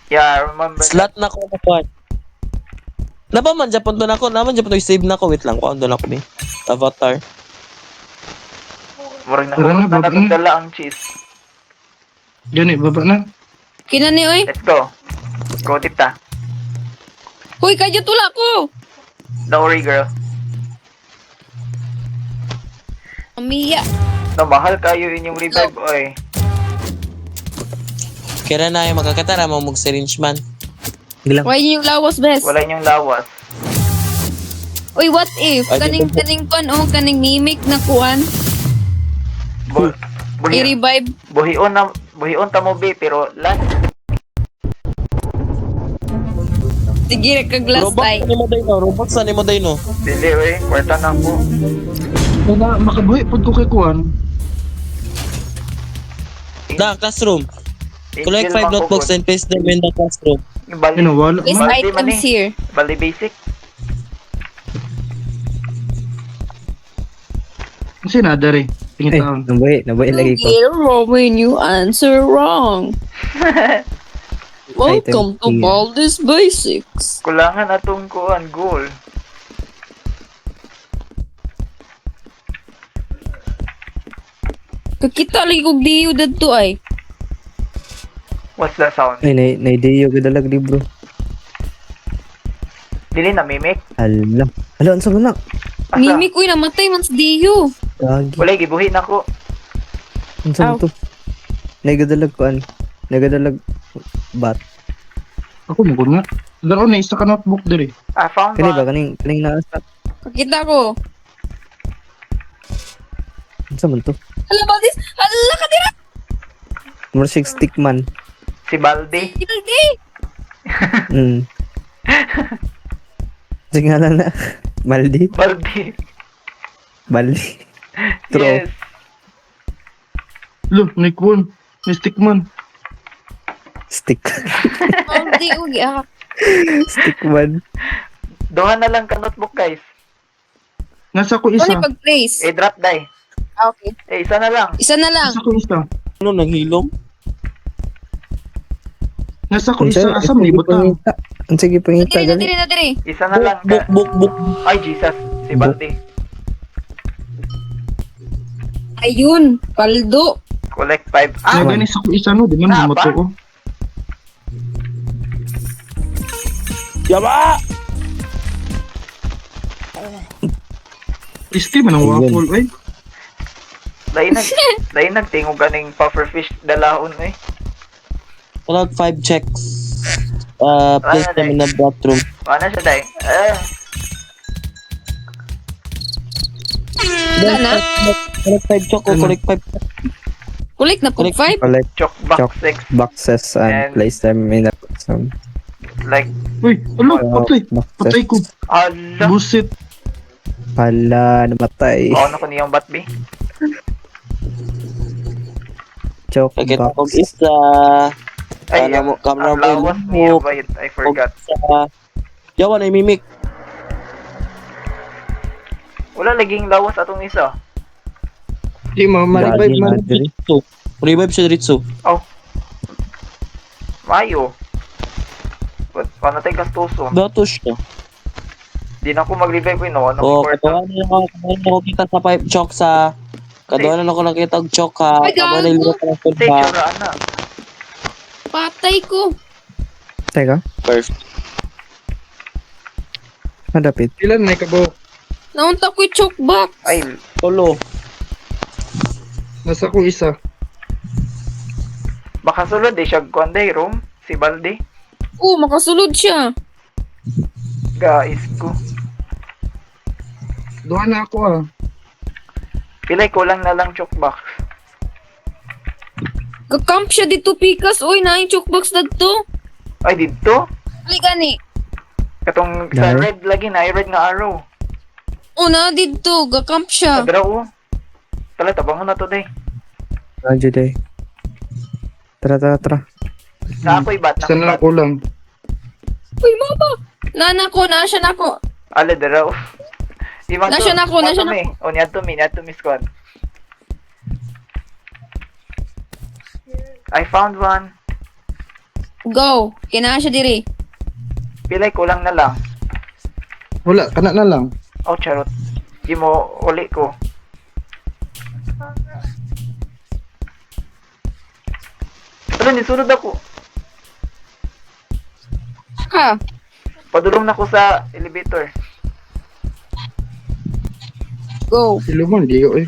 Speaker 2: yeah, remember.
Speaker 1: Slot na ko na kuan. Naba man Japon to nako, naman Japon to save na ko wait lang kuan do na ko ni avatar.
Speaker 2: Murag na
Speaker 4: Tara na,
Speaker 2: na
Speaker 4: baba na.
Speaker 2: natagdala ang cheese.
Speaker 4: Gani, baba na.
Speaker 6: Kinani oy.
Speaker 2: Let's go. Go, tita.
Speaker 6: Hoy, kayo tula ko.
Speaker 2: Don't worry, girl.
Speaker 6: Amiya.
Speaker 2: No, mahal kayo inyong revive, oy.
Speaker 1: Kira na ay makakatara mo mug syringe man.
Speaker 3: Gilang.
Speaker 6: Why yung lawas, best?
Speaker 2: Wala inyong lawas.
Speaker 6: Uy, what if?
Speaker 1: Ay,
Speaker 6: Kaning kuan, oh, kaning mimic na kuan. I-revive.
Speaker 2: Buhion ta mo be, pero last.
Speaker 6: Sige, kag-last
Speaker 1: Robux
Speaker 6: eye.
Speaker 1: ni mo day no. Robux ni mo day no.
Speaker 2: Dili, we. Kwarta na ko.
Speaker 4: Wala, makabuhi po ko kay kuan.
Speaker 1: Da classroom. Collect 5
Speaker 2: Angel man ko,
Speaker 1: notebooks and paste them in the classroom.
Speaker 2: Bali,
Speaker 4: Ano, wala.
Speaker 6: Best
Speaker 2: Maldi man
Speaker 6: items
Speaker 2: eh.
Speaker 6: here.
Speaker 2: Bali basic.
Speaker 4: Kasi nadari. Tingin
Speaker 3: Eh,
Speaker 4: taon.
Speaker 3: nabuhi lagi ko.
Speaker 6: Get wrong when you answer wrong. Welcome to
Speaker 3: Item here.
Speaker 6: Baldur's Basics.
Speaker 2: Kulangan atong kuan goal.
Speaker 6: Kakita lagi kog diyo dadto ay.
Speaker 2: What's the sound?
Speaker 3: Ay, naidiyo gadalag di bro.
Speaker 2: Dili na mimic.
Speaker 3: Hala. Hala, ang sama na.
Speaker 2: Asa?
Speaker 6: Mimik, uy, namatay man sa diyo.
Speaker 3: Gagi.
Speaker 2: Wala gibuhi na ko.
Speaker 3: Ang sama to. Nagadalag kuan. Nagadalag bat.
Speaker 4: Ako mo nga. Daro na isa ka notebook diri.
Speaker 2: I found
Speaker 3: Kani ba?
Speaker 2: one.
Speaker 3: Kaning naasa.
Speaker 6: Kakita ko.
Speaker 3: Ang sama to.
Speaker 6: Hala, Baldis. Hala, katira.
Speaker 3: More 6 stick man.
Speaker 2: Si Baldi.
Speaker 6: Hindi.
Speaker 3: Hmm. Sige nga lang na. Maldi.
Speaker 2: Baldi.
Speaker 3: Baldi. True.
Speaker 2: Yes.
Speaker 4: Lo, may kuan. May stick man.
Speaker 3: Stick.
Speaker 6: Baldi, uy, ah.
Speaker 3: Stick man.
Speaker 2: Duha na lang ka notebook, guys.
Speaker 4: Nasa ko
Speaker 6: Ano
Speaker 4: isa.
Speaker 6: yung pag-place?
Speaker 2: Drop die.
Speaker 6: Ah, okay.
Speaker 2: Isa na lang.
Speaker 6: Isa na lang.
Speaker 4: Nasa ko isa.
Speaker 1: Ano nang hilom?
Speaker 4: Nasa ko isa. Asa may butang.
Speaker 3: Ang sige pangita.
Speaker 6: Nadiri,
Speaker 3: Gali.
Speaker 6: nadiri, nadiri.
Speaker 2: Isa na lang ka.
Speaker 1: Book.
Speaker 2: Ay, Jesus. Si Baldi.
Speaker 6: Ayun, paldo.
Speaker 2: Collect 5.
Speaker 4: Ah,
Speaker 2: Ah,
Speaker 4: gani sa ko isa no. Di man
Speaker 2: Ah,
Speaker 4: mo
Speaker 2: ba?
Speaker 4: to.
Speaker 1: Yaba!
Speaker 4: Isti man ang
Speaker 3: Ayun.
Speaker 4: waffle. Ay.
Speaker 2: Dahil nagtingog ganing pufferfish dalahon eh.
Speaker 1: Collect 5 checks. Place
Speaker 2: Ano,
Speaker 1: them in the bathroom.
Speaker 2: Ano siya, Day?
Speaker 6: Wala na.
Speaker 1: Collect 5 choco,
Speaker 4: Ano?
Speaker 1: collect 5.
Speaker 6: Kulik na po,
Speaker 1: Correct.
Speaker 6: 5.
Speaker 3: Collect
Speaker 2: Chok box
Speaker 3: Chok.
Speaker 2: 6.
Speaker 3: boxes and
Speaker 2: And-
Speaker 3: place them in the some
Speaker 2: Like,
Speaker 4: Uy, ano? Patay. Patay
Speaker 3: boxes.
Speaker 4: ko.
Speaker 2: ala.
Speaker 4: Busit.
Speaker 3: Hala, namatay.
Speaker 2: Ano ko niyong batbi?
Speaker 3: Choke
Speaker 1: Nakita ko
Speaker 3: box.
Speaker 1: isa.
Speaker 2: Ay,
Speaker 1: Ano mo, camera
Speaker 2: ang
Speaker 1: mo,
Speaker 2: lawas niya
Speaker 1: book.
Speaker 2: ba yun? I forgot.
Speaker 1: Isa. Yawan ay mimic.
Speaker 2: Wala laging lawas atong isa.
Speaker 4: Di ma, ma-revive man.
Speaker 1: Diretso. Revive siya diretso.
Speaker 2: Mayo. Paano tayo gastuso?
Speaker 1: Dato siya.
Speaker 2: Di na ako mag-revive ko yun. Ano
Speaker 1: Oh,
Speaker 2: ko
Speaker 1: katawanan ako kita sa 5 chok sa kadawanan ako nakita og chok ha.
Speaker 6: Ay,
Speaker 1: Kamo na
Speaker 6: gago.
Speaker 1: ilot ng food
Speaker 2: Say,
Speaker 1: ba.
Speaker 2: tsura na.
Speaker 6: Patay ko.
Speaker 3: Teka,
Speaker 1: Perfect.
Speaker 3: madapit.
Speaker 4: Ilan na ikabaw?
Speaker 6: Naunta ko yung choke box.
Speaker 2: Ay,
Speaker 1: Solo.
Speaker 4: Nasa ko isa.
Speaker 2: baka sulod eh siya kuanday room. Si Baldi.
Speaker 6: Makasulod siya.
Speaker 2: Guys ko.
Speaker 4: Duha na ako ah.
Speaker 2: Pilay kulang na lang chok box.
Speaker 6: Kakamp siya dito, Pikas. Uy, na yung choke box na to.
Speaker 2: Ay, dito?
Speaker 6: Ali gani.
Speaker 2: Katong sa
Speaker 3: Dahil?
Speaker 2: red lagi na. Red nga arrow.
Speaker 6: Na dito. Gakamp siya.
Speaker 2: Kadra o. Tala, tabangon na to day.
Speaker 3: Radyo day. Tara.
Speaker 2: Na ako'y bat.
Speaker 4: Isa na lang kulang.
Speaker 6: Uy, mama. Nana ko, nasa na ko.
Speaker 2: Ale, dara o. Di man
Speaker 6: Nasya na ako, nasya na
Speaker 2: O, niyan to me squad. I found one.
Speaker 6: Go. Kina siya diri.
Speaker 2: Pilay kulang na lang.
Speaker 4: Wala, kana na lang.
Speaker 2: Oh, charot. Di mo uli ko. Ano, nisunod ako.
Speaker 6: Ha?
Speaker 2: Padulong na ko sa elevator.
Speaker 6: Go.
Speaker 4: Silo mo, hindi ko eh.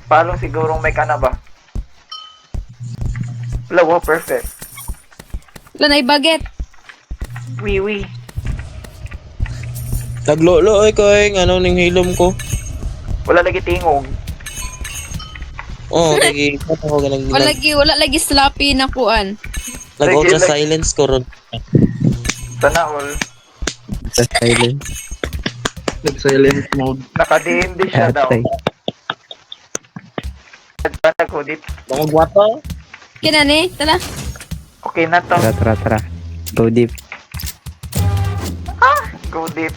Speaker 2: Palong sigurong may kana ba? Wala, wow, perfect.
Speaker 6: Wala na baget.
Speaker 2: Wiwi.
Speaker 1: Naglolo ay ko yung ano ning hilom ko.
Speaker 2: Wala lagi tingog.
Speaker 1: Oo, kaya ako ganang
Speaker 6: Wala lagi sloppy na kuan.
Speaker 1: nag-out sa silence ko ron.
Speaker 2: Sana all.
Speaker 3: Sa silence.
Speaker 4: Nag-silent mode.
Speaker 2: Naka-DMD siya daw.
Speaker 3: Atay.
Speaker 2: Nagpatag ko dit.
Speaker 1: Mga gwapa.
Speaker 6: Kina ni, tala.
Speaker 2: Okay na to.
Speaker 3: Tara. Go deep.
Speaker 2: Go deep.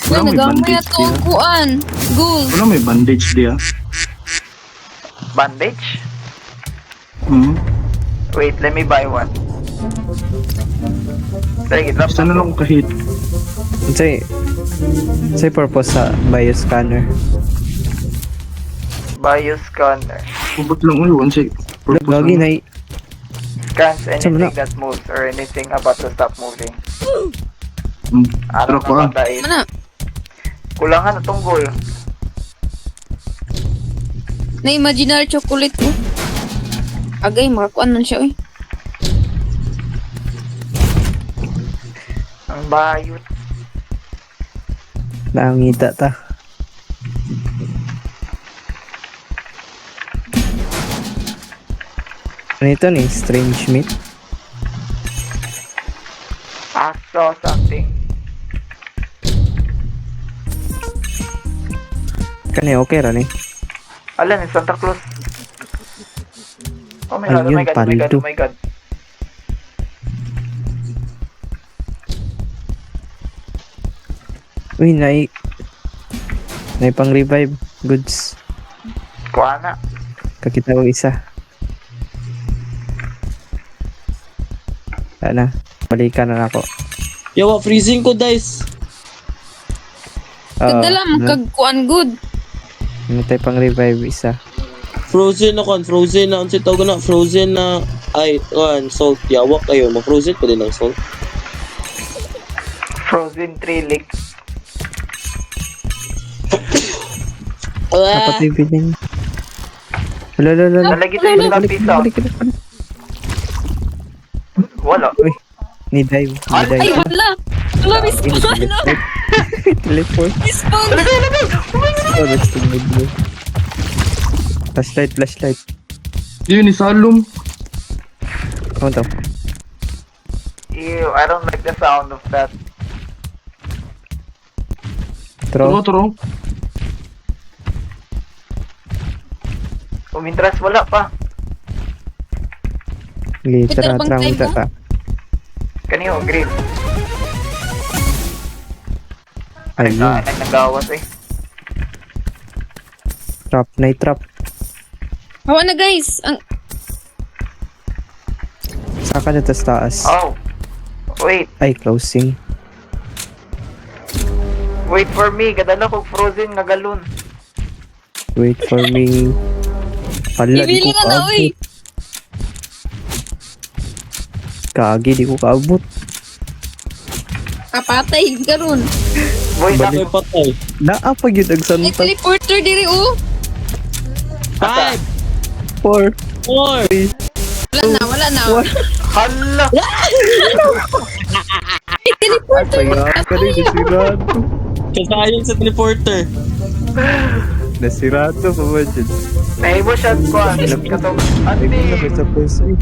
Speaker 6: Wala
Speaker 4: may
Speaker 6: nagamay
Speaker 4: bandage
Speaker 6: na to ang kuan. Gold.
Speaker 4: Wala may bandage dia.
Speaker 2: Bandage? Wait, let me buy one. Sige, drop
Speaker 4: Basta na lang kahit.
Speaker 3: Say purpose sa bioscanner.
Speaker 2: Bioscanner.
Speaker 4: Ubot lang ulo. Say,
Speaker 3: Lagi na
Speaker 2: Scans
Speaker 3: Sama na.
Speaker 2: anything that moves or anything about to stop moving.
Speaker 4: Tara
Speaker 2: Ano
Speaker 4: pa.
Speaker 2: na dahil?
Speaker 6: Mana?
Speaker 2: Kulangan na tong goal.
Speaker 6: Na imaginary chocolate ko. Agay, makakuan man siya, oy.
Speaker 2: Ang bayot.
Speaker 3: Nangita ta. Ano ito ni? Strange meat?
Speaker 2: I saw something.
Speaker 3: Kani okay ra ni?
Speaker 2: Alam ni Santa Claus. Oh my god, oh
Speaker 3: Ayun,
Speaker 2: my god, oh my god,
Speaker 3: paldo.
Speaker 2: oh my god.
Speaker 3: Uy, nai pang revive goods.
Speaker 2: Kuha na.
Speaker 3: Kakita ko isa. Wala na. Balikan na ako.
Speaker 1: Yawa, freezing ko, guys.
Speaker 6: Kadala, magkagkuan good.
Speaker 3: Ano tayo pang revive isa.
Speaker 1: Frozen na kon, frozen na. Ang sitaw ko na, frozen na. Ay, salt. Yawa kayo, ma-frozen ko din ng salt.
Speaker 2: Frozen 3 leaks.
Speaker 3: Dapat yung biling. Lala.
Speaker 2: Nalagi sa yung lapis ah. Wala.
Speaker 3: Uy, ni dive.
Speaker 6: Ay, wala. Wala, mispawn na.
Speaker 3: Teleport.
Speaker 6: Mispawn.
Speaker 3: Oh, that's the good move. Flashlight.
Speaker 4: Yun, isalom.
Speaker 3: Ano to?
Speaker 2: Ew, I don't like the sound of that.
Speaker 3: Throw.
Speaker 2: Umintras wala pa.
Speaker 3: Tara,
Speaker 6: Ito, bang time mo?
Speaker 3: tara.
Speaker 2: Kaniyo, green.
Speaker 3: Ayun.
Speaker 2: Nagawas eh.
Speaker 3: Night trap.
Speaker 6: Hawa na guys. Ang
Speaker 3: Saka na tas taas.
Speaker 2: Oh. Wait.
Speaker 3: Ay, closing.
Speaker 2: Wait for me. Kadala kong frozen nga galon.
Speaker 3: Wait for me. Hala, di
Speaker 6: ibili
Speaker 3: ko
Speaker 6: ka na, uy.
Speaker 3: kaagi. Di ko kaabot.
Speaker 6: Kapatay, karon.
Speaker 2: Boy,
Speaker 1: May patay.
Speaker 3: Naapag yun ang
Speaker 6: May
Speaker 3: santag.
Speaker 6: teleporter diri, oh.
Speaker 1: 5,
Speaker 3: 4.
Speaker 1: 4,
Speaker 6: Wala na.
Speaker 2: hala!
Speaker 6: May teleporter.
Speaker 3: Kaya ka rin, nasirado.
Speaker 1: kasayang sa teleporter.
Speaker 3: Nasirado pa ba dyan?
Speaker 2: Nahimo siya ko. Katong,
Speaker 3: Ay, kung
Speaker 2: ate.
Speaker 3: nakita po sa'yo.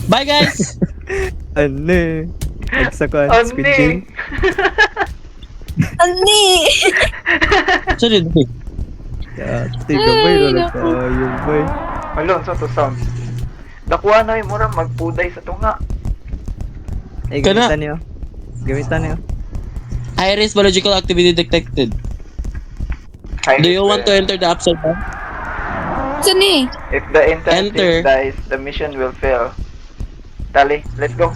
Speaker 1: Bye, guys!
Speaker 3: Ano? Nagsakuan, Squid Game.
Speaker 6: Ani.
Speaker 1: Sorry, Dave.
Speaker 3: Ate, gabay na lang tayo, boy.
Speaker 2: Malon, so to sound. Dakuha na yung mura magpuday sa tunga.
Speaker 3: Ay,
Speaker 1: Kana.
Speaker 3: Gamitan niyo.
Speaker 1: Iris biological activity detected. Do you want to enter the upside down?
Speaker 6: Sani?
Speaker 2: If the intensity
Speaker 1: Enter.
Speaker 2: dies, the mission will fail. Tali, let's go.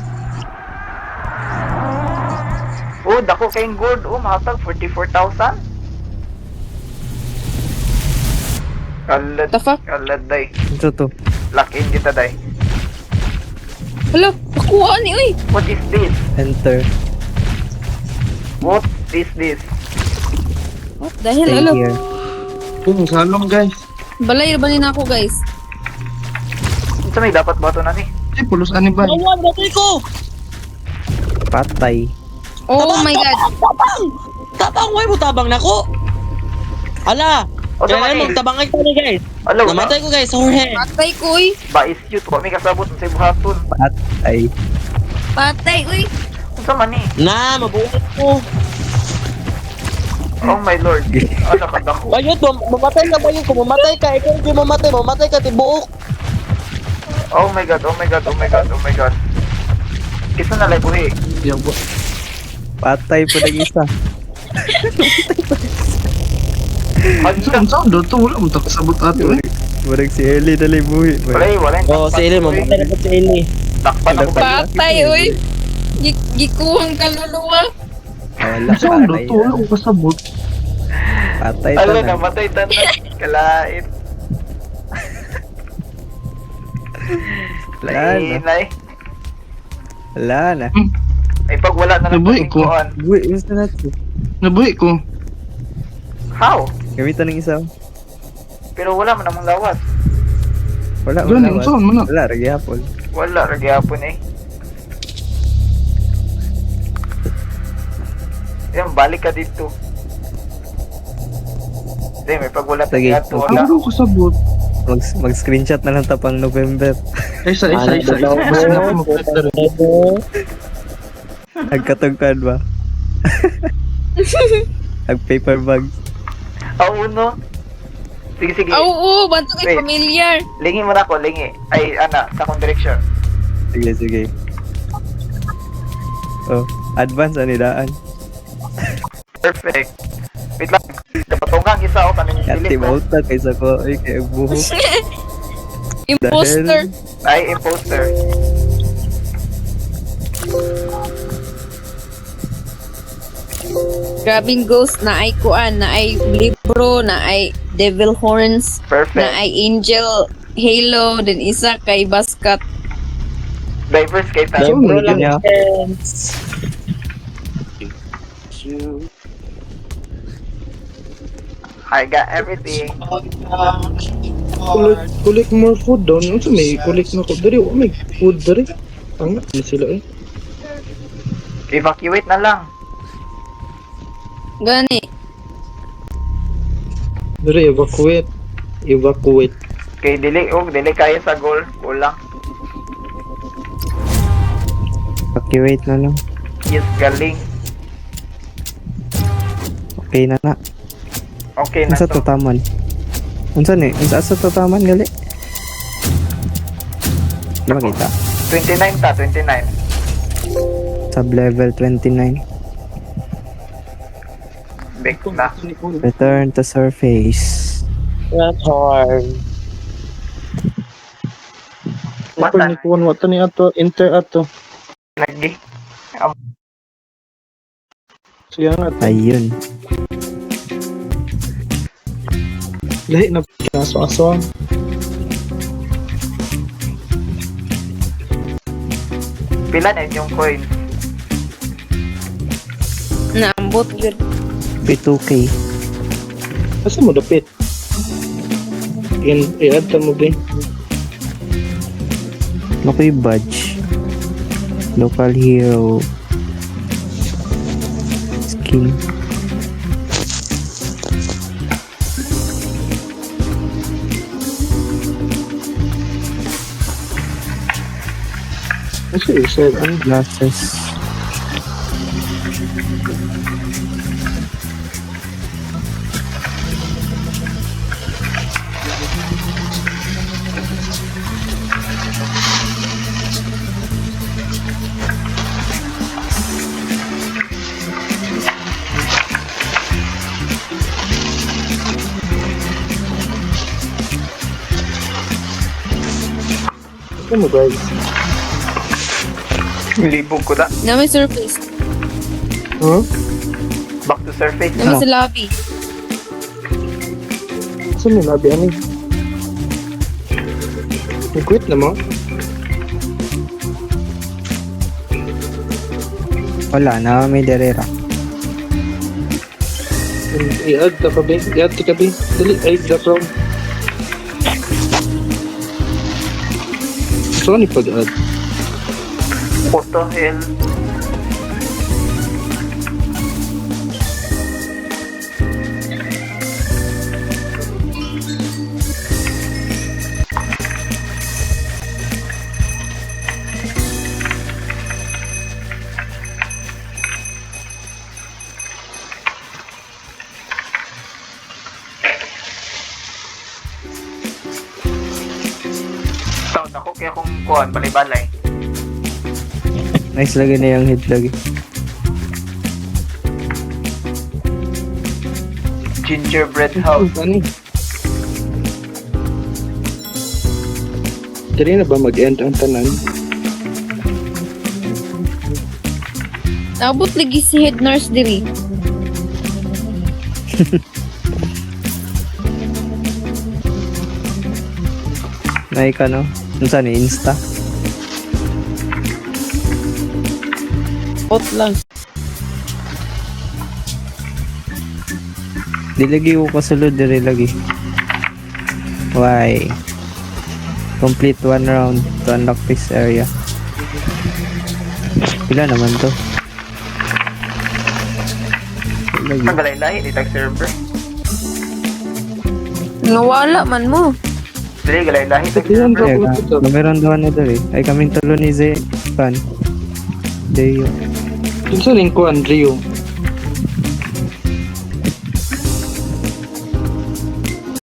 Speaker 2: Oh, dako kayong gold. Oh, mahatag 44,000. Kalad.
Speaker 6: The fuck?
Speaker 2: Kalad, day.
Speaker 3: Ito to.
Speaker 2: Lock in kita, day.
Speaker 6: Hala, nakuha ni, uy.
Speaker 2: What is this?
Speaker 3: Enter.
Speaker 2: What is this?
Speaker 6: What the hell,
Speaker 3: Stay
Speaker 6: alo?
Speaker 3: here.
Speaker 4: Kung salong guys.
Speaker 6: Balay ba na ako, guys?
Speaker 2: Sa may dapat bato na ni.
Speaker 4: Ay, pulos ani ba?
Speaker 1: Awan, batay ko!
Speaker 3: Patay.
Speaker 6: Oh my God.
Speaker 1: Tabang! Why mo tabang na ko? Ala!
Speaker 2: O, sa
Speaker 1: Kailangan
Speaker 2: mani.
Speaker 1: magtabangay ko ni guys.
Speaker 2: Alo,
Speaker 1: Namatay ko guys, Jorge.
Speaker 6: Patay ko, uy.
Speaker 2: ba is cute. Wa may kasabot sa buhaton.
Speaker 3: Patay.
Speaker 6: Patay, uy.
Speaker 2: Sa mani.
Speaker 1: Na, mabuhay ko.
Speaker 2: Oh my lord. Ano ka dako?
Speaker 1: Ayot, mamatay ka ba yun? Kung mamatay ka, ikaw hindi mamatay ka, tibuok.
Speaker 2: Oh my god, oh my god, oh my god, oh my god. Kisa na lang buhi.
Speaker 3: Patay po ng isa.
Speaker 4: Saan do to wala mo ta kasabot ato.
Speaker 3: Murag si Ellie na libuhi.
Speaker 2: Wala.
Speaker 1: Oo, si Eli, mamatay na po si Eli.
Speaker 2: Takpan ako ba?
Speaker 6: Patay, uy. Gikuhang kaluluwa.
Speaker 3: Wala,
Speaker 4: Saan do
Speaker 3: patay.
Speaker 4: to wala mo kasabot.
Speaker 3: Patay
Speaker 2: Ala,
Speaker 3: tanan.
Speaker 2: namatay tanan. Kalait.
Speaker 3: Wala na.
Speaker 2: Inay.
Speaker 3: Wala na.
Speaker 2: Ay, pag wala na lang
Speaker 4: Nabuhi ko.
Speaker 2: kuan.
Speaker 3: Buhi, gusto natin.
Speaker 4: Nabuhi ko.
Speaker 2: How?
Speaker 3: Gamitan ng isa.
Speaker 2: Pero wala man namang lawas.
Speaker 3: Wala,
Speaker 4: Gani,
Speaker 3: wala.
Speaker 4: saan mo na?
Speaker 3: Wala, ragyapon.
Speaker 2: Wala, ragyapon eh. Yan, balik ka dito. Hindi, may pag wala
Speaker 3: Sige.
Speaker 2: tayo wala.
Speaker 4: Ano do kasabot?
Speaker 3: Mag-screenshot na lang tapang November.
Speaker 4: Isa. Basta na ako mag-filter.
Speaker 3: Nagkatungkan ba? Nag-paper bag.
Speaker 2: Uno. Sige.
Speaker 6: Oo, banto kay
Speaker 2: Wait.
Speaker 6: familiar.
Speaker 2: Lingi mo na ako, lingi. Ay, ana, sa akong direction.
Speaker 3: Sige. Oh, advance anidaan.
Speaker 2: Perfect. Wait lang. Dapatungang isa ako kanina
Speaker 3: Kati
Speaker 2: silip.
Speaker 3: mauta kaysa ko. Ay, kaya buhok.
Speaker 6: Imposter.
Speaker 2: Ay, imposter.
Speaker 6: Grabing ghost na ay kuan, na ay libro, na ay devil horns, na
Speaker 2: Perfect.
Speaker 6: ay angel halo, then isa kay basket.
Speaker 2: Diverse kay
Speaker 3: So,
Speaker 2: tayo.
Speaker 1: Bro lang
Speaker 3: niya.
Speaker 1: friends.
Speaker 2: I got everything.
Speaker 4: Kulik more food down. Ano sa may kulik na ko? Dari, may food dari. Tanga, hindi sila eh.
Speaker 2: Evacuate na lang.
Speaker 6: Gani.
Speaker 4: Dari, evacuate.
Speaker 2: Kay dili kaya sa goal. Kulang.
Speaker 3: Evacuate na lang.
Speaker 2: Yes, galing.
Speaker 3: Okay na na.
Speaker 2: Okay na
Speaker 3: Unsa
Speaker 2: to.
Speaker 3: to taman? Unsa ni? Unsa sa to taman gali? Di makita.
Speaker 2: 29 ta, 29.
Speaker 3: Sub level 29.
Speaker 2: Big na.
Speaker 3: Return to surface.
Speaker 1: Not hard.
Speaker 4: Kapag ni Kuwan, wata ni ato, enter ato.
Speaker 2: Lagi.
Speaker 4: Siya nga,
Speaker 3: Ayun.
Speaker 4: lahi na kaso-aswang.
Speaker 2: Pila na yung coin.
Speaker 6: Naambot yun.
Speaker 3: P2K.
Speaker 4: Asa mo dapit? I-add ka mo ba?
Speaker 3: Nakoy badge. Local hero. Skin.
Speaker 4: Asa i-save? Ano?
Speaker 3: Glasses.
Speaker 4: Asa mo guys?
Speaker 2: Libog ko na.
Speaker 6: Na may surface.
Speaker 4: Huh?
Speaker 2: Back to surface.
Speaker 6: Na may sa lobby.
Speaker 4: Asa mo labi ani? Nag-quit na mo?
Speaker 3: Wala na, may derera.
Speaker 4: I-add ka pa ba? I-add ka ba? Dali, i-add ka pa. So, ano pag-add?
Speaker 2: What the hell? Sound ako kaya kung kuhan, balay-balay.
Speaker 3: Nice lagi na yung head lagi.
Speaker 2: Gingerbread house.
Speaker 4: Ano? Dali na ba mag-end ang tanan?
Speaker 6: Naabot lagi si head nurse diri.
Speaker 3: Nay ka no? Saan ni Insta?
Speaker 1: Out lang.
Speaker 3: Di lagi ko kasulod diri lagi. Why? Complete 1 round to unlock this area. Pila naman to? Lagi.
Speaker 2: Ang galay-lahi, di tag-server.
Speaker 5: Nawala man mo.
Speaker 2: Dili, galay-lahi,
Speaker 4: Ayan,
Speaker 2: tag-server.
Speaker 3: Yeah, meron daw na diri. Ay kaming tulo ni Pan. Deyo.
Speaker 4: Yung sa lingkuan, Rio.